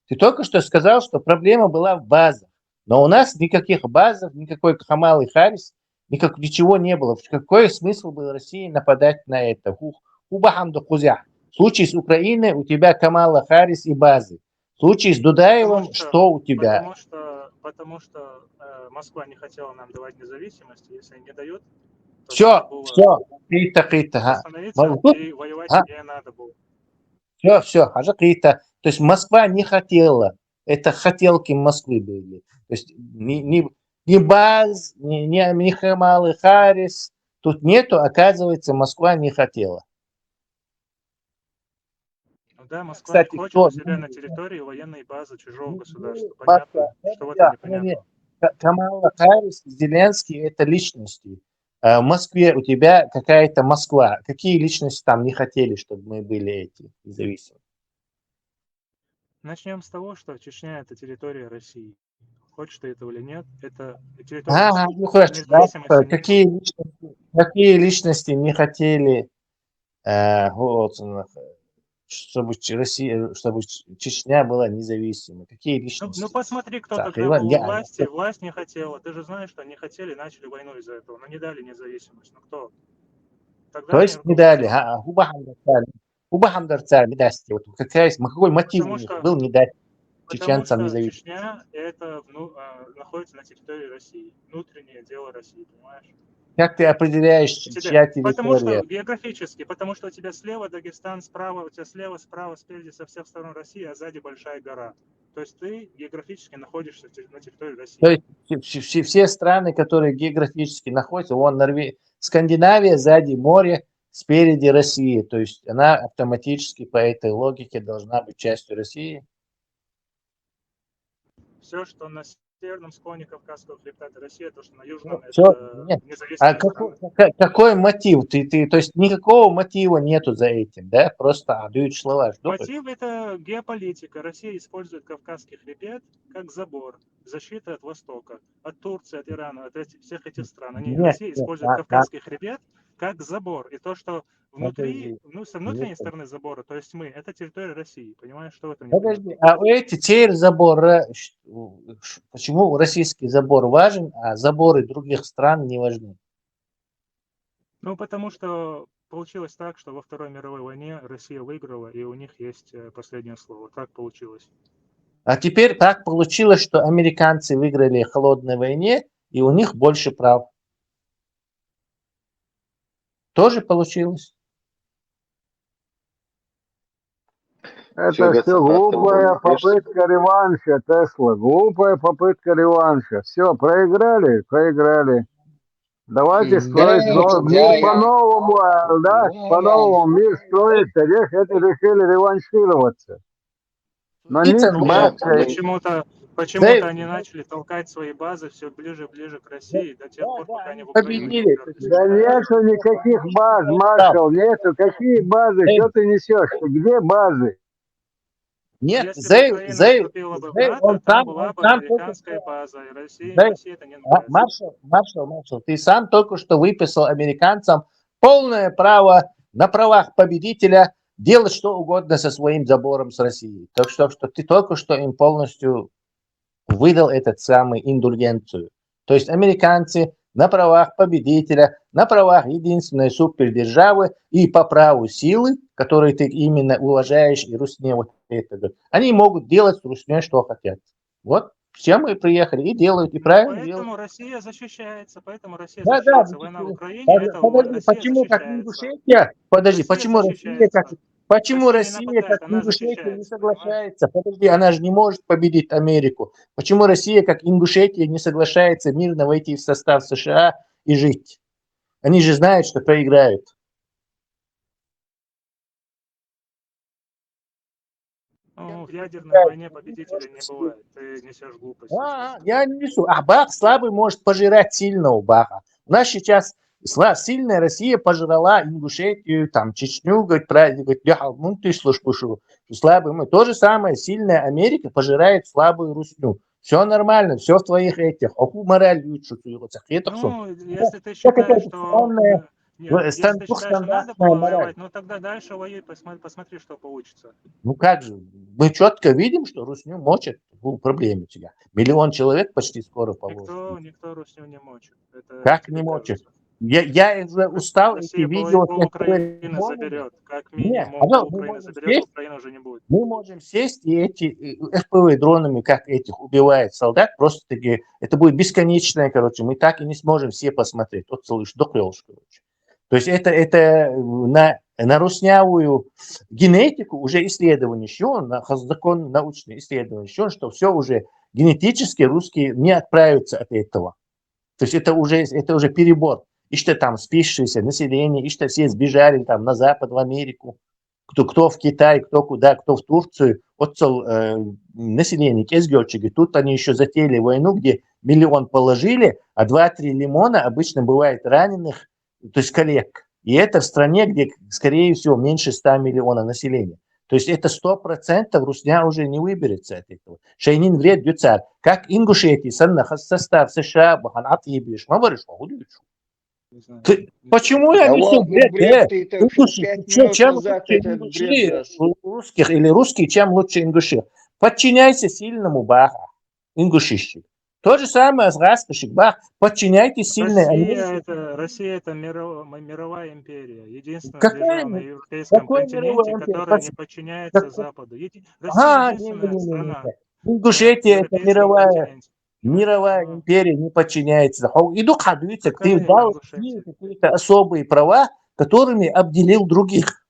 Speaker 11: ты только что сказал, что проблема была в базах. Но у нас никаких базов, никакой Камалы Харрис, ничего не было. Какой смысл был России нападать на это? В случае с Украиной у тебя Камала Харрис и базы. В случае с Дудаевым, что у тебя?
Speaker 3: Потому что Москва не хотела нам давать независимость, если не дают, то
Speaker 11: все,
Speaker 3: остановиться и воевать не надо было.
Speaker 11: Все, то есть Москва не хотела, это хотелки Москвы были. То есть ни баз, ни Камалы Харрис, тут нету, оказывается, Москва не хотела.
Speaker 3: Да, Москва хочет у себя на территории военные базы чужого государства. Понятно, что в этом непонятно.
Speaker 11: Камала Харрис, Зеленский – это личности. В Москве у тебя какая-то Москва. Какие личности там не хотели, чтобы мы были эти независимые?
Speaker 3: Начнем с того, что Чечня – это территория России. Хочешь ты этого или нет, это территория
Speaker 11: Какие личности не хотели, чтобы Россия, чтобы Чечня была независимой? Какие
Speaker 3: Ну
Speaker 11: личности?
Speaker 3: посмотри, кто тогда
Speaker 11: Тахриван,
Speaker 3: был у власти, власть не хотела. Ты же знаешь, что они хотели, начали войну из-за этого, но не дали независимость. Ну кто?
Speaker 11: То
Speaker 3: Тогда они
Speaker 11: есть не дали,
Speaker 3: руководили.
Speaker 11: не даст. Вот какой мотив у них был не дать
Speaker 3: Потому
Speaker 11: чеченцам
Speaker 3: что
Speaker 11: независимость?
Speaker 3: Чечня это находится на территории России. Внутреннее дело России, понимаешь?
Speaker 11: Как ты определяешь, чья
Speaker 3: Потому что
Speaker 11: территория?
Speaker 3: географически, потому что у тебя слева Дагестан, справа, у тебя слева, справа, спереди, со всех сторон России, а сзади большая гора. То есть ты географически находишься на территории России.
Speaker 11: То есть все страны, которые географически находятся, вон Скандинавия, сзади море, спереди Россия. То есть она автоматически по этой логике должна быть частью России.
Speaker 3: Все, что на северном склоне Кавказского хребта, это Россия, то, что на южном,
Speaker 11: Всё,
Speaker 3: это
Speaker 11: нет.
Speaker 3: независимые страны.
Speaker 11: Какой мотив? То есть никакого мотива нету за этим, да? Просто дают слова.
Speaker 3: Мотив – это геополитика. Россия использует Кавказский хребет как забор, защита от Востока, от Турции, от Ирана, от всех этих стран. Россия использует Кавказский хребет как забор. И то, что внутри, со внутренней стороны забора, то есть мы, это территория России. Понимаешь, что в этом
Speaker 11: Подожди, а теперь забор, почему российский забор важен, а заборы других стран не важны?
Speaker 3: Ну, потому что получилось так, что во Второй мировой войне Россия выиграла, и у них есть последнее слово. Так получилось.
Speaker 11: А теперь так получилось, что американцы выиграли в холодной войне, и у них больше прав. Тоже получилось.
Speaker 9: Это все глупая попытка реванша, Тесла. Глупая попытка реванша. Все, проиграли. Давайте строить мир по-новому, да? По-новому мир строится. Решили реваншироваться. Но
Speaker 3: почему-то они начали толкать свои базы все ближе и ближе к России до тех пор, пока они в Украину не уперлись.
Speaker 9: Да нету никаких баз, маршал, нету. Какие базы? Что ты несешь? Где базы?
Speaker 11: Нет,
Speaker 3: он там была бы американская база, и России это не нравится.
Speaker 11: Маршал, ты сам только что выписал американцам полное право на правах победителя делать что угодно со своим забором с Россией. Так что ты только что им полностью выдал этот самый индульгенцию. То есть американцы на правах победителя, на правах единственной супердержавы и по праву силы, которые ты именно уважаешь, и Русне вот это, они могут делать с Русней что хотят. Вот все мы приехали и делают, и правильно
Speaker 3: поэтому
Speaker 11: делают.
Speaker 3: Россия защищается, война в Украине,
Speaker 11: почему как Ингушетия? Подожди, почему Россия как Ингушетия не соглашается? Подожди, она же не может победить Америку. Почему Россия как Ингушетия не соглашается мирно войти в состав США и жить? Они же знают, что проиграют.
Speaker 3: Ну, в ядерной войне победителя не бывает. Ты несешь глупости.
Speaker 11: Я не несу. А Бах слабый может пожирать сильного Баха. У нас сейчас сильная Россия пожрала Ингушетию, там, Чечню, говорит, ты слушай, слабый мы. То же самое, сильная Америка пожирает слабую Русню. Все нормально, все в твоих этих. Мораль лучше.
Speaker 3: Ну, если ты считаешь, что... Если ты считаешь, что надо было воевать, ну тогда дальше воюй, посмотри, что получится.
Speaker 11: Ну как же, мы четко видим, что Русню мочат. Проблемы у тебя. 1 миллион человек почти скоро положат.
Speaker 3: Никто Русню не мочит.
Speaker 11: Как не мочит? Я уже устал эти видео.
Speaker 3: Украина заберет. Как минимум, Украина заберет, Украина уже не будет.
Speaker 11: Мы можем сесть и эти ФПВ дронами, как этих, убивают солдат, просто таки, это будет бесконечное, короче, мы так и не сможем все посмотреть. Вот слышь, короче. То есть это на руснявую генетику уже исследование еще, на закон научные исследования еще, что все уже генетически русские не отправятся от этого. То есть это уже перебор. И что там списшееся население, и что все сбежали там на Запад, в Америку, кто в Китай, кто куда, кто в Турцию. Вот население кезгёчиги, тут они еще затеяли войну, где 1 миллион положили, а 2-3 лимона обычно бывает раненых, то есть коллег. И это в стране, где, скорее всего, меньше 100 миллионов населения. То есть это 100% Русня уже не выберется от этого. Шейнин вред дюцар. Как Ингушетии, состав США, Бахан Атьебиш, говоришь, Почему я
Speaker 2: Да
Speaker 11: несу
Speaker 2: ладно,
Speaker 11: бред?
Speaker 2: бред ты, это
Speaker 11: Ингуши,
Speaker 2: 5
Speaker 11: чем
Speaker 2: минут
Speaker 11: чем
Speaker 2: назад
Speaker 11: лучше
Speaker 2: этот бред
Speaker 11: ингуши
Speaker 2: нес.
Speaker 11: русских или русские, чем лучше ингуши? Подчиняйся сильному Баху, ингушищи. То же самое с раскошек Бах. Подчиняйтесь сильной Америке.
Speaker 3: Россия это мировая империя, единственная
Speaker 11: Какая,
Speaker 3: держава на европейском
Speaker 11: какой мировой
Speaker 3: континенте,
Speaker 11: империя?
Speaker 3: которая не подчиняется
Speaker 11: Как-
Speaker 3: Западу. Россия
Speaker 11: Ага,
Speaker 3: единственная страна на
Speaker 11: Ингушетия это
Speaker 3: европейском континенте.
Speaker 11: мировая империя не подчиняется. Иду кадуется, ты
Speaker 3: Какая
Speaker 11: дал
Speaker 3: Ингушетия?
Speaker 11: России какие-то особые права, которыми обделил других.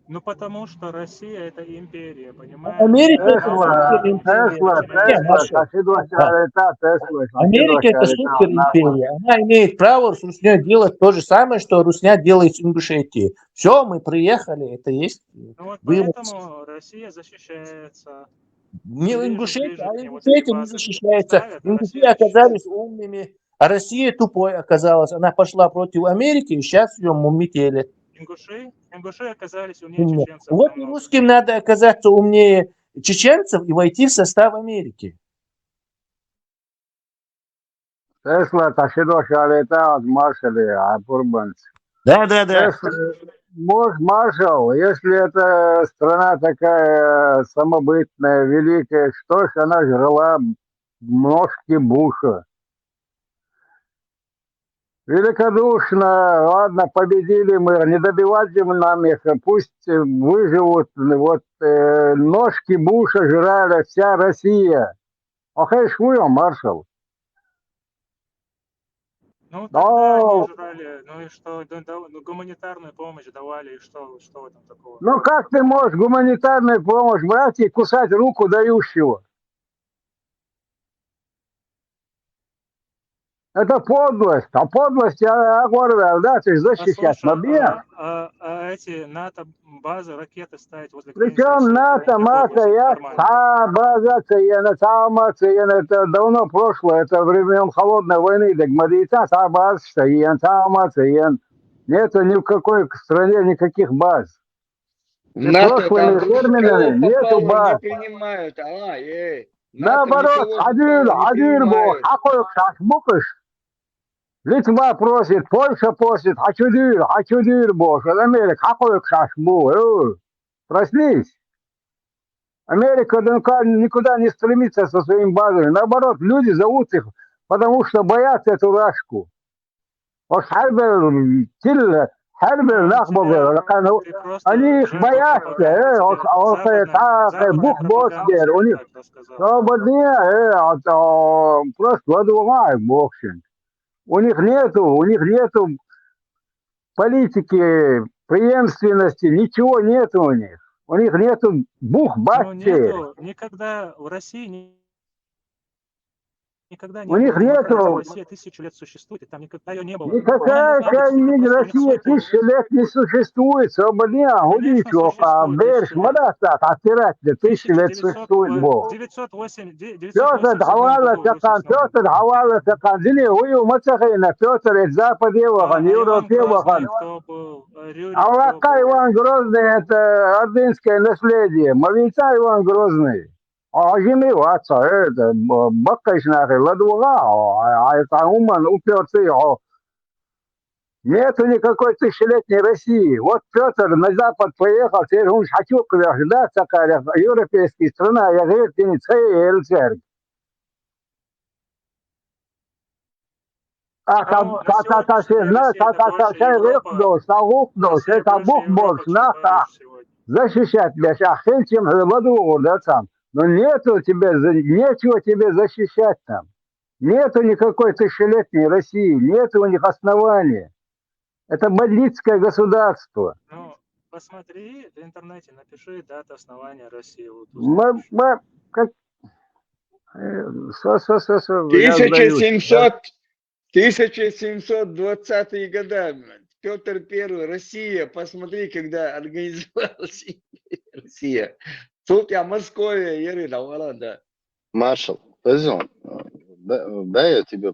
Speaker 3: Ну потому что Россия это империя, понимаешь?
Speaker 11: Америка это
Speaker 9: Tesla,
Speaker 11: супер империя.
Speaker 9: Tesla, Кашидва Шарета, Tesla, Кашидва
Speaker 11: Америка это
Speaker 9: Шарета,
Speaker 11: супер империя. Она имеет право с Русней делать то же самое, что Русня делает с Ингушетией. Все, мы приехали, это есть
Speaker 3: Ну вот
Speaker 11: вывод.
Speaker 3: поэтому Россия защищается.
Speaker 11: Не
Speaker 3: Ближе,
Speaker 11: Ингушетия,
Speaker 3: ближе
Speaker 11: а
Speaker 3: к ней вот эти
Speaker 11: Ингушетия не
Speaker 3: базы
Speaker 11: защищается.
Speaker 3: ставят, а
Speaker 11: Ингуши
Speaker 3: Россия
Speaker 11: оказались
Speaker 3: защищается.
Speaker 11: умными, а Россия тупой оказалась. Она пошла против Америки, и сейчас ее метели.
Speaker 3: Ингуши оказались умнее
Speaker 11: Умно.
Speaker 3: чеченцев
Speaker 11: Вот и
Speaker 3: намного.
Speaker 11: русским надо оказаться умнее чеченцев и войти в состав Америки.
Speaker 9: Tesla, Кашидва Шарета, Маршали, Апурбанс.
Speaker 11: Да.
Speaker 9: Маршал, если это страна такая самобытная, великая, что ж она жрала ножки Буша? Великодушно, ладно, победили мы, не добивайте нам их, пусть выживут, вот ножки Буша жрали вся Россия. Охай швуем, маршал.
Speaker 3: Ну тогда они
Speaker 9: Ну,
Speaker 3: жрали, ну и что, ну, гуманитарную помощь давали, и что в этом такого?
Speaker 9: ну как ты можешь гуманитарную помощь брать и кусать руку дающего? Это подлость. А подлость, я говорю, да, ты защищать.
Speaker 3: Послушай, эти НАТО базы, ракеты ставить возле границ
Speaker 9: Причем
Speaker 3: России,
Speaker 9: НАТО,
Speaker 3: это подлость,
Speaker 9: я
Speaker 3: нормально.
Speaker 9: база цена, это давно прошлое, это времен холодной войны, так мадица, баз цена, цена. Нету ни в какой стране никаких баз.
Speaker 2: В
Speaker 9: И
Speaker 2: НАТО
Speaker 9: прошлыми
Speaker 2: там
Speaker 9: терминами
Speaker 2: кого
Speaker 9: нету
Speaker 2: попало не
Speaker 9: баз.
Speaker 2: принимают. НАТО
Speaker 9: Наоборот,
Speaker 2: никого попало не
Speaker 9: бог,
Speaker 2: принимают.
Speaker 9: какой шашбукаш. Литва просит, Польша просит, хочу дыр, бог, Америка, какой шашбу, проснись. Америка никуда не стремится со своими базами. Наоборот, люди зовут их, потому что боятся эту рашку. Вот Харбер нахбал, они их боятся, бухбостер, у них просто ладугай, богшин. У них нету политики, преемственности, ничего нету у них. У них нету бухбастер.
Speaker 3: Ну, никогда в России никогда не
Speaker 9: У них
Speaker 3: было демократии.
Speaker 9: нету.
Speaker 3: Россия 1000 лет существует, и там никогда ее не было.
Speaker 9: Никакая Россия 1000 лет не существует. Свободня, гудичок, берешь, мадаса, отирать, 1000 лет существует Бог.
Speaker 3: 987
Speaker 9: Петр Хавала Сакан, Дини, Ую Мацахина, Петр из Западева, Европева. Аллака Иван Грозный, это ордынское наследие. Мавица Иван Грозный. Ожимиваться, это баккайшнахи, ладуга, а это уман упертый. Нету никакой тысячелетней России. Вот Петр на Запад поехал, теперь он хочу да, такая европейская страна, я говорю, ты не цель. Защищать тебя, чем ладу, да, там. Но нечего тебе защищать там. Нету никакой тысячелетней России, нету у них основания. Это бандитское государство.
Speaker 3: Ну, посмотри в интернете, напиши дату основания России. Вот,
Speaker 2: 1720 года. Петр I, Россия, посмотри, когда организовалась Россия. Тут я Московия, Ерина, да.
Speaker 18: Маршал, Позион, да, я тебе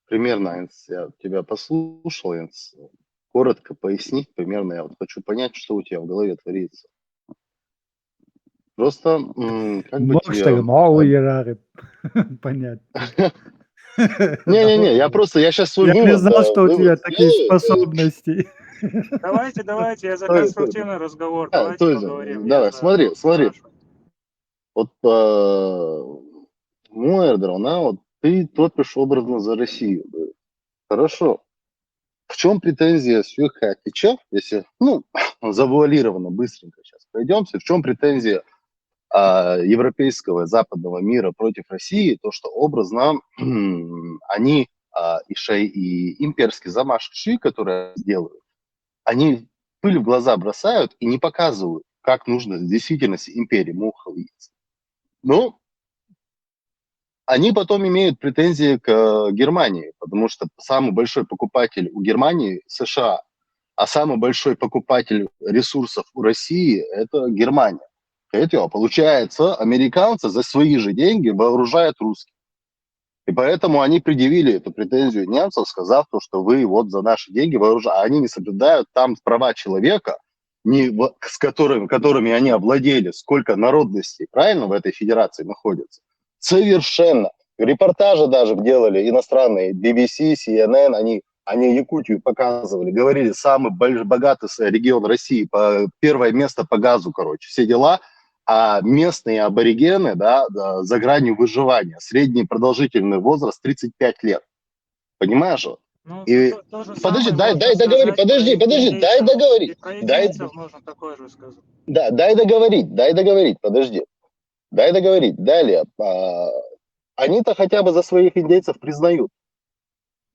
Speaker 18: примерно я тебя послушал, коротко пояснить примерно, я вот хочу понять, что у тебя в голове творится. Просто, как бы тебе...
Speaker 6: Понятно.
Speaker 18: Не-не-не, я сейчас свой
Speaker 6: Я не
Speaker 18: вывод,
Speaker 6: знал, что у тебя
Speaker 18: вывод
Speaker 6: такие
Speaker 18: сделаю.
Speaker 6: способности.
Speaker 3: Давайте, я за
Speaker 18: Стой.
Speaker 3: конструктивный разговор,
Speaker 18: Да,
Speaker 3: давайте
Speaker 18: то есть,
Speaker 3: поговорим.
Speaker 18: давай,
Speaker 3: Я за
Speaker 18: смотри.
Speaker 3: спрашиваю.
Speaker 18: Вот Муэрдер, вот ты топишь образно за Россию. Да. Хорошо. В чем претензия Сюхатича, если, завуалированно, быстренько сейчас пройдемся, в чем претензия европейского западного мира против России, то, что образно они, и имперский замах Ши, которые делают, они пыль в глаза бросают и не показывают, как нужно в действительности империи муховиться. Но они потом имеют претензии к Германии, потому что самый большой покупатель у Германии – США, а самый большой покупатель ресурсов у России – это Германия. Это получается, американцы за свои же деньги вооружают русских. И поэтому они предъявили эту претензию немцам, сказав, что вы вот за наши деньги вооружаете. А они не соблюдают там права человека, с которыми они овладели, сколько народностей, правильно, в этой федерации находится. Совершенно. Репортажи даже делали иностранные, BBC, CNN, они Якутию показывали, говорили, самый богатый регион России, первое место по газу, все дела. А местные аборигены, за гранью выживания, средний продолжительный возраст 35 лет. Понимаешь? И подожди, дай договорить, дай договорить.
Speaker 3: Нужно такое же сказать.
Speaker 18: Да, дай договорить, подожди. Дай договорить. Далее. Они-то хотя бы за своих индейцев признают.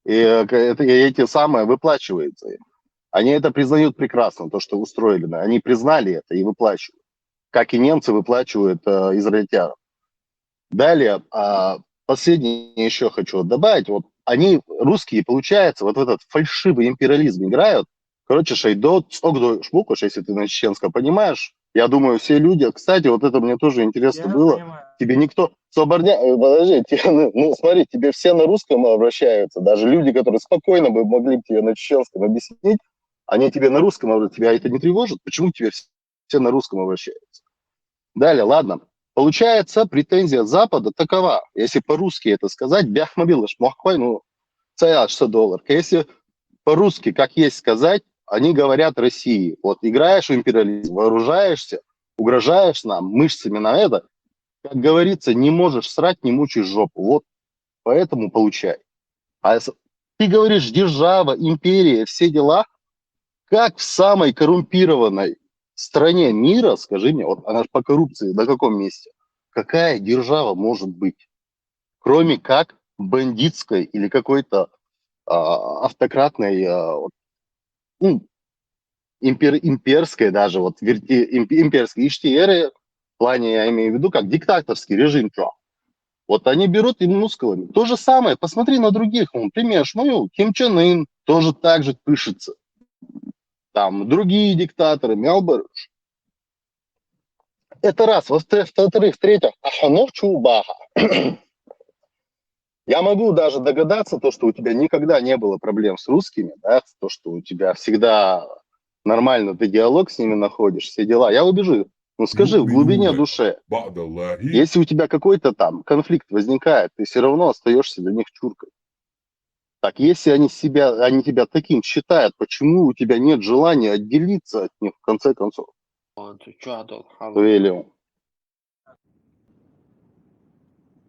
Speaker 18: И эти самые выплачиваются им. Они это признают прекрасно, то, что устроили. Они признали это и выплачивают. Как и немцы выплачивают израильтянам. Далее, последнее еще хочу добавить. Вот они, русские, получается, вот в этот фальшивый империализм играют. Шайдот, шмукаш, если ты на чеченском понимаешь. Я думаю, все люди... Кстати, вот это мне тоже интересно было. Понимаю. Тебе никто... Подожди, смотри, тебе все на русском обращаются. Даже люди, которые спокойно бы могли тебе на чеченском объяснить, они тебе на русском обращаются. Тебя это не тревожит? Почему тебе все на русском обращаются? Далее, ладно. Получается, претензия Запада такова. Если по-русски это сказать, бяхмобилыш, мохкой, $60. Если по-русски, как есть сказать, они говорят России. Вот играешь в империализм, вооружаешься, угрожаешь нам мышцами на это, как говорится, не можешь срать, не мучаешь жопу. Вот поэтому получай. А ты говоришь, держава, империя, все дела, как в самой коррумпированной стране мира, скажи мне, вот она по коррупции на каком месте? Какая держава может быть? Кроме как бандитской или какой-то автократной, имперской даже, имперской иштиеры, в плане, я имею в виду, как диктаторский режим. Вот они берут и мускулами. То же самое, посмотри на других. Пример Шмою, Ким Чен Ын тоже так же пышется. Там другие диктаторы, Мелберш. Это раз. Во-вторых, в-третьих, Аханов Чубаха. Я могу даже догадаться, что у тебя никогда не было проблем с русскими, да, то, что у тебя всегда нормально ты диалог с ними находишь, все дела. Я убежу. Скажи в глубине души, если у тебя какой-то там конфликт возникает, ты все равно остаешься для них чуркой. Так, если они тебя таким считают, почему у тебя нет желания отделиться от них в конце концов?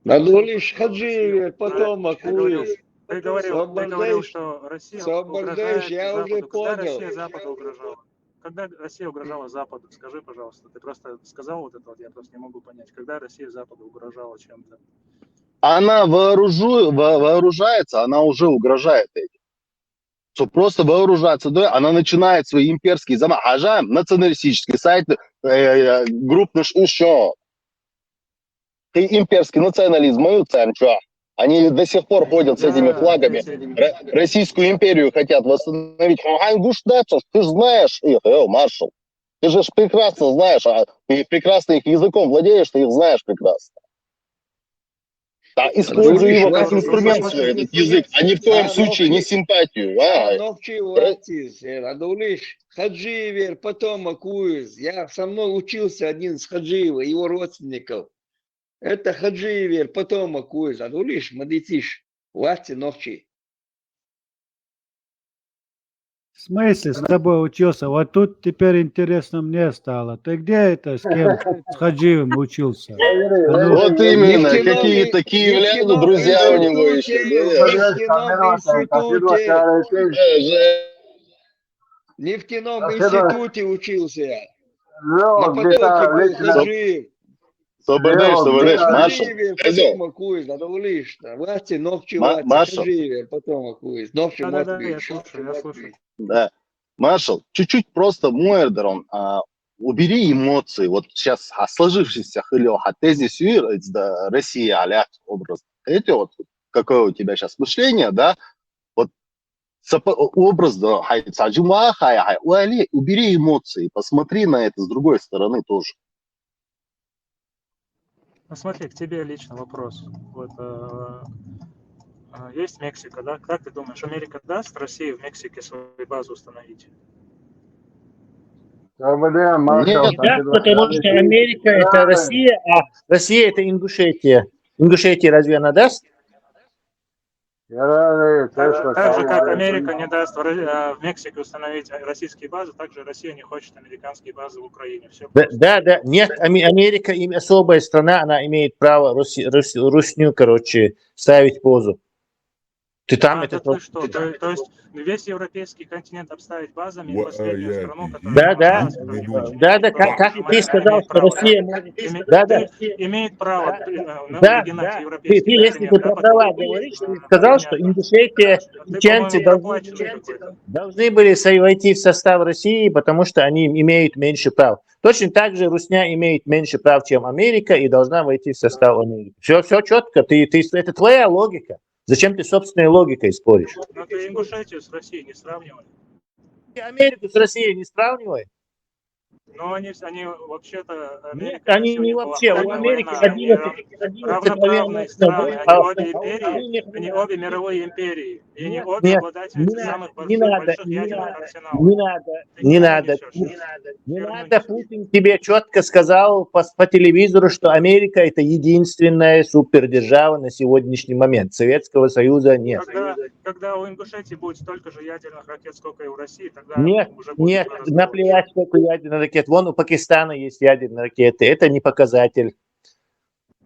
Speaker 7: Надо лишь Хаджиеве, потом Акуев.
Speaker 3: Ты говорил, что Россия угрожает
Speaker 7: я
Speaker 3: Западу.
Speaker 7: уже
Speaker 3: Когда
Speaker 7: понял.
Speaker 3: Россия Западу угрожала? Когда Россия угрожала Западу? Скажи, пожалуйста. Ты просто сказал вот это вот, я просто не могу понять. Когда Россия Западу угрожала чем-то?
Speaker 18: Она вооружается, она уже угрожает этим. Что просто вооружаться, да, она начинает свои имперские замахи. Ажа, националистические сайты, группы еще. Ты имперский национализм, мою центру. Они до сих пор ходят с этими флагами. Российскую империю хотят восстановить. Ты же знаешь их, маршал. Ты же прекрасно знаешь, ты прекрасно их языком владеешь, ты их знаешь прекрасно. Да, используй его как инструмент свой, этот язык, а ни в коем случае не симпатию.
Speaker 7: Хаджиевер, потом Акуев. Я со мной учился один с Хаджиева, его родственников. Это Хаджиевер, потом Акуев. Адулиш, мадитиш. Власти ногчи.
Speaker 6: В смысле, с тобой учился? Вот тут теперь интересно мне стало. Ты где это, с кем, с Хаджиевым учился?
Speaker 18: Вот именно, какие-то киевляне, друзья у него еще.
Speaker 7: В нефтяном институте учился я. На потоке был Хаджиев.
Speaker 18: Соболешь, Маршал.
Speaker 7: Потом акуиз, надо улишь. Власти ногчи, власти Хаджиев, потом акуиз. Ногчи мотви.
Speaker 18: Да. Маршал, чуть-чуть просто Муэрдерон, убери эмоции. Вот сейчас сложившийся тезис Россия, аляк образ. Эти вот, какое у тебя сейчас мышление, да? Вот образ, да, убери эмоции, посмотри на это с другой стороны тоже.
Speaker 10: Ну смотри, к тебе лично вопрос. Вот, есть Мексика, да? Как ты думаешь, Америка даст России в Мексике свою базу установить?
Speaker 11: Не даст, потому что Америка это Россия, а Россия это Ингушетия. Ингушетия разве она даст?
Speaker 10: Так же, как Америка не даст в Мексике установить российские базы, также Россия не хочет американские базы в Украине. Все
Speaker 11: да. Нет, Америка им особая страна, она имеет право русню, ставить позу. Ты там это...
Speaker 10: То есть весь европейский континент обставить базами и последнюю страну, которая...
Speaker 11: Да, как ты сказал, что Россия может...
Speaker 10: Имеет право
Speaker 11: Да. Ты, если ты про права говоришь, ты сказал, что Ингушетия, чеченцы должны были войти в состав России, потому что они имеют меньше прав. Точно так же Русня имеет меньше прав, чем Америка, и должна войти в состав Америки. Все четко, это твоя логика. Зачем ты собственной логикой споришь?
Speaker 10: Но ты Ингушетию с Россией не сравнивай.
Speaker 11: Америку с Россией не сравнивай?
Speaker 10: Но они вообще-то...
Speaker 11: Нет, они не вообще. У Америки 11
Speaker 10: равноправные страны. Они обе мировые империи. И они обе обладатели самых больших ядерных арсеналов.
Speaker 11: Не надо. Путин тебе четко сказал по телевизору, что Америка это единственная супердержава на сегодняшний момент. Советского Союза нет.
Speaker 10: Когда у Ингушетии будет столько же ядерных ракет, сколько и у России, тогда уже будет...
Speaker 11: Нет, наплевать, сколько ядерных ракет. Вон у Пакистана есть ядерные ракеты. Это не показатель.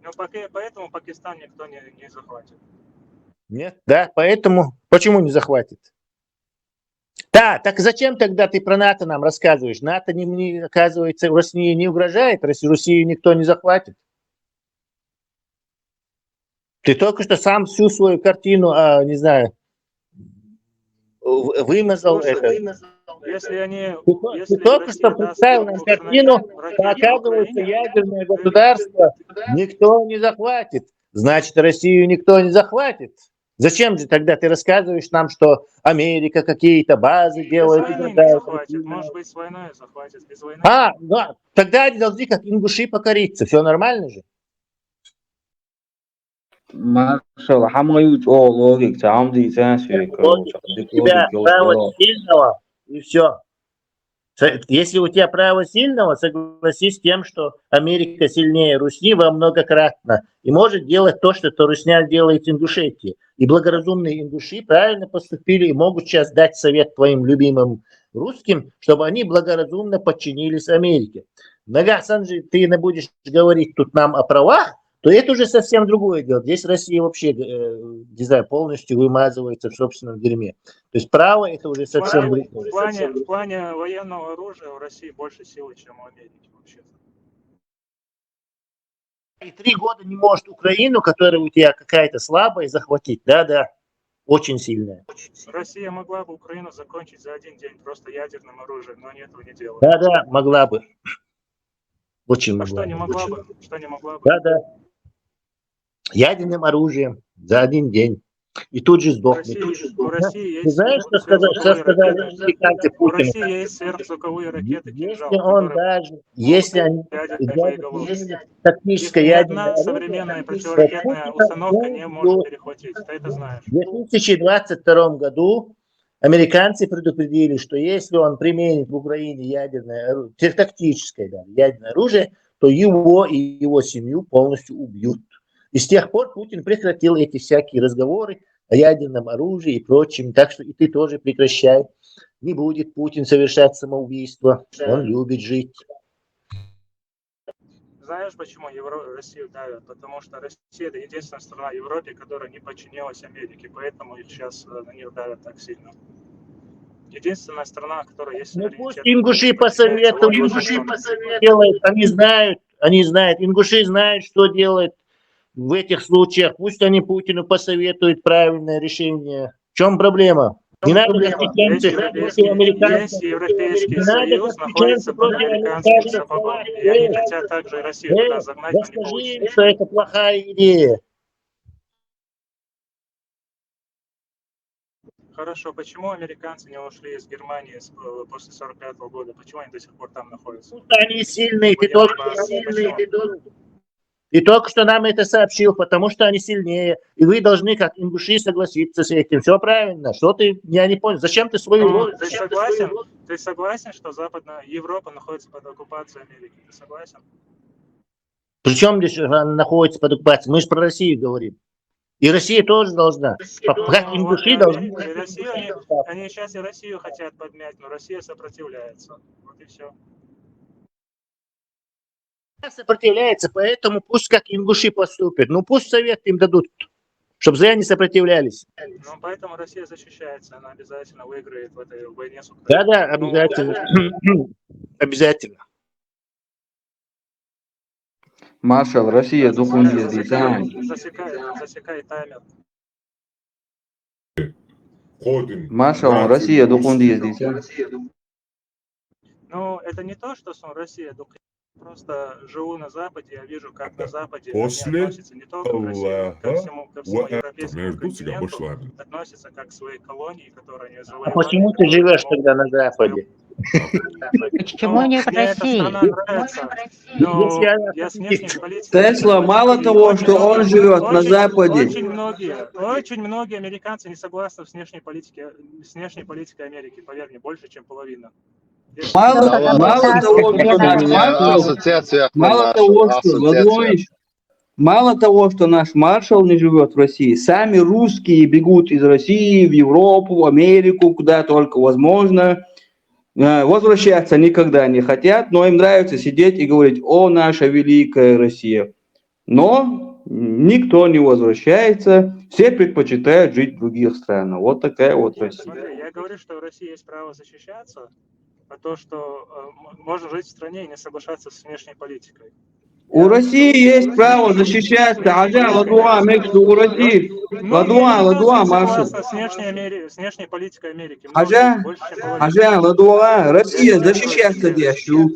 Speaker 10: Но поэтому Пакистан никто не захватит.
Speaker 11: Нет, да, поэтому... Почему не захватит? Да, так зачем тогда ты про НАТО нам рассказываешь? НАТО, оказывается, России не угрожает, Россию никто не захватит. Ты только что сам всю свою картину, не знаю, вымазал. Ты только что представил нам картину, что, оказывается, ядерное государство никто не захватит. Значит, Россию никто не захватит. Зачем же тогда ты рассказываешь нам, что Америка какие-то базы делает?
Speaker 10: Может быть, с войной захватит, без войны.
Speaker 11: Да, тогда они должны как ингуши покориться. Все нормально же?
Speaker 22: Маршал,
Speaker 11: тебя право сильного, и все. Если у тебя право сильного, согласись с тем, что Америка сильнее Руси во многократно и может делать то, что Русня делает Ингушетии. И благоразумные ингуши правильно поступили и могут сейчас дать совет твоим любимым русским, чтобы они благоразумно подчинились Америке. Санджи, ты не будешь говорить тут нам о правах, то это уже совсем другое дело. Здесь Россия вообще, не знаю, полностью вымазывается в собственном дерьме. То есть право это уже совсем другое.
Speaker 10: В плане военного оружия у России больше силы, чем у Америки вообще-то.
Speaker 11: И 3 года не может Украину, которая у тебя какая-то слабая, захватить. Да, очень сильная.
Speaker 10: Россия могла бы Украину закончить за 1 день просто ядерным оружием, но они этого не делают.
Speaker 11: Да, могла бы. Очень могла.
Speaker 10: Что не могла бы? Что не могла бы?
Speaker 11: Да. Ядерным оружием за 1 день. И тут же сдохнет. Ты знаешь, что сказали американцы Путину?
Speaker 10: У России есть сверхзвуковые ракеты
Speaker 11: Если они тактическая ядерная
Speaker 10: оружие, современная противоракетная установка не может перехватить. Ты это знаешь.
Speaker 11: В 2022 году американцы предупредили, что если он применит в Украине ядерное тактическое ядерное оружие, то его и его семью полностью убьют. И с тех пор Путин прекратил эти всякие разговоры, о ядерном оружии и прочем. Так что и ты тоже прекращай. Не будет Путин совершать самоубийство. Он любит жить.
Speaker 10: Знаешь, почему Россию давят? Потому что Россия — это единственная страна в Европе, которая не подчинилась Америке, поэтому их сейчас на них давят так сильно. Единственная страна, которая есть
Speaker 11: Ну пусть ингуши посоветуют, делают, они знают, ингуши знают, что делать в этих случаях. Пусть они Путину посоветуют правильное решение. В чем проблема? Не надо
Speaker 10: Весь Европейский Союз находится под американским сапогом, и они хотят также Россию туда загнать, но не получится.
Speaker 11: Что это плохая идея.
Speaker 10: Хорошо, почему американцы не ушли из Германии после 1945 года? Почему они до сих пор там находятся?
Speaker 11: Они сильные, ты только что нам это сообщил, потому что они сильнее. И вы должны, как ингуши, согласиться с этим. Все правильно. Что ты, я не понял, зачем ты свою...
Speaker 10: Ты согласен, что Западная Европа находится под оккупацией Америки? Ты согласен?
Speaker 11: Причем здесь она находится под оккупацией? Мы же про Россию говорим. И Россия тоже должна. Как ингуши должны...
Speaker 10: Они сейчас и Россию хотят подмять, но Россия сопротивляется. Вот и все.
Speaker 11: Сопротивляется, поэтому пусть как ингуши поступят. Ну пусть совет им дадут, чтобы зря не сопротивлялись.
Speaker 10: Ну поэтому Россия защищается, она обязательно выиграет в этой войне с Украиной.
Speaker 11: Да, обязательно. Обязательно.
Speaker 12: Маршал, Россия духунди дизайн.
Speaker 10: Засекай таймер.
Speaker 12: Маршал, Россия духунди дизайн.
Speaker 10: Ну это не то, что Россия духунди. Просто живу на Западе, я вижу, как на Западе они относятся не только к России, ко всему европейскому континенту, относятся как к своей колонии, которую они завоевали.
Speaker 11: А почему ты живешь тогда на Западе?
Speaker 22: Почему не в России?
Speaker 12: Тесла, мало того, что он живет на Западе.
Speaker 10: Очень многие американцы не согласны с внешней политикой Америки, поверь мне, больше, чем половина.
Speaker 12: Мало того, что наш маршал не живет в России, сами русские бегут из России в Европу, в Америку, куда только возможно. Возвращаться никогда не хотят, но им нравится сидеть и говорить: о, наша великая Россия. Но никто не возвращается, все предпочитают жить в других странах. Вот такая вот Россия.
Speaker 10: Смотри, я говорю, что в России есть право защищаться, а то, что можно жить в стране и не соглашаться с внешней политикой.
Speaker 12: У России есть право защищаться. У России. Ладуа, Маршал.
Speaker 10: С внешней политикой Америки.
Speaker 12: Ладуа, Россия защищается дешу.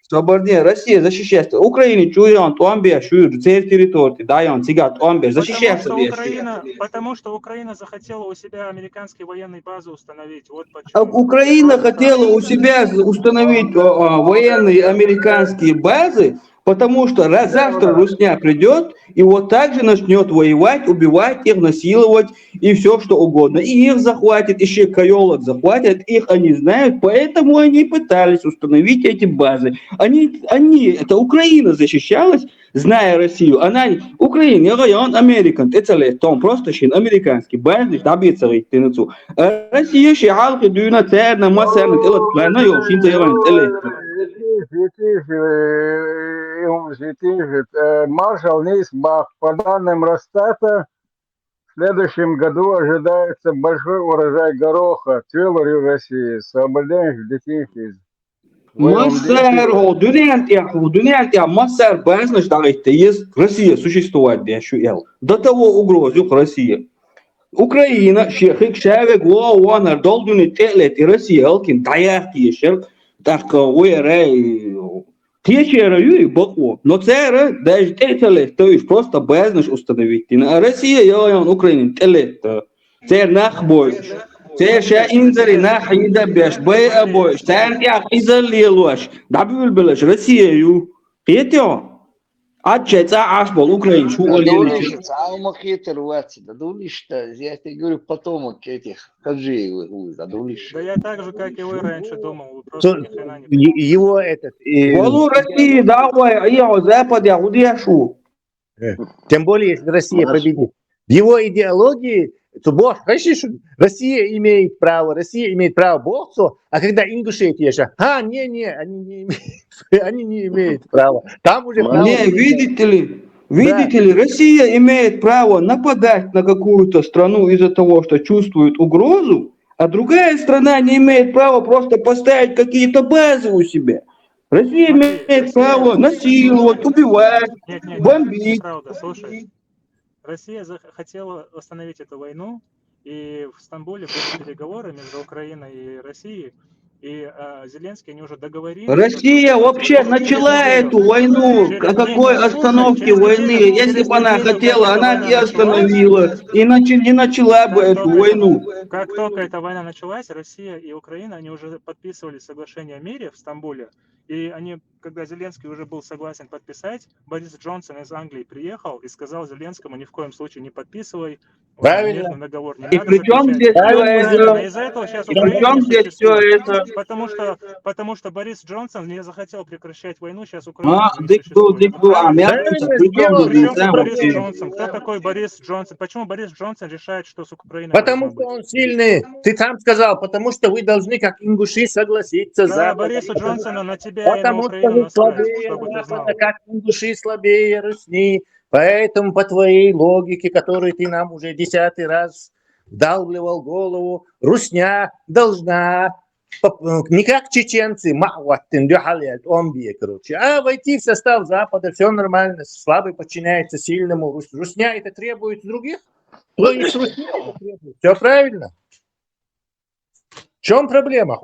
Speaker 12: Свободнее, Россия защищается. Украина чуян, Туамбе, шур, территории, дайон, цигат, Туамбе, защищается дешу.
Speaker 10: Потому что Украина захотела у себя американские военные базы установить. Вот почему.
Speaker 12: Украина хотела у себя установить военные американские базы, потому что завтра Русня придет и вот так же начнет воевать, убивать их, насиловать и все что угодно. И их захватит, еще каёлок захватят, их они знают, поэтому они пытались установить эти базы. Это Украина защищалась, зная Россию. Украина, район Американ, это там просто американский базы, добиться рейтинцу. Россия шиалки дюна церна масерна, это плана йошин
Speaker 9: Маршал Нейсбах, по данным Росстата, в следующем году ожидается большой урожай гороха, твелорью России, освобождаешь детей из.
Speaker 12: Массар базнач Россия существовать до того угрозу России. Украина, Шехик, Шавик, Уанар, Долдуни, Телет и Россия, Алкин, Даяхи, так но це даже телет, то есть просто безнаш установить. А Россия, Украина, телет, це нахбой, це ще інзери нахида беш, бей абой, це як ізолілуаш, дабюл белеш Россию, петё, отчеца ашбол Украин, шу олилич.
Speaker 7: Я тебе говорю, потомок этих хаджиевых,
Speaker 10: да я так же, как и вы раньше думал,
Speaker 11: его этот...
Speaker 12: Волу России, давай, я Запад, я шу.
Speaker 11: Тем более, если Россия победит. В его идеологии то бог, Россия имеет право боксу, а когда Ингушетия же, не, они не имеют права. Там уже право...
Speaker 12: Не, видите ли, Россия имеет право нападать на какую-то страну из-за того, что чувствует угрозу, а другая страна не имеет права просто поставить какие-то базы у себя. Россия имеет право насиловать, убивать, бомбить.
Speaker 10: Неправда, слушай. Россия хотела остановить эту войну, и в Стамбуле были переговоры между Украиной и Россией, и Зеленский, они уже договорились.
Speaker 12: Россия вообще начала эту войну. О какой остановке войны? Если бы она хотела, она бы и остановила. И не начала бы эту войну.
Speaker 10: Как только эта война началась, Россия и Украина, они уже подписывали соглашение о мире в Стамбуле. И они, когда Зеленский уже был согласен подписать, Борис Джонсон из Англии приехал и сказал Зеленскому: ни в коем случае не подписывай мирный договор. Не
Speaker 12: И
Speaker 10: надо
Speaker 12: при чем здесь все это?
Speaker 10: Из-за этого сейчас
Speaker 12: И при
Speaker 10: Украина
Speaker 12: чем
Speaker 10: не
Speaker 12: здесь все
Speaker 10: существует.
Speaker 12: это?
Speaker 10: Потому что Борис Джонсон не захотел прекращать войну, сейчас Украина уже не
Speaker 12: Дикду,
Speaker 10: существует.
Speaker 12: а мягко, при чем здесь
Speaker 10: Борис Джонсон? Кто такой Борис Джонсон? Почему Борис Джонсон решает, что с Украиной
Speaker 11: Потому что он сильный. Ты сам сказал, потому что вы должны, как ингуши, согласиться
Speaker 10: Да,
Speaker 11: за...
Speaker 10: Борису Джонсону на тебя и на
Speaker 11: Потому что
Speaker 10: Украину
Speaker 11: вы
Speaker 10: насрать,
Speaker 11: слабее
Speaker 10: чтобы ты знал.
Speaker 11: Запада, как ингуши слабее Русни. Поэтому по твоей логике, которую ты нам уже 10-й раз вдалбливал голову, Русня должна не как чеченцы, а войти в состав Запада, все нормально, слабый подчиняется сильному. Русня это требует других, то и Русня это требует. Все правильно. В чем проблема?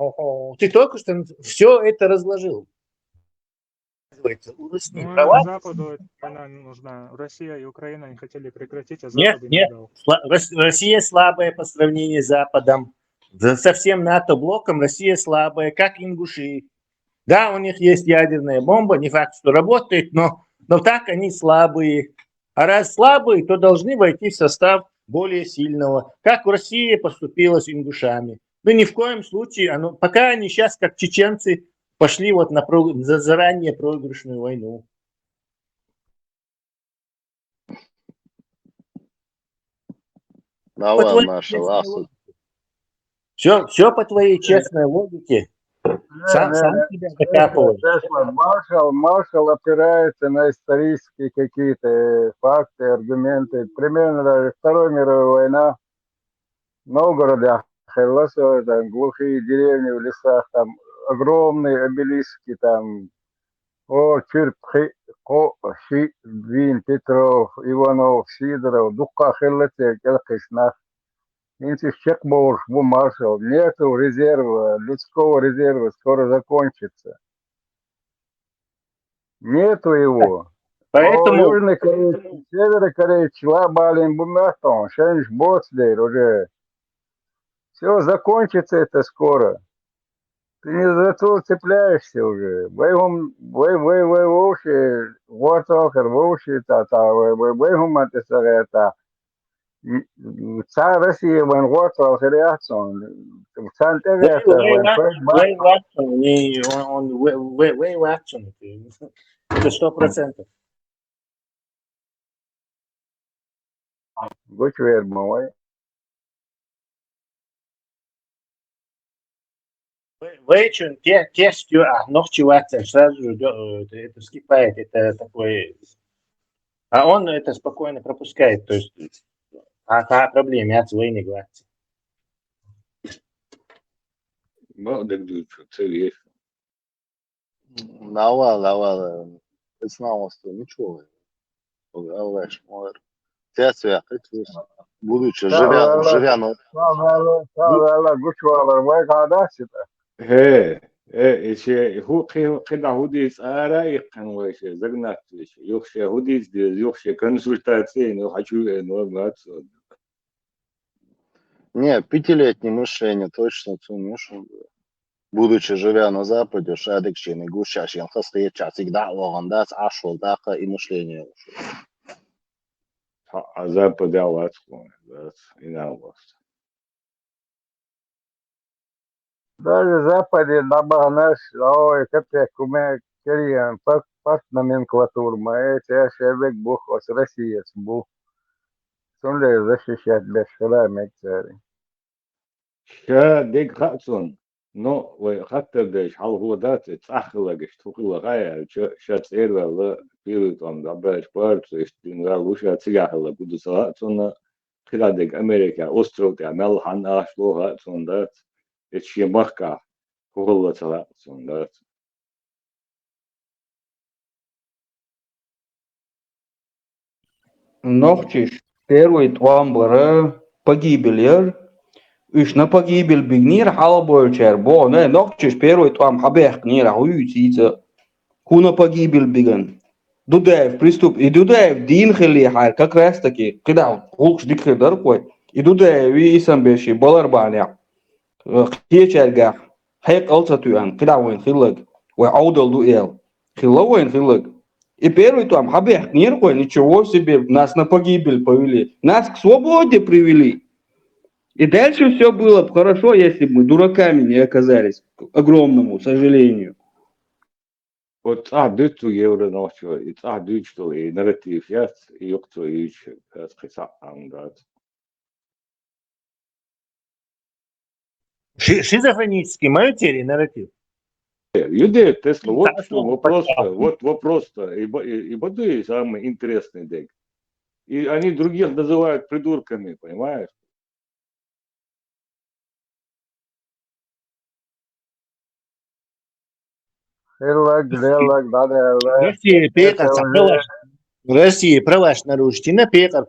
Speaker 11: Ты только что все это разложил.
Speaker 10: Западу война не нужна. Россия и Украина не хотели прекратить, а
Speaker 11: Нет,
Speaker 10: Запад не дал.
Speaker 11: Россия слабая по сравнению с Западом. Со всем НАТО-блоком Россия слабая, как ингуши. Да, у них есть ядерная бомба, не факт, что работает, но так они слабые. А раз слабые, то должны войти в состав более сильного. Как Россия поступила с ингушами. Ну, ни в коем случае, пока они сейчас, как чеченцы, пошли вот на заранее проигрышную войну.
Speaker 18: Давай, наша ласу.
Speaker 11: Все по твоей честной логике. Сам себя закапываешь.
Speaker 9: Маршал опирается на исторические какие-то факты, аргументы. Примерно даже Вторая мировая война. В Новгороде, Харласово, там глухие деревни в лесах, там огромные обелиски, там Чирпхи, Ши, Вин, Петров, Иванов, Сидоров, Дука, Херлете, Келкишнах. Чекбоуш, маршал. Нету резерва, людского резерва, скоро закончится. Нету его.
Speaker 11: Поэтому...
Speaker 9: Южной Корее, Северной Корее, Чла-Балин, Бумертон, Шенш, Боцлер уже. Все, закончится это скоро. Ты не за то цепляешься уже. Вы вообще, Вортокер, вообще, вы это. Цар России вен Вортокер реакцион. Цар Тегета вен
Speaker 11: Wave action. Это 100%.
Speaker 9: Будь вермовой.
Speaker 11: Вейчун, тестью, ногчеваться, сразу же это скипает, это такое. А он это спокойно пропускает, то есть проблема от своей негации.
Speaker 18: Давай. Pēc nav to ничего. Galvenais, будучи живя, но...
Speaker 4: Когда худеет арай, конечно, загнать, ёхше худеет, ёхше консультации, но хочу информацию.
Speaker 18: Не, 5-летнее мышление точно ценишь. Будучи живя на Западе, шадыкшины, гущащин, хастаечат, всегда логандас, ашвал, даха и мышление.
Speaker 4: А Запад алатку, и на вас.
Speaker 9: Даже в Западе набагнаш, капек, куме, кериан, парт номенклатур, эти шебек бух, с России бух. سنلي защищать без шрама كتاري.
Speaker 4: شا ديك خاتون نو وخاطر ديش حال هو دات تأخلقش تخلق غاية شا تسير ولا بيرو تام دبرش بارت استين وشا تيجاهلا بدو ساعتون خلادك أمريكا أسترو تعمل حن أشلو هاتون دات إتشي مخكا هو ساعتون دات
Speaker 12: Нохчиш, первый твамбара погибель. Үш на погибель бигнир халабойчер. Бо, не, нохчиш первый твам хабех нир ахуюцица. Хуна погибель биган. Дудаев приступ. И Дудаев дин хили хайр, как раз таки. Кидал, хулкш дикхи даркой. И Дудаев и Исамбеши баларбаня. Хечергах. Хайк алцатуян. Кидал вين хилаг. Ваудал дуэл. Хила вين хилаг. И первый там хабех ниркой, ничего себе, нас на погибель повели. Нас к свободе привели. И дальше все было бы хорошо, если бы мы дураками не оказались, к огромному сожалению.
Speaker 4: Вот дыту евро ночью, и дыть что и нарратив яс, и ёкту и скриса ангат.
Speaker 11: Шизофренический материи нарратив.
Speaker 4: Юдея Тесла, вот что вопрос-то, и боды самый интересный дек. И они других называют придурками, понимаешь?
Speaker 9: خلق دلق
Speaker 11: دادا Россия права нарушить, на Петр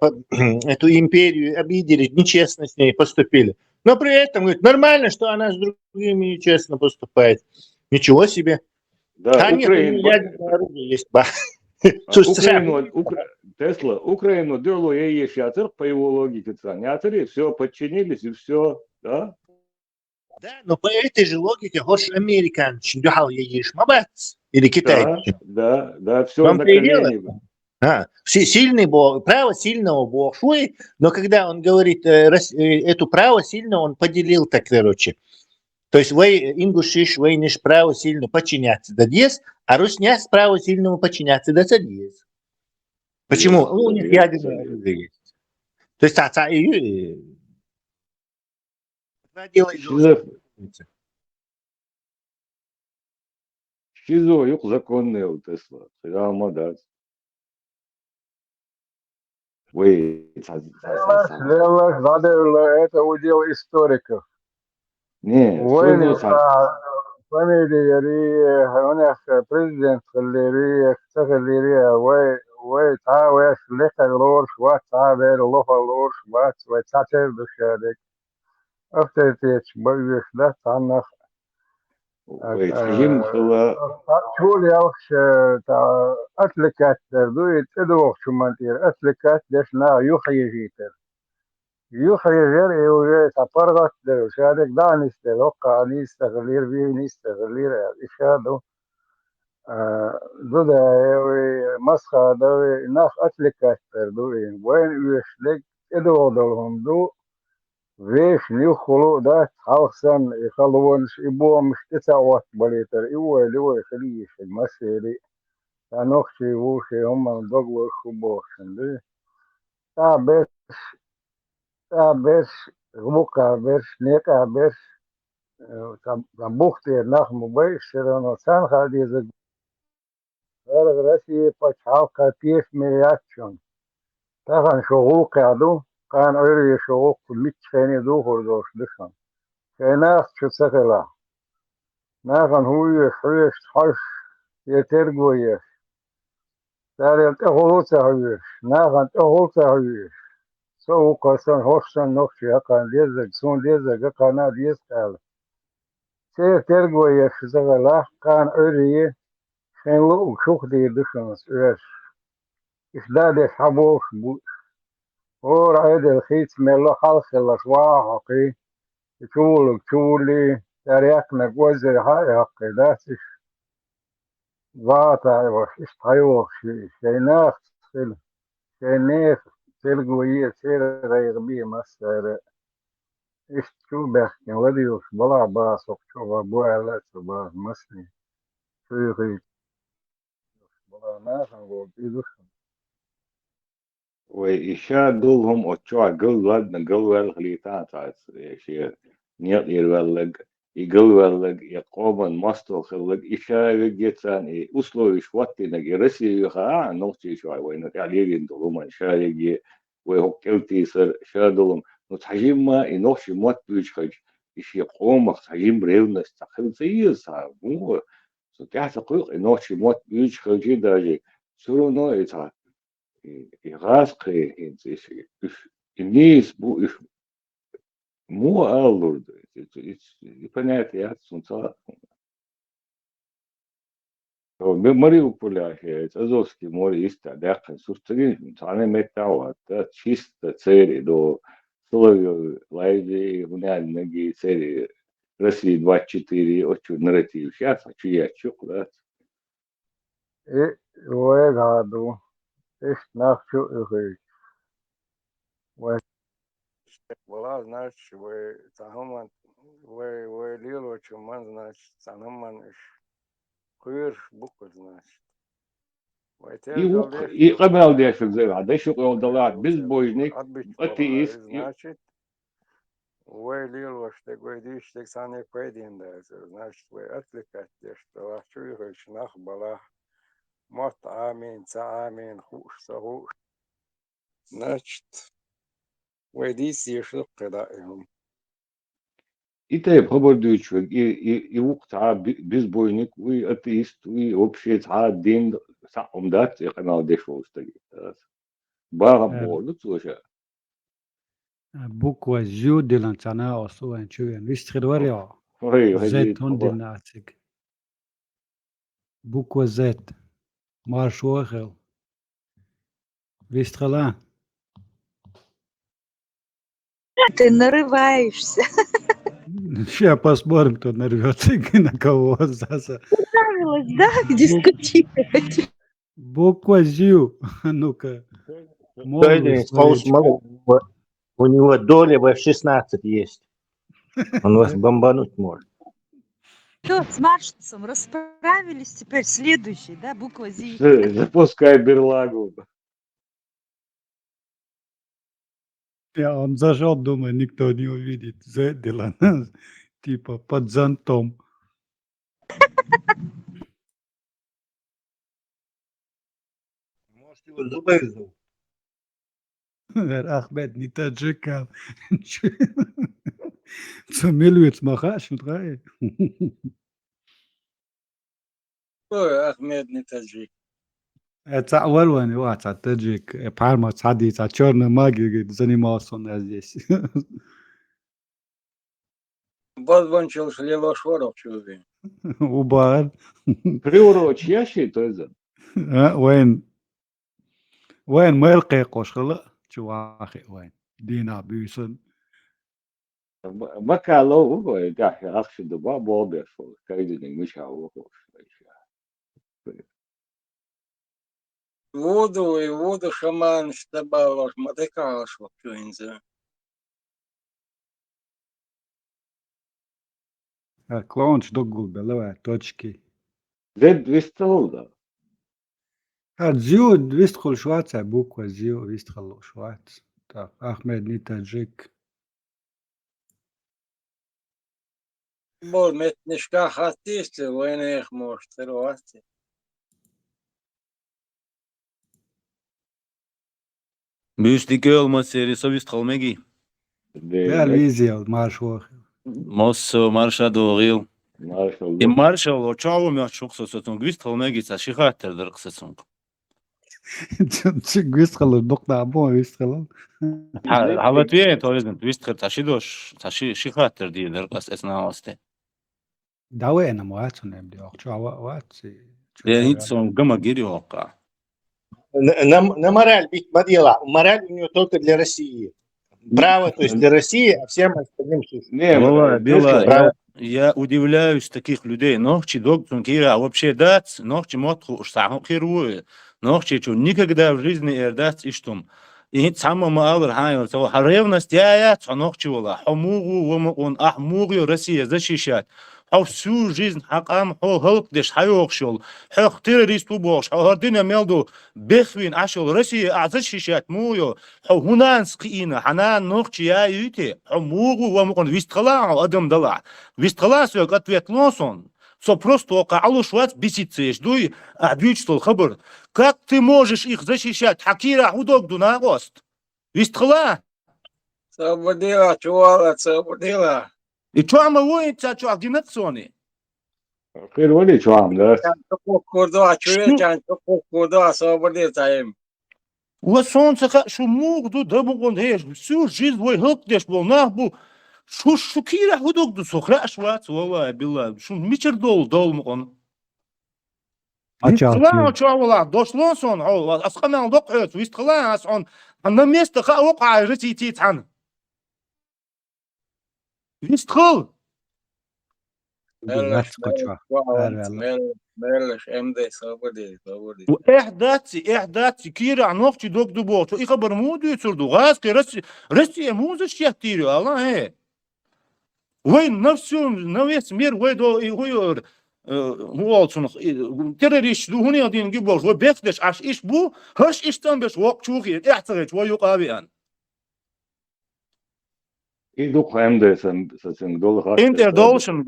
Speaker 11: эту империю обидели, нечестно с ней поступили. Но при этом говорит, нормально, что она с другими нечестно поступает. Ничего себе.
Speaker 4: Да,
Speaker 11: нет, ядерное оружие есть.
Speaker 4: Тесла, Украину делу ей шатер по его логике, цанятеры, все подчинились и все, да?
Speaker 11: Да, но по этой же логике, хочешь американцы, дюхал ешь, мабац, или китайцы.
Speaker 4: Да, все на колени.
Speaker 11: Сильный бог, право сильного бог шуй, но когда он говорит эту право сильного, он поделил так, короче. То есть вы ингушиш, вы ниш право сильно подчиняться до диез, а русня с право сильного подчиняться до диез. Почему? У них ядерное оружие есть. То есть
Speaker 4: Шизо, юг законный у Тесла. Прямо да.
Speaker 9: Это удел историков.
Speaker 4: Не,
Speaker 9: وين فاميلي هناك بريزيدنت اللي تغليريا وي تعاوش لك الورش وتعابير لوفا الورش وتعتبر بشارك افتتيش بيش لا تعنخ شو يوخش أتلكات دويت إدوخ شو منتير أتلكات دشنا يخي جيتر يخرج يوجد تفرغت لشارك دانيس لوقع نيس تغلير بي نيس تغلير إشادو دودا مسخة دوي ناخ أتلكات دوي وين يشلك إدو دولهم دو ويش نيو خلو دات حوصن يخلونش إبوه مش تسعوات بليتر إيوه لوي خليش المسيري تانوخشي ووشي هم دوغلو خبوشن دي تابت بس غبوكا بس نيكا بس تنبوختي ناخ مبايش سيرانو سان خالدي زد غرسي بچاوكا تيس مياتشون تاخن شغول قادو كان ايري شغول ميتشيني دو خردوش دشان كيناخ شتسكلا ناخن هوي حويش حش يترقويش تاريل تغلوتا هويش ناخن تغلوتا هويش سو قصان هوشان نوكشي هكان ديزك سون ديزك هكانا ديزكال سير ترقوي يشزغلا كان أريه شين لوك شوك دي دشنس إيش إشداد حبوش بوش هور عيد الخيط ميلو خالص الأسواحقي تشولك تشولي تاريخنا قوزي هاي حقي داسش ضاطع وش إشتايوك شيناخ شينيخ تلقوية سير غير بيه مسار إشتو بحكي وديوش بلا باسق شو بابوع لا تبا مسني شو يغيب بلا ناس نقول بيدوش
Speaker 4: ويشادلهم وتشوع قلنا قلوا الخليطات شيء نيل يرولق يقلولق يقوم مستو خلق إشارة جتان أصله يشوتي نجي رسي يخاع نوتي شوي وين تعليل دلهم شارجي وهكلتي سر شادلهم نتحجم ما إنوش موت بيشخج إشي قوم تحجم ريونا استخل زيزها مو ستحتقق إنوش موت بيشخج داجي سرو نوع يغاسقي إنتي الناس بو مو أولد понятие солнца. Мариуполя Азовское море есть такая сустрин, они металл, это чисто цели до Соловьев, Лайди, униальные цели России 24, очень нарратив сейчас, а чья чукла.
Speaker 9: ويقعدوا يشنخشوا يخيش
Speaker 21: والله значит вы تعمل вы лило чуман значит تعمل إيش خير بكرة значит
Speaker 4: И قبل ده شو زي هذا شو قول دلات بس بوجنك أتيس
Speaker 21: значит вы лило что говоришь что сами пойдем да значит вы отвлекаете что вас чуешь нах бала мот амин ца амин хуш сахуш значит ويديس يشق دائهم
Speaker 4: إنت خبر دوتشوك وقت بس بوجنك وي أتيست وي وبشي تعاد دين ساعم دات يقنع دشوا استجيب بارم بولت وشا
Speaker 6: بوكوا زيو دلانتانا أصلا نشوفين ويستخدوريا زيت هندل ناتك بوكوا زيت مارشوخل ويستخلان
Speaker 14: Ты нарываешься.
Speaker 6: Сейчас посмотрим, кто нарвется и на кого.
Speaker 14: Понравилось, да, дискутировать?
Speaker 6: Буква Зю. Ну-ка.
Speaker 11: У него доля в F-16 есть. Он вас бомбануть может.
Speaker 14: Все, с Маршинцем расправились. Теперь следующий, да, буква Зю.
Speaker 4: Запускай берлагу.
Speaker 6: Он зажал, думаю, никто не увидит. Задела. Типа под зонтом.
Speaker 11: Может, его зубы
Speaker 6: Ахмед, не таджикал. Цумилует махаш, утраи.
Speaker 21: ой, Ахмед не таджик.
Speaker 6: Это Орван, вот, таджик. Парма садится, а черная магия занимался он здесь.
Speaker 21: Базвончил шлело шворов чуви.
Speaker 6: Убар.
Speaker 4: Приуроч ящий, то есть.
Speaker 6: وين ما يلقي قشخلة شو واخي وين دينا بيسن
Speaker 4: ما كان له هو داخل أخش دبا بوبي شو كايدني مش هو
Speaker 21: воду шаман штабал матыкал шо кюнзе.
Speaker 6: клоунч догул белова точки
Speaker 4: زد ويستولد
Speaker 6: زيو ويستخل شواتس بوكوا زيو ويستخل شواتس طب أحمد نيتاجيك
Speaker 21: بول مت نشكا خاتيست وين يخ مشترواتي
Speaker 8: Büyüstük olması sovist kalmegi.
Speaker 6: يا الفيزيا مارشوخ
Speaker 8: Mosso marşa doğru. Marshall o çavo mu çok sosatun gwist kalmegi sa şihater dırqsatun.
Speaker 6: ويستخل النقطة عمو ويستخل
Speaker 8: Havat bir torizm gwist kır taşidoş taşı şihater diye dırqas esna vaste.
Speaker 6: دعوة أنا مواتون يبدي أخشوا واتسي
Speaker 8: Yani hiç son gama giriyor ka.
Speaker 11: На мораль бить подела. Мораль у него только для России. Право, то есть для России, а всем остальным
Speaker 8: Я удивляюсь таких людей. Нохчи доктор Кира вообще дать, нохчи мотху штаху хируе. Нохчи что никогда в жизни эрдать и что. И само маалр хайр, ревность я нохчи вала. Хамугу он ахмугу Россия защищать. всю жизнь хакам хылкдеш хайокшол, хах террористу бош, хардина мелду бехвин ашол Россия азашишат муё, хунан скина, ханан нохчи я юте, мугу вамукон вистхала адам дала. Вистхала сёк ответ лосон. Со просто алушват бесицеш, дуй обючтол хабар. Как ты можешь их защищать? Хакира удогду на гост. Вистхала?
Speaker 21: Свободила, чувала, свободила.
Speaker 8: И чё ама воится, чё агинакционы?
Speaker 4: خير ولي شو عم درس
Speaker 21: Can topuk kurdu, çürü can topuk kurdu, свободил таим.
Speaker 8: У солнце шо мугду дабугон хеш, всю жизнь вой хылкдеш бол нахбу. Шо кира удогду сохраш вац, валай билла. Шо мичер дол мукон. Вистхала чё дошло сон, асханал докъёт, вистхала сон. На место окай рыцити тан. Вистхал.
Speaker 21: مالش امدي свободил.
Speaker 8: إحداثي كيرا نوختي دوك دوبوت إيه خبر مودو يتردو غاز كي رسي موزش يحتيريو الله هي وين نفسه نويس مير ويدو هو olsun terörist duhuni adin gibi var bekleş aş iş bu haş işten beş vak çok iyi ihtiyaç var yok abi an
Speaker 4: يدوق عمدة سن دول خاطر
Speaker 8: Интер должен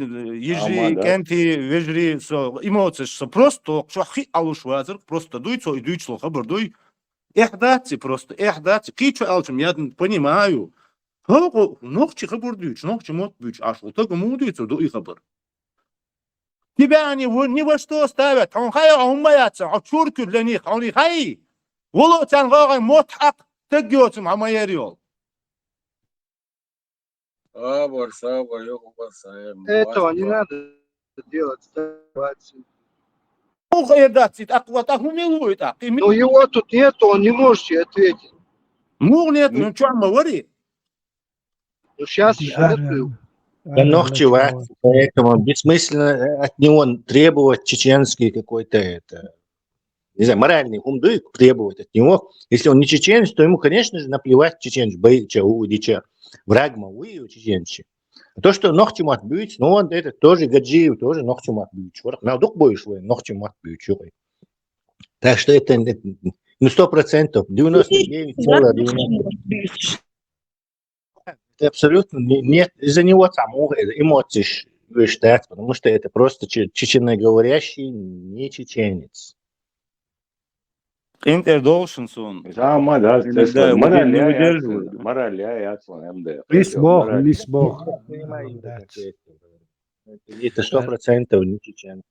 Speaker 8: ежи кенти вежри со эмоции со просто что хи алушвазер просто дуй со идуй чло хабар дуй إحداثي просто إحداثي кичу алчим я понимаю хо нохчи хабар дуй нохчи мот буч аш вот так муду это дуй хабар тебя они ни во что ставят он хай он боятся а чурку для них он хай воло тан гай мот хак тагётим амаярил
Speaker 21: صبر يخبر صايم.
Speaker 15: Этого не надо делать. Но его тут нету, он не можете ответить.
Speaker 8: Нет, ну что, говори.
Speaker 15: Ну сейчас еще открыл.
Speaker 11: Поэтому бессмысленно от него требовать чеченский какой-то это, не знаю, моральный умдуй требовать от него. Если он не чеченец, то ему, конечно же, наплевать чеченец, боится удича. Враг мовы чеченцы. То, что ногти мат бить, ну он это тоже гаджиев, тоже ногти мат бить. На дух боишь вы, ногти мат бить. Так что это ну 100%, 99,9%. Это абсолютно нет, из-за него самого эмоций считать, потому что это просто чеченоговорящий не чеченец.
Speaker 8: Интер должен сон.
Speaker 4: ما ده مرة اللي هي أصلا أمده.
Speaker 6: ليس بوخ.
Speaker 11: Это 100% не чечен.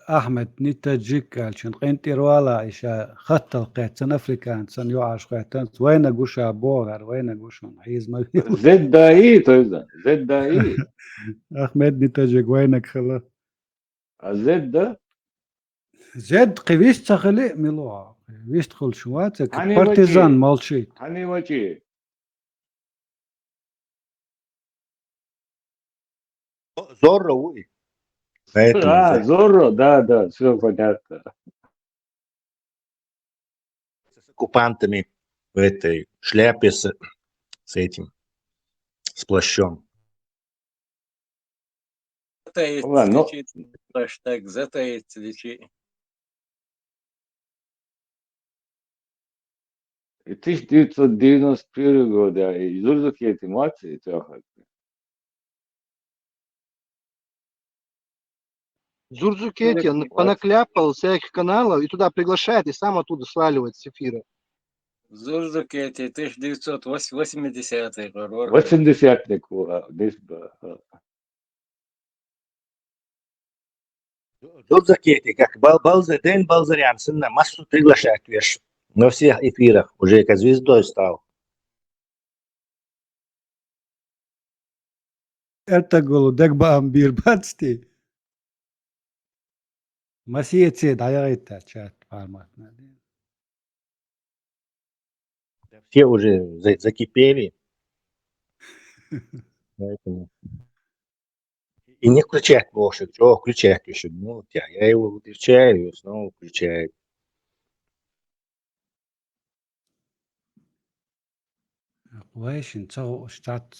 Speaker 6: أحمد نتاجيك عشان قنتي روالا إيشا خط القيت سن أفريكان سن يوعش قيتان وين أقوشا بوغر وين أقوشون حيز ما
Speaker 4: زد داي تويزا زد داي
Speaker 6: أحمد نتاجيك وينك خلا
Speaker 4: زد
Speaker 6: زد قويست خلي ملوع قويست خل شواتك بارتيزان مالشيت
Speaker 4: هني وجهي
Speaker 11: Зорро вы.
Speaker 4: Зорро, да, все понятно.
Speaker 11: С оккупантами в этой шляпе с этим, с плащом.
Speaker 21: Ладно, хэштег затаить лечи.
Speaker 4: 1991 года изурзукети мати тяхат.
Speaker 15: Зурзукети понакляпал всяких каналов и туда приглашает, и сам оттуда сваливает с эфира.
Speaker 21: Зурзукети 1980-й год.
Speaker 4: 80-й год.
Speaker 11: Зурзукети, как Дэн Балзарян, сына массу приглашает, видишь, на всех эфирах, уже как звездой стал.
Speaker 6: Это голодек бамбир бацти. Масиете даярita чат форматно.
Speaker 11: Все уже закипели. Поэтому. И не включать больше. Что включать еще? Ну, я его выключаю и снова включаю.
Speaker 6: Weißt du, so statt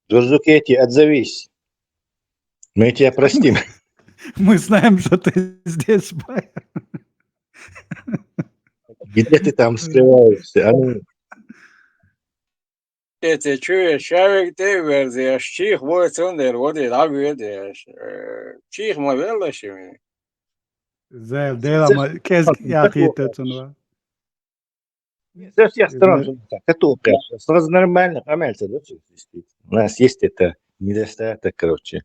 Speaker 11: Джорджукетти, отзовись. Мы тебя простим.
Speaker 6: Мы знаем, что ты здесь, Байер.
Speaker 11: Где ты там скрываешься? А ну.
Speaker 21: Эти чуешь, шавик ты верзия, чих вот сундер, вот и так видишь. Чих мовелашими.
Speaker 6: זה ההבדל, я חייתת
Speaker 11: Со всех сторон же так. Это опять. Сразу нормально, нормально, да, всё действительно. У нас есть это недостаток, короче.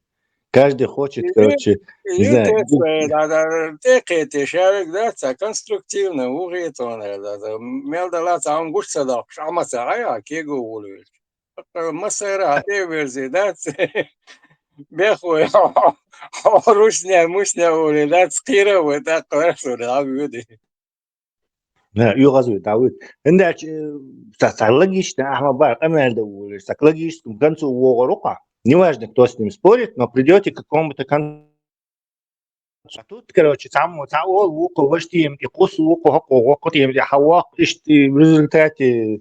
Speaker 11: Каждый хочет, короче, не знаю.
Speaker 21: Ты шавик, да, конструктивно, угит он, да, мелдала там гушса да, шамаса, а кего уловишь. Масера, ты верзи, да, бехуй, русня, мусня ули, да, скировый, да, хорошо, да, види.
Speaker 11: Да, югазуй, да, вы. Иначе, так логично, Ахмабар, Амельда уловишь, так логично, к концу рука. Неважно, кто с ним спорит, но придете к какому-то концу. А тут, короче, там луку, вождем, и кус луку, хаку, в результате,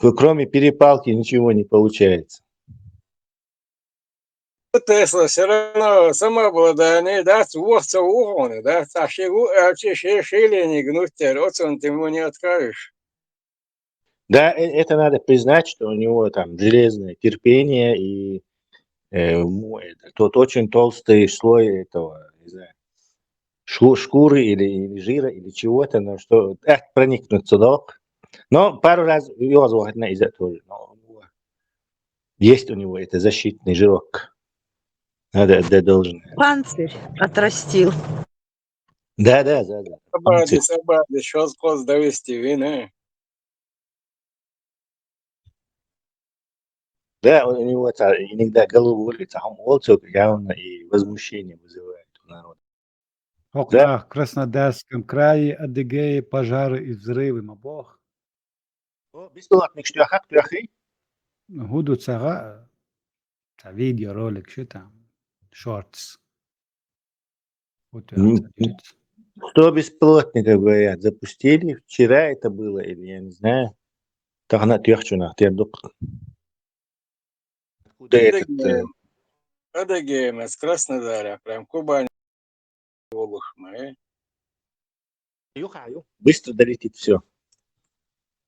Speaker 11: кроме перепалки, ничего не получается.
Speaker 21: Тесла все равно самообладание, да, творца угоны, да, а шили не гнуть, родствен ты ему не откажешь.
Speaker 11: Да, это надо признать, что у него там железное терпение и тот очень толстый слой этого, не знаю, шкуры или жира или чего-то, но что проникнуться док. Но пару раз его звать из этого. Есть у него это защитный жирок. Надо отдать должное.
Speaker 14: Панцирь отрастил.
Speaker 11: Да.
Speaker 21: Собади, что скос довести вины.
Speaker 11: Да, у него это иногда голову улица, а он явно и возмущение вызывает у народа.
Speaker 6: Да, в Краснодарском крае, Адыгее, пожары и взрывы, мабох.
Speaker 11: Беспилотник, что ахи?
Speaker 6: Гуду цара, видеоролик, что там, шортс.
Speaker 11: Что беспилотника, говорят, запустили? Вчера это было, или я не знаю. Так на тёхчунах, Откуда этот...
Speaker 21: Адыгеем из Краснодара, прям Кубань. Волохма,
Speaker 11: Быстро долетит все.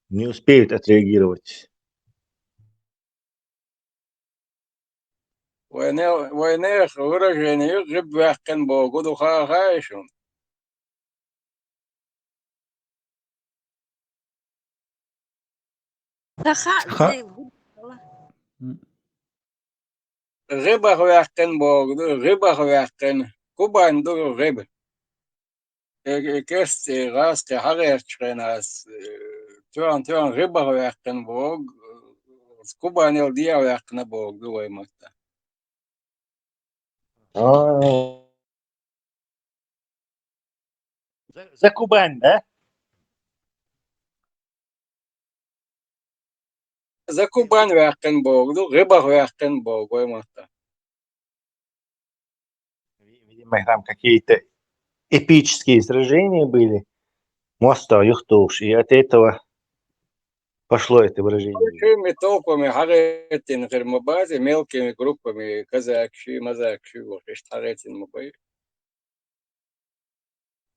Speaker 11: Не успеют отреагировать.
Speaker 21: Война выражение гибвахкен богу духа хаишун. Гибах вахкен бог, гибах вахкен. Кубань ду гиб. Кест газ ке хаgerchrenas. Туан гибах вахкен бог. Кубань ел дия вахкен бог дуай мата.
Speaker 11: За Кубань, да?
Speaker 21: За Кубань вахкен бог, гибах вахкен бог, дуай мата.
Speaker 11: Видимо, там какие-то эпические сражения были. Моста, Юхтуш. И от этого пошло это выражение.
Speaker 21: Большими толпами харетин гермобазе, мелкими группами казакши, мазакши, харетин мобай.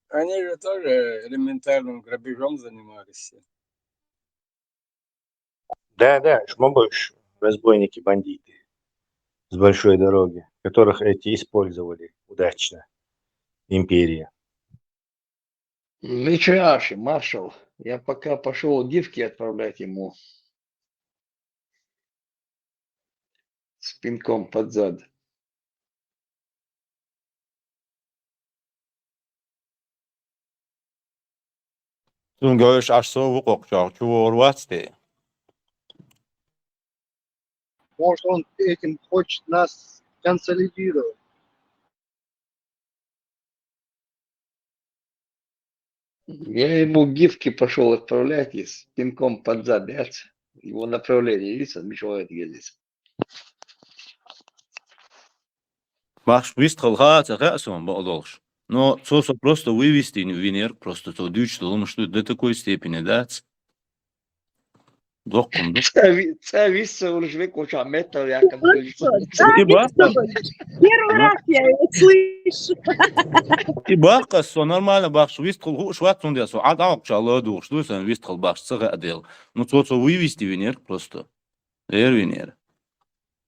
Speaker 21: Они же тоже элементарным грабежом занимались.
Speaker 11: Да, шмобыш, разбойники, бандиты с большой дороги, которых эти использовали удачно. Империя.
Speaker 7: Личаши, маршал, я пока пошел гифки отправлять ему с пинком под зад.
Speaker 8: Ты говоришь, аж сову кокчал, чего рваться-то?
Speaker 15: Может, он этим хочет нас консолидировать.
Speaker 7: Я ему гифки пошел отправлять и с пинком под зад, его направление, видите, отмечает здесь.
Speaker 8: Маш, вистхал рясом балдолш. Но сосо просто вывести в Венер, просто то дючь, что до такой степени, да? Dokkundu.
Speaker 7: Цависа уже куча метр, я как бы.
Speaker 8: И бака.
Speaker 13: Первый раз я его слышу.
Speaker 8: И бака, все нормально, бак, вистхал, шват он десо, а там чало дух, что сан вистхал бак, цага отдел. Ну, то вывести венер просто. Венер.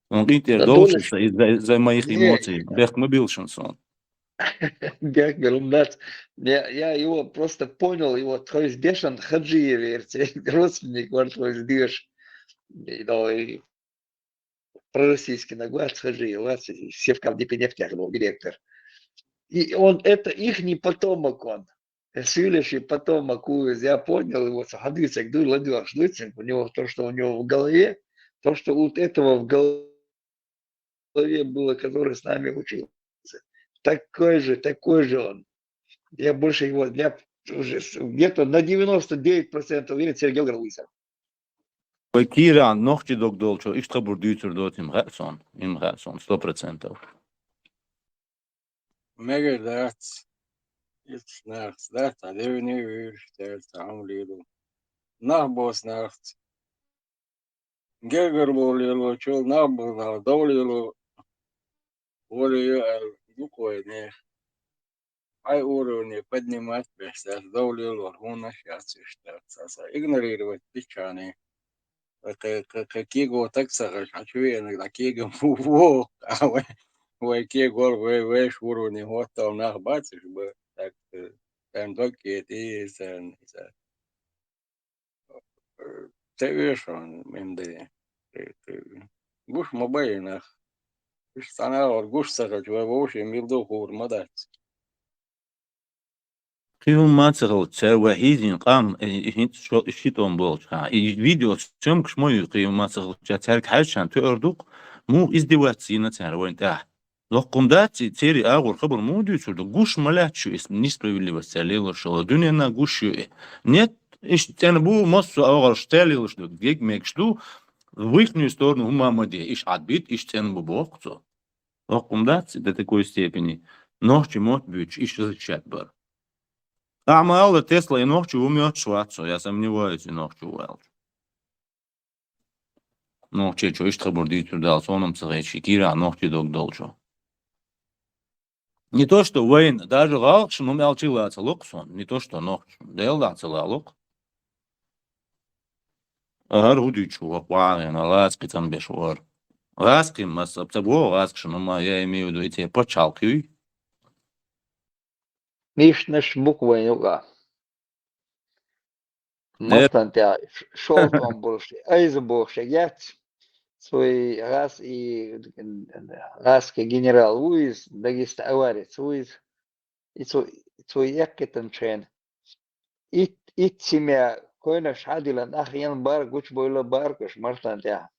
Speaker 8: Он интер должен из-за моих эмоций. Бех мы билшинсон.
Speaker 7: Бех Белумдац. Я его просто понял, его твой сбешен Хаджиеве, родственник, вот твой сбеш. И пророссийский наглад Хаджиев, Севка в Дипенефтях был директор. И он, это их не потомок он. Следующий потомок, я понял его, Хадыцек, Дуладёш, у него то, что у него в голове, то, что вот этого в голове было, который с нами учился. Такой же он. Я больше его, я уже где-то на 99% уверен, Сергей Гарлысов.
Speaker 8: Киран, ногти док долчо, и что будет дот им Херсон, 100%.
Speaker 21: Mega that's it's nachts, that I don't know where there's some little. Nabos nachts. Gerger bolilo, chol nabos na dolilo. Волею буквой ай уровне поднимать без долило, он сейчас что игнорировать печаны. Какие го так сагаш, а что я иногда кего во, а вы кего вы уровне вот там нахбатишь бы так там доки и ты видишь он менде буш мобайлах sana gush sagaj wa wosh mildo khur madat
Speaker 8: Кивун мацерл цер вахидин qam hint shitон болч. И видео чем к мой кивун мацерл цер хайшан төрдук му издеваться цер войнта. Локкундати цери агур хабар муди чурду гуш малячу из несправедливости алело шо дуня на гушу. Нет, иш цен бу массу агур шталил что гег мекшту в ихнюю сторону умамаде иш адбит иш цен бу бокцо. Локкундати до такой степени ночи мот бюч иш защищать бар. А мало Тесла и ночи умеет шваться, я сомневаюсь и ночи уэлч. Ночи что ишь требурдит туда, соном царечи, кира ночи док долчо. Не то что Уэйн, даже галкш, но мелчилаться локсон, не то что ночь, делаться лалок. Агар удичу, вапарен, ласки там бешвар. Ласки, масабцабо, ласки, но я имею в виду эти почалки.
Speaker 7: Мишнеш буквой юга. Мастантя шолтом больше, айзбольше, я свой раз и раски генерал Уиз, дагестауарец Уиз, и свой якетен чен. И семья койна шадила нахьян бар, гуч бойла баркаш, мастантя.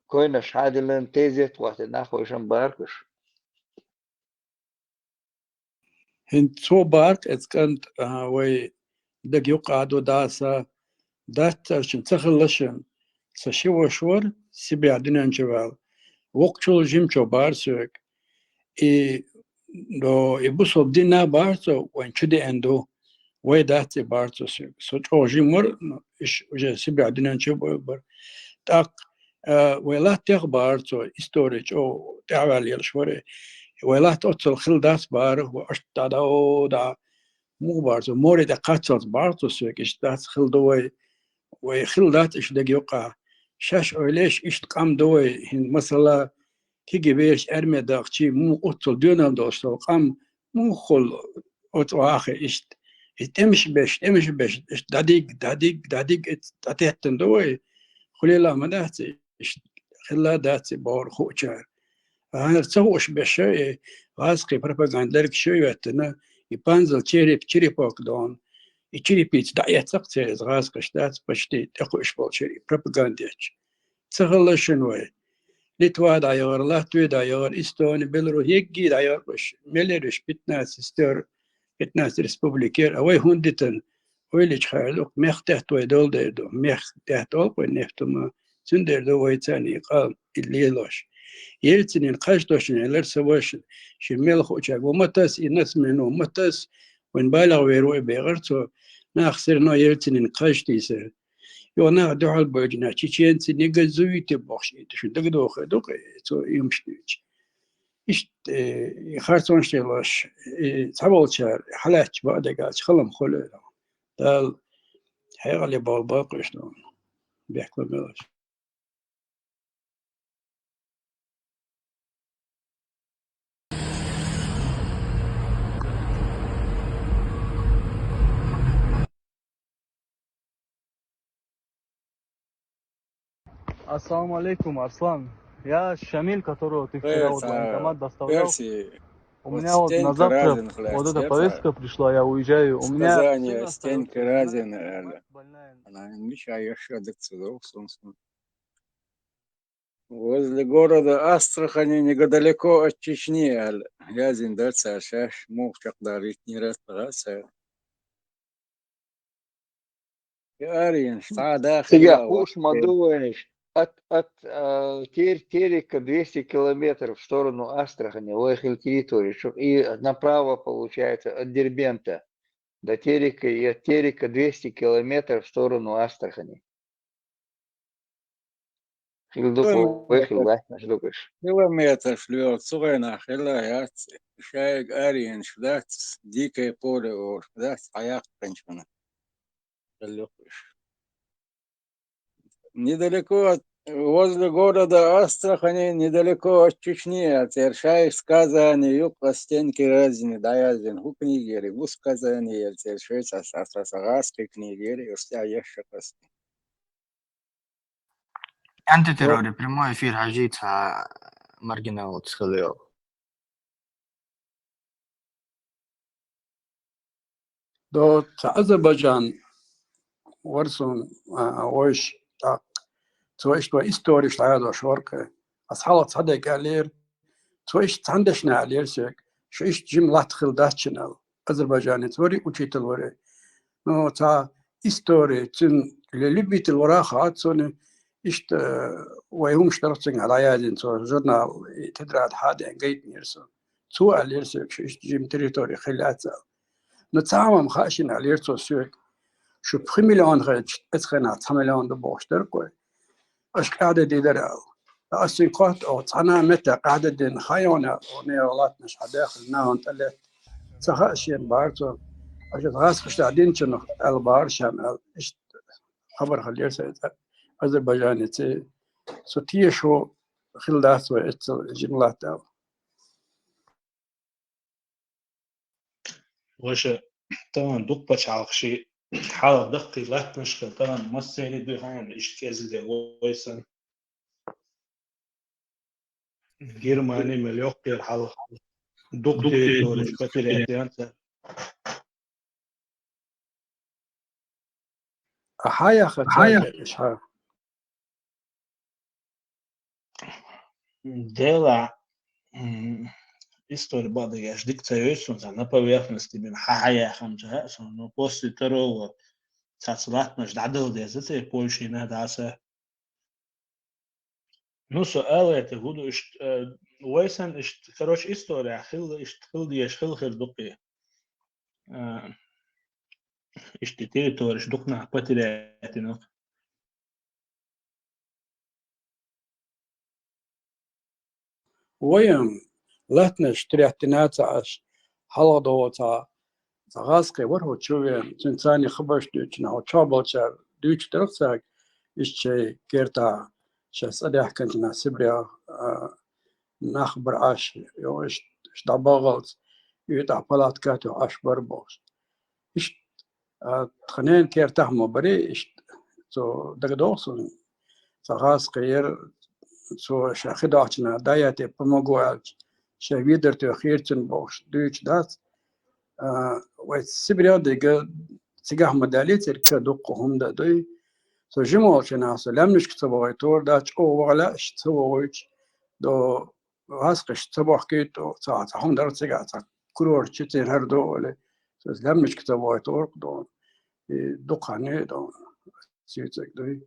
Speaker 7: Койна шадила тезет, вот и нахуйшан баркаш.
Speaker 6: هند سو بارك اتكنت وي دق يقعدوا داسا دات عشان تخلشن تشيو شور سبي عدنا نجوال وقتو جيمشو بارسوك اي دو يبصو بدينا بارسو وين شدي اندو وي داتي بارسو سوك سو جو جيمور ايش وجه سبي عدنا نجوال تاق ويلا تيغ بارسو استوريج او تعوال يلشوري ولا توصل خلداس باره واشتادا دا مو بارزو موري دا قاتل بارزو سوكش داس خلدوي وخلدات ايش دا يوقع شاش اوليش ايش تقام دوي هن مثلا كي بيش ارمي داقشي مو اوتل دونام دوستو قام مو خل اوتو اخي ايش تمش بش داديك اتاتن دوي خليلا مداتي ايش خلا داتي بار خوچار أنا تسويش بشيء غاسقي بروباغندا شيء وقتنا يبانزل تشيري باك دون يشيري بيت دعية تقتل غاسق شتات بشتي تقوش بالشيري بروباغنداش تغلى شنوي لتوا دايور لا توي دايور استون بلرو يجي دايور بش مليرش بتناس استر بتناس ريسبوبليكير أوي هندتن ويلج خالق مختهت ويدول ديردو مختهت أوق ونفتما سندر دو ويتاني قام الليلوش يلتني القاشدوشن على سواش شمال خوشاق ومتاس الناس منو متاس وين بالغ ويروي بغرتو
Speaker 16: ناخسر نو يرتنين قاشتيسر يو نا دعال بوجنا تشينسي نيجا زويت بوخشي تشو دغدوخ دوق تو يمشنيش إشت يخرطون شتلاش تعبولشار حلاش بعدك خلهم خلو دال حيغلي بالباقش دون بيحكوا ملاش
Speaker 17: Ассаламу алейкум, Арслан. Я Шамиль, которого ты вчера вот в военкомат доставлял.
Speaker 21: Перси,
Speaker 17: У
Speaker 21: вот
Speaker 17: меня вот на
Speaker 21: стенька
Speaker 17: завтра
Speaker 21: разин
Speaker 17: вот эта
Speaker 21: хлястец,
Speaker 17: повестка пришла, я уезжаю. У меня
Speaker 21: сказание
Speaker 17: сын
Speaker 21: стенька
Speaker 17: остается,
Speaker 21: разин,
Speaker 17: мать больная.
Speaker 21: она мешает шадок цедов, солнцем. Возле города Астрахани, недалеко от Чечни, я зиндаться, шаш, мог чак дарить не раз погаса. يا أرين شتا داخل
Speaker 7: Сега,
Speaker 21: وقت
Speaker 7: уж мадуешь от Терека 200 километров в сторону Астрахани, выехал территорию, и направо получается от Дербента до Терека, и от Терека 200 километров в сторону Астрахани. Выехал, да, думаешь?
Speaker 21: километр шлет, сугайна хила, я шайг Арин шдат, дикое поле, шдат, аяк пенчмана. Недалеко от, возле города Астрахани, недалеко от Чечни, от Ершай сказания, юг по стенке разины, да язин, у книгери, у сказания, Ершайс, Астрасагаской книгери, устя еще кости.
Speaker 23: Антитеррор, прямой эфир, ажица маргинал, сказал.
Speaker 16: دو أذربيجان ورسون وش تويش تو إستوريش تعادو شورك أصحاب تصدق علير تويش تندشنا علير سيك شيش جملة تخل داتشنال أذربيجاني توري وشيت الوري نو تا إستوري تن للبيت الوراخات سوني إشت ويهم اشترطين على يادين تو جورنال تدراد حادي قيت نيرسون تو علير سيك شيش جيم تريتوري خلاتها نتعامل خاشين علير تو سيك شو بخميلان غير اتخنات حملان دبوشتر كوي اش قاعدة دي درال أسيقات أو تنا متى قاعدة دين خيانة ونيرالات مش داخل ناون تلت سخاشين بارتو أجد غاس خش تعدين شنو البار شان إيش خبر خلير سيد أذربيجاني تي ستيه شو خلدات وإت جملات أو
Speaker 8: وش طبعا دوق بتشعل شيء حاول دقي لا مشكلة طبعا مصيري دو هون إيش كذا ده ويسن جرماني مليوك الحال دوق تيريتوري بتري أنت
Speaker 16: أحيا خطايا إيش ها
Speaker 8: دلع история бадыгаш диктаюсь на поверхности бин хая хамжа но после второго цацлат наш дадыл дезете Польши на даса ну سؤال это буду ويسن короче история хил дияш хил дуки территория дукна потерятину
Speaker 16: وين لاتنش تريحتنات عش حلا دوتا غاسقي ورهو تشوين تنساني خبرش دوتنا او تشابلشار دوتش درسك إشي كيرتا شاس أديح كنتنا سبريا نخبر عش يو إش داباغلت يتع بلات كاتو عش بربوش إش تخنين كيرتا مبري إش تو دقدوصن غاسقي ير so شاخداتنا داياتي بموجوال شايدر تأخيرتن بوش دوش دات وسبريا دقة تجاه مداليت كدقهم دا دوي so جمال شناس لمنش كتبوا يطور داتش أو ولا اشتبوش دو غاسقش تبوح كيتو ساعة هم در تجاه كرور شتين هردو ولا so لمنش كتبوا يطور دون دقاني دون سيتك دوي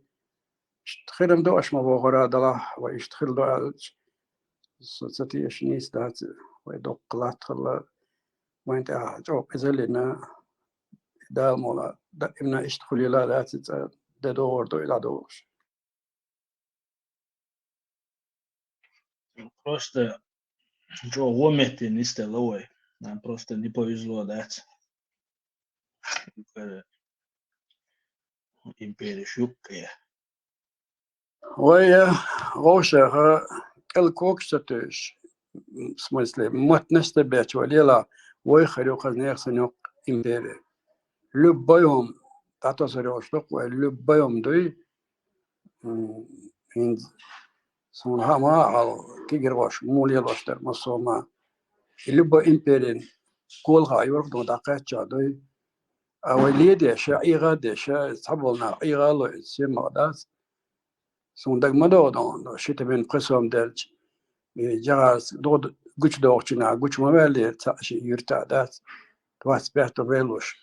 Speaker 16: خيرم دوش ما بغرا دلا ويشتخل دوالج ستيش نيس دات ويدق لات خلا وين جو إزلنا دامولا دائما اشتغلي لا لا تدور دو إلى دور.
Speaker 1: Просто Джо Уомет не стеловой, нам просто не повезло дать. Империя шукая.
Speaker 16: Ой, Роша, калкокстатыш, в смысле, матнesta бять валила, ой, харюха нерсанёк империя. Любоем, тато зарёшь, такое, любоем дуй, сон хама, кигерваш, мулелоштер, масома, и любо империя, колха, юрдо дакача, дуй, а валиде, ша игаде, ша саболна, игало, семадас, сон дагмадодон, шитабин пресом дельч, جاز دود گوش داشتنا گوش مولی تاش یورتا داد تواس بیشتر ویلوش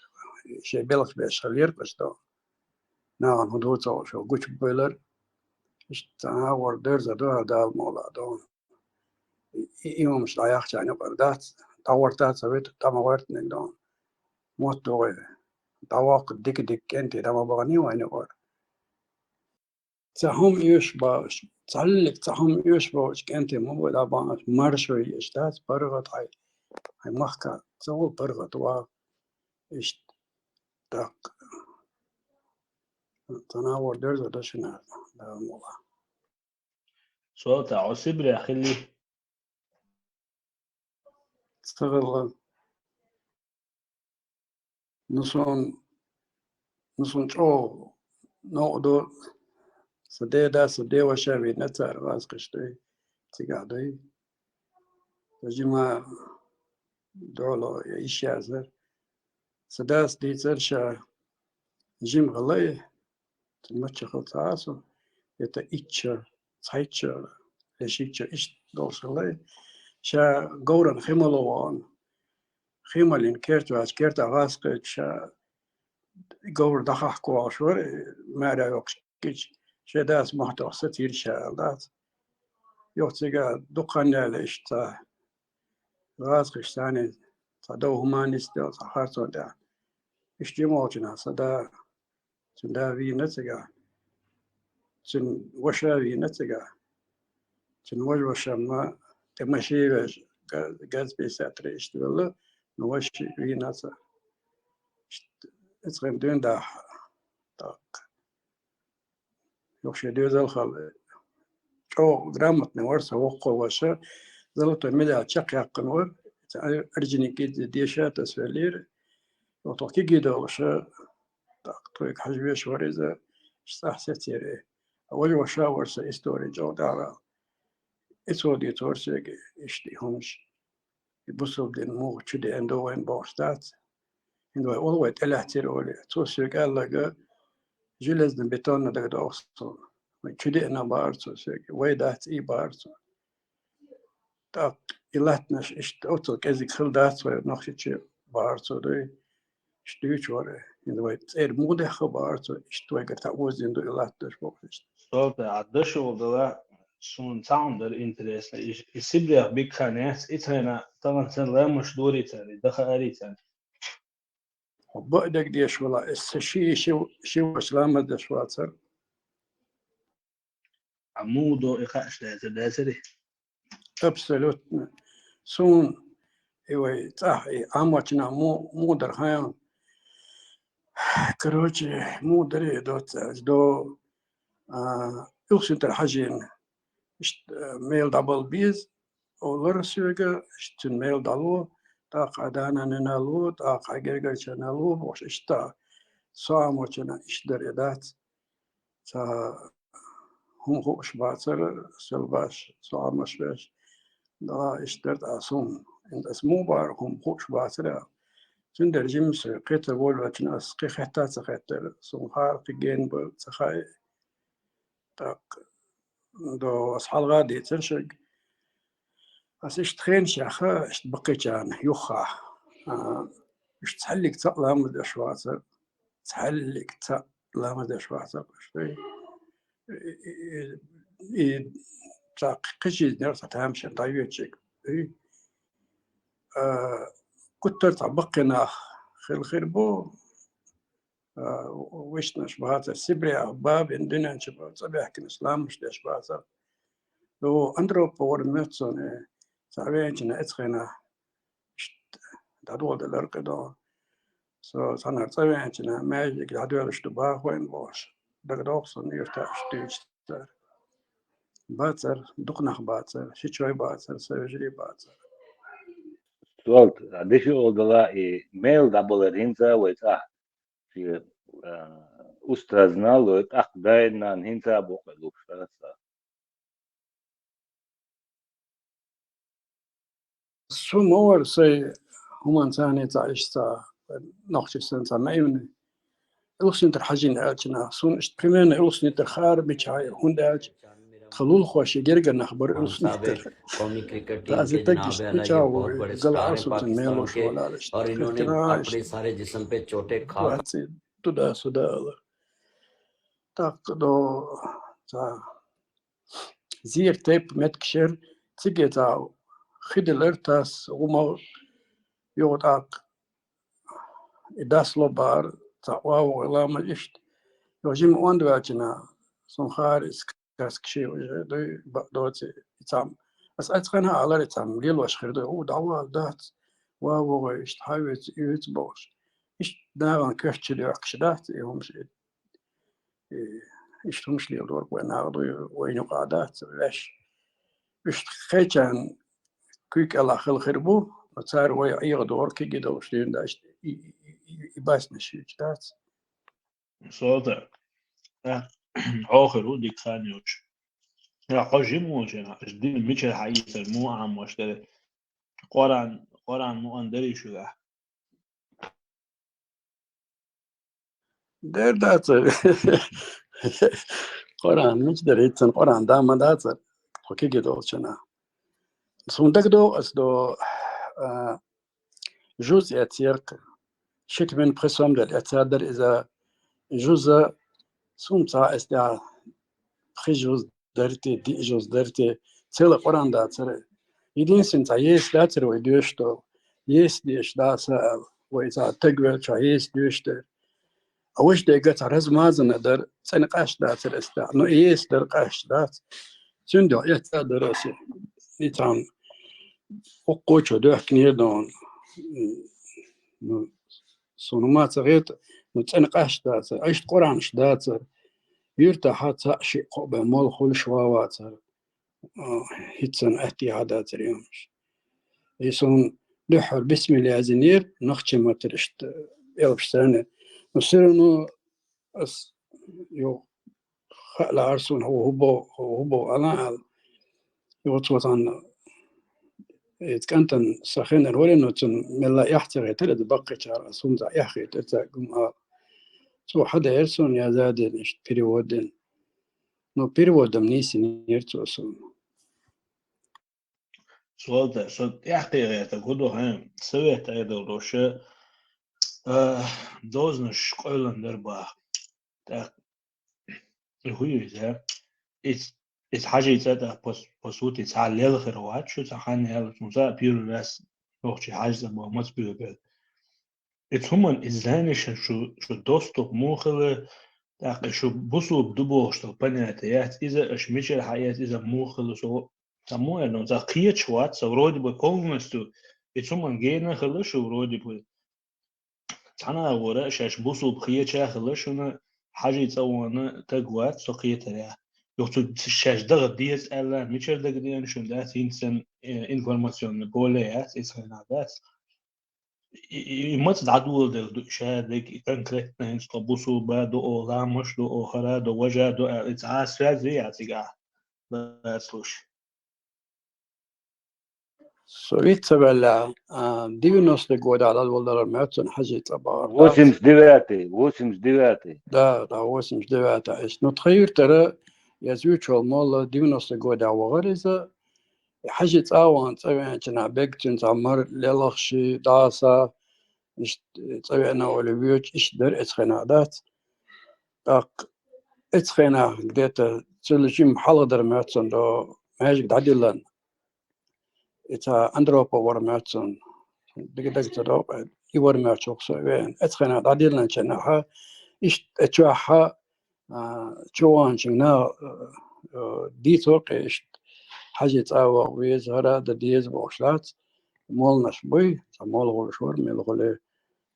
Speaker 16: شی بیلخ بیش خلیر بسته نه هدوء شو گوش بیلر اشتها وردر زدوا دال مولا دون ایوم شایخ چانه بردات تاورتا سویت تامورت نگدون موتوه تاوق دیک دیک انتی تامبانی وینه ور تهم ایش باش تعلق تهم ایش باش كأنت مو لابان مرشوي اشتات برغت هاي مخكا تو برغت وا اش داق تناور درز دشنا لا مولا
Speaker 1: صوت عصبر يا خلي
Speaker 16: استغل نصون جو نقدو سدي وشابي نتار راس قشتي تقعدي تجمع دولة يعيش يازر سداس دي ترشا جيم غلي تمشي خلطاسو يتا إيتشا تايتشا لشيتشا إيش دوس غلي شا غورن خيملوان خيملين كيرتا غاسقت شا غور دخح كواشور ما رايوكش شداس محتوى ستير شالات يوتيغا دقنا لشتا غاسقش ثاني صدو هومانيستو صحارتو دا اشتموجنا صدا سندا في نتيغا سن وشا في نتيغا سن وشا ما تمشي غاز بيساتري اشتغل نوشي في ناسا اتغم دون دا يوشي دوزل خال جو جرامت نورس وقو وشا زلطة مدى تشق يقنور أرجني كيد ديشا تسفلير وطوكي جيدا وشا طويق حجبية شواريزا اشتاح ستيري أول وشا ورسا استوري جو دارا إسودي تورسيق اشتي همش يبصوا بدين مو تشدي اندوين بوستات اندوين أولوي تلحتير أولي توسيق قال لك جلزن بيتون دك دوستون تشدي انا بارتو سيق ويدات اي بارتو تاق إلاتناش اشت أوتوك ازيك خلدات ونخشيش بارتو دوي اشتويش وري اندوين تسير مودة خبارتو اشتوي قرطعوز اندو إلاتناش بوكشت
Speaker 1: صوت عدشو ولا سون تاوندر انترست يسبريخ بيك خانيس اتهنا طبعا سن لا مش دوري تاني دخل اري تاني
Speaker 16: وبقدك ديش ولا السشي شو سلامة دش واتر
Speaker 1: عمودو إخاش دازري
Speaker 16: ابسولوت سون ايوه صاحي عموتنا مو درهايان كروجي مو دري دو يوسف الحجين ميل دبل بيز أولر سيرجع اشتن ميل دالو تاق عدانا ننالو تاق عجرجر شنالو وش اشتا سام وشنا اشتر إدات تا هم خوش باتر سلباش سام مش باش دا اشترت أسوم عند اسمو بار هم خوش باتر تندر جيمس قيت بول وشنا اسقي حتى تخيتر سون خارق جين بول تخاي تاق دو أصحاب غادي تنشق بس إيش تخين شاخة إيش بقي كان يخا إيش تحلق تقلا مدى شواتر تحلق تقلا مدى شواتر تاق قشي نرسى تامشن طيوتشك كتر تبقينا خير بو وشناش بهذا سبريا باب إندنا شباب صباح كن إسلام مش داش بهذا لو أندروب ورمتسون سعيين كنا إتخنا دادول الأرقدون سو صنع سعيين كنا ما يجي دادول اشتباه وين باش دقدوقصن يرتاح تيجتر باتر دقنخ باتر شيء باتر سويجري باتر
Speaker 4: سؤال عديش أوضلا ميل دابل رينزا ويتا في أستاذنا لو أخداينا هنزا بوكلوك
Speaker 16: شو مور سي همان ثاني تعيش تا نقش سنة نايمني الوسين ترحجين عالجنا سون اشترينا الوسين ترخار بيشاي هنداج خلول خوش جرجر نخبر الوسين تر
Speaker 5: कौमी cricket team
Speaker 16: تعزي
Speaker 5: के जनाब
Speaker 16: تجش
Speaker 5: आला ये
Speaker 16: بيشاو
Speaker 5: बहुत बड़े
Speaker 16: قل
Speaker 5: स्टार हैं
Speaker 16: عاصم
Speaker 5: पाकिस्तान
Speaker 16: ميلوش
Speaker 5: के
Speaker 16: ولا لش
Speaker 5: और इन्होंने
Speaker 16: اختراعش
Speaker 5: अपने सारे जिस्म पे चोटें खा
Speaker 16: واتسي تدا سدا تاقدو تا زير تيب متكشر تيجي تاو خدلر تاس وما يوتاق إداس لبار تاواو ولا ما إشت يوجيم واندواجنا سون خارس كاسكشي وجه دوتي تام بس أتقنها على تام ليل واشخر دو هو دعوة دات واو إشت حاوت يتبوش إشت داغن كشتلي وقشدات يوم شيء إشت مش ليل دور وين عرضو وين قعدات ليش إشت خيشان كيك الله خل خربو وصار ويا أي دور كي جدوا شلون داشت يباس نشيد دات
Speaker 1: صوت آخر رو دیگه خانیوش یا قاجی موجنا جدی میشه حیث مو عم مشتري قرآن مو اندری شده
Speaker 16: در دات قرآن مش دريتن قرآن دام دات وكي جدوا شنا صندوق دو أصدو جزء يتيرك شك من برسوم للأتادر إذا جزء سمتا استع خجوز درتي دي جوز درتي تلا قرآن داتر يدين سنتا يس داتر ويدوشتو يس ديش داسا وإذا تقبل شو يس دوشتر أوش دقت عرز مازن در سنقاش داتر استع نو يس در قاش دات سندو يتادر أسي نتام وقوشو دوح كنير دون سونما صغيرت نتنقاش داتر عشت قرآن داتر يرتاح شيء قبل مال خل شواوات هيتسن احتياجات اليومش يسون لحر بسم الله زنير نخشى ما ترشت يلبش سنة نصيرنو أس يو خلا عرسون هو أنا يوتوتان يتكنتن سخين الولين نتن ملا يحترق تلد بقى شار أسون ذا يحكي تتاقم سو حدا يرسون يا زادين إيش بريودين نو بريودم نيسي نيرتو أسون
Speaker 1: سوال صد يحقيقة كله هم سويت أيضا روشة دوزنش قولن دربا تا الهوي ذا إس حاجة يتدا بسوتي تعلل خيروات شو تخاني هذا موزا بيرو ناس روحي حاجة ما مت بيرو بيل إتهمن إزانش شو دوستو موخلة تا شو بوسو بدبوش تو بنياتيات إذا إش مش الحياة إذا موخلة سو تمو إنه ذا قية شوات سورودي بكونستو إتهمن جينا خلش ورودي بو تنا ورا شاش بوسو بقية شاخلش هنا حاجة يتسوانا تقوات سقية تريا يوتو شاش دغ ديس ألا ميشر دغ ديان شو دات إنسان إنفورماسيون بوليات إسخنادات يمت دعدول دغ شادك كونكريتنا إنستا بوسو بادو أو لامش دو أو خرا دو وجه دو إتعاس فازي يعتقع بسلوش
Speaker 16: سويت سبلا ديفنوس تقود على الولدر ماتن حاجة تبار
Speaker 4: وسمش ديواتي
Speaker 16: دا وسمش ديواتي إيش نتخير ترى يزوج المال ديفنوس تقود على وغرزة حاجة أوان تسوي جنا بيكتن تعمر للخشي داسا إيش تسوي أنا ولا بيوت إيش در إتخنادات أق إتخنا قديت تلجيم حلقة ماتن دو ماجد عدلان إتا أندروبا ورماتون دقيقة تروب يورمات شخص وين أتخنا عدلنا جناها إيش أشوفها شوان شننا دي توقع إيش حاجة تاوا ويزهرا ديز بوشلات مول نشبي مول غلشور ميل غلي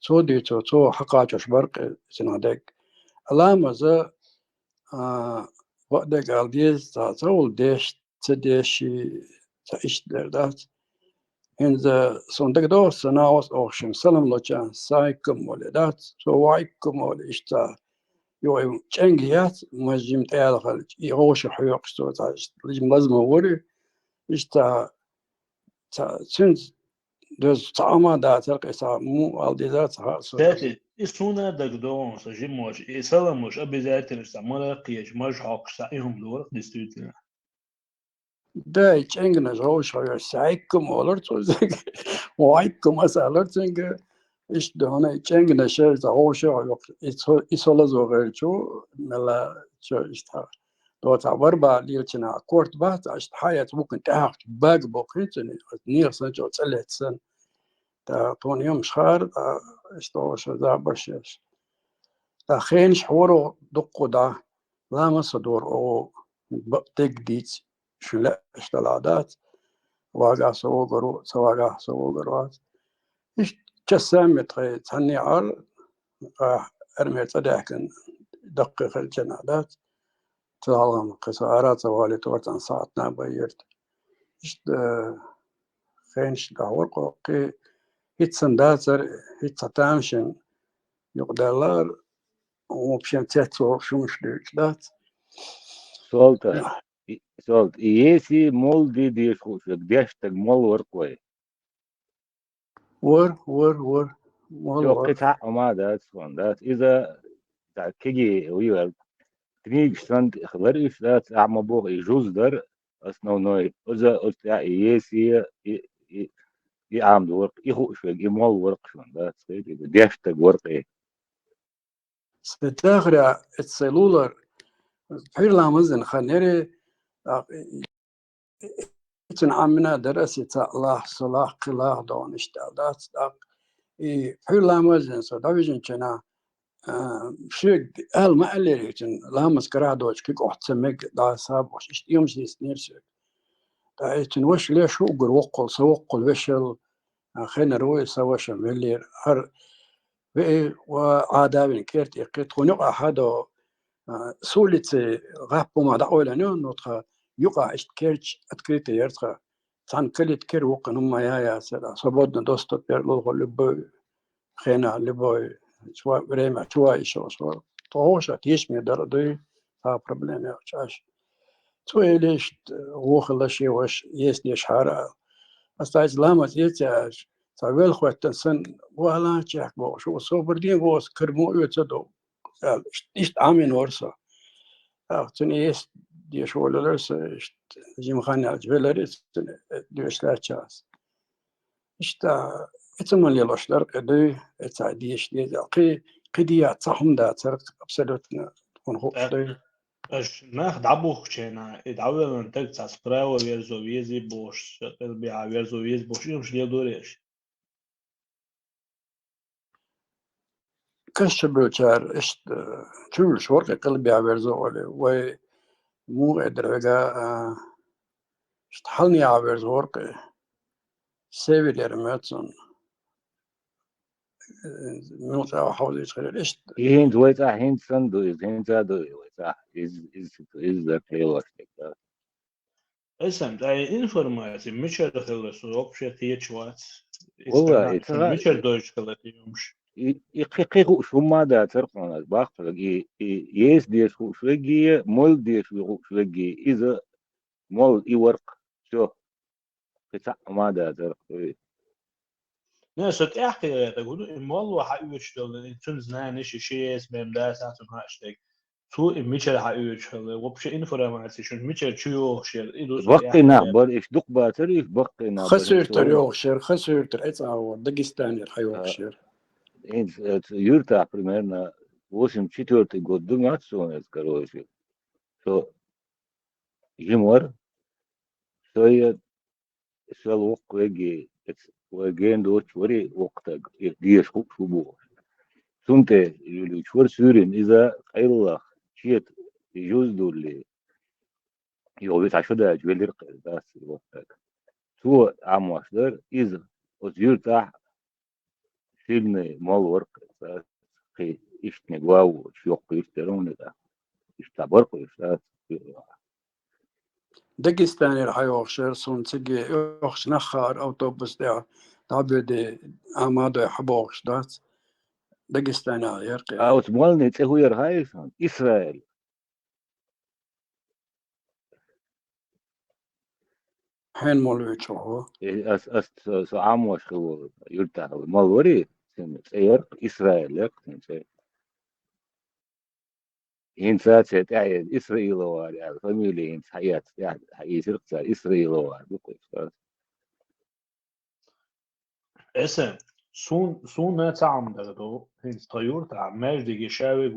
Speaker 16: تو دي تو حقا تشبرق سنادك علامة ذا وقت قال ديز تاول ديش تديشي تعيش دردات إن ذا صندوق دو سناوس أوشن سلام لوجان سايكم ولدات سوايكم ولإشتا يو تشنجيات مجمع تيال يغوش حيوق ستو تعيش لازم وري إشتا سنز دوز تعما دا تلقى سا مو الديزات
Speaker 1: Кстати, и суна дагдон, сажимош, и саламош обязательно самара киеш, мож хокса и хумлор, действительно.
Speaker 16: Да, и ченгна жауш хая сайком олар тозег, вайком асалар ченга, иш дона ченгна ше жауш хая исола зогерчу, мела чо иста. دو تعبر با ليلتنا كورت بات عشت حياة ممكن تحت باق بوقيتني نيل سنجو تسلت سن تا طون يوم شخار اشتوش ذا برشيش تا خينش حورو دقو دا لا مصدور او تقديت شو لا اشتلادات واقع سوقرو سواقع سوقروات ايش جسام يتغي تهني عال ارمي تداكن دقيق الجنادات تلعلم قصارات والي تورتان ساعتنا بيرت ايش خينش دعور قوقي هيت سنداتر هيت ستامشن يقدر وبشان تاتو شو مش دات
Speaker 4: سولتا يسي مول دي خوش ديشتك مول ورقوي
Speaker 16: ور مول
Speaker 4: شو
Speaker 16: ور
Speaker 4: قطع ما دات سوان دات إذا كيجي ويوال تنيج سند خبريش دات أعمى بوغ يجوز در основной إذا قلت يسي يعمل ورق يخوش يمول ورق شون دات ديشتك ورقي
Speaker 16: ستاخر السلولر بحير لامزن خنيري عمنا دراسة الله صلاح قلاح دون اشتادات بحير لامزن صدقين كنا شيء أهل ما قال لامز كراه دوش كيك أحد سمك دا ساب وش يوم شيء سنيرسك تايتن وش ليش هو وقل سوقل وشل خينا روي سواش ملير هر بقى وعادابين كيرت يقيت ونقع هذا سولت غابو ما دعوة لنا نطخ يقع اشتكيرش اتكريت يرتخ تان كلت كير وقن هم يا سلا صبودنا دوستو بيرلو لبو خينا لبو شوي بريمة شوي شو طوشة تيشمي دردوي ها بروبليم يا شاش شوي ليش وخلا شي وش يسني شحارة أستاذ لامت يتاش تعبير خوات سن ولا تشاك بو شو صوبر دين بوس كرمو يتدو إيش عامين ورثة تني إيش دي شو ولا لرس إيش جيم خاني الجبلريس ديش لا تشاس إيش تا إتمنى يلاش در قدي إتعديش دي قديات صحهم دا ترك أبسلوتنا تكون خوش دي
Speaker 1: اش ناخد عبوخ چينا ادعوه من تك تسبراو ويرزويزي بوش بيع ويرزويز بوش يمش ليه دوريش
Speaker 16: كشبو شار إيش شو شورك قلبي عبرزو ولا مو قادر بقى اشتحلني عبرزو ورقي سيفي لرماتون نوتا حوالي شغل إيش
Speaker 4: هند ويتا هند سندو هند زادو ويتا is the playlist
Speaker 1: اسم داي انفورماتي ميشر خلص وقش تيچوات
Speaker 4: والله
Speaker 1: ميشر دوش خلص يومش
Speaker 4: يقيقو شو ما دا ترقون باخ لقي يس ديش شو لقي مول ديش شو لقي إذا مول يورق شو قطع ما دا ترق
Speaker 1: ناس تحكي تقولوا الموضوع حيوشتغل تنزنا نشي شيء اسمه ده ساعتهم هاشتاج تو ميشر حيوشتغل وبش انفورماتي شو ميشر شو شير إيدوس
Speaker 4: بقينا بر إيش دق باتري بقينا
Speaker 16: خسر تريوخشر خسر تريتاو داغستاني حيوخشر
Speaker 4: يرتاح примерно 84 год думаться, короче, что юмор, что я шалок веги, веген доч вори вокта, деш хук шубу. سنت اللي شور سورين إذا خير الله شيت يجوز دول يوبيت عشرة جويل رق بس الوقت سو عم واشدر إذا وزير تاع سيلنا مال ورق بس خي إيش نجواو شيوخ يشترون ده يشتبرق يشترون
Speaker 16: دقيستاني راح يوخشر سون تجي يوخش نخار أوتوبوس ده تعبد عمادو يحبوخش دات دقيستاني يرقي
Speaker 4: أو تمالني تهو يرهايسان إسرائيل
Speaker 16: حين مولوي شو
Speaker 4: أس عام وشخو يرتاح مال وري سير إسرائيل لك هين ساعات تعيد إسرائيل واري فاميلي هين حياة يعني حيصير إسرائيل واري
Speaker 1: اسم سون نتعم دغدو هين طيور تاع ماجد يشاوي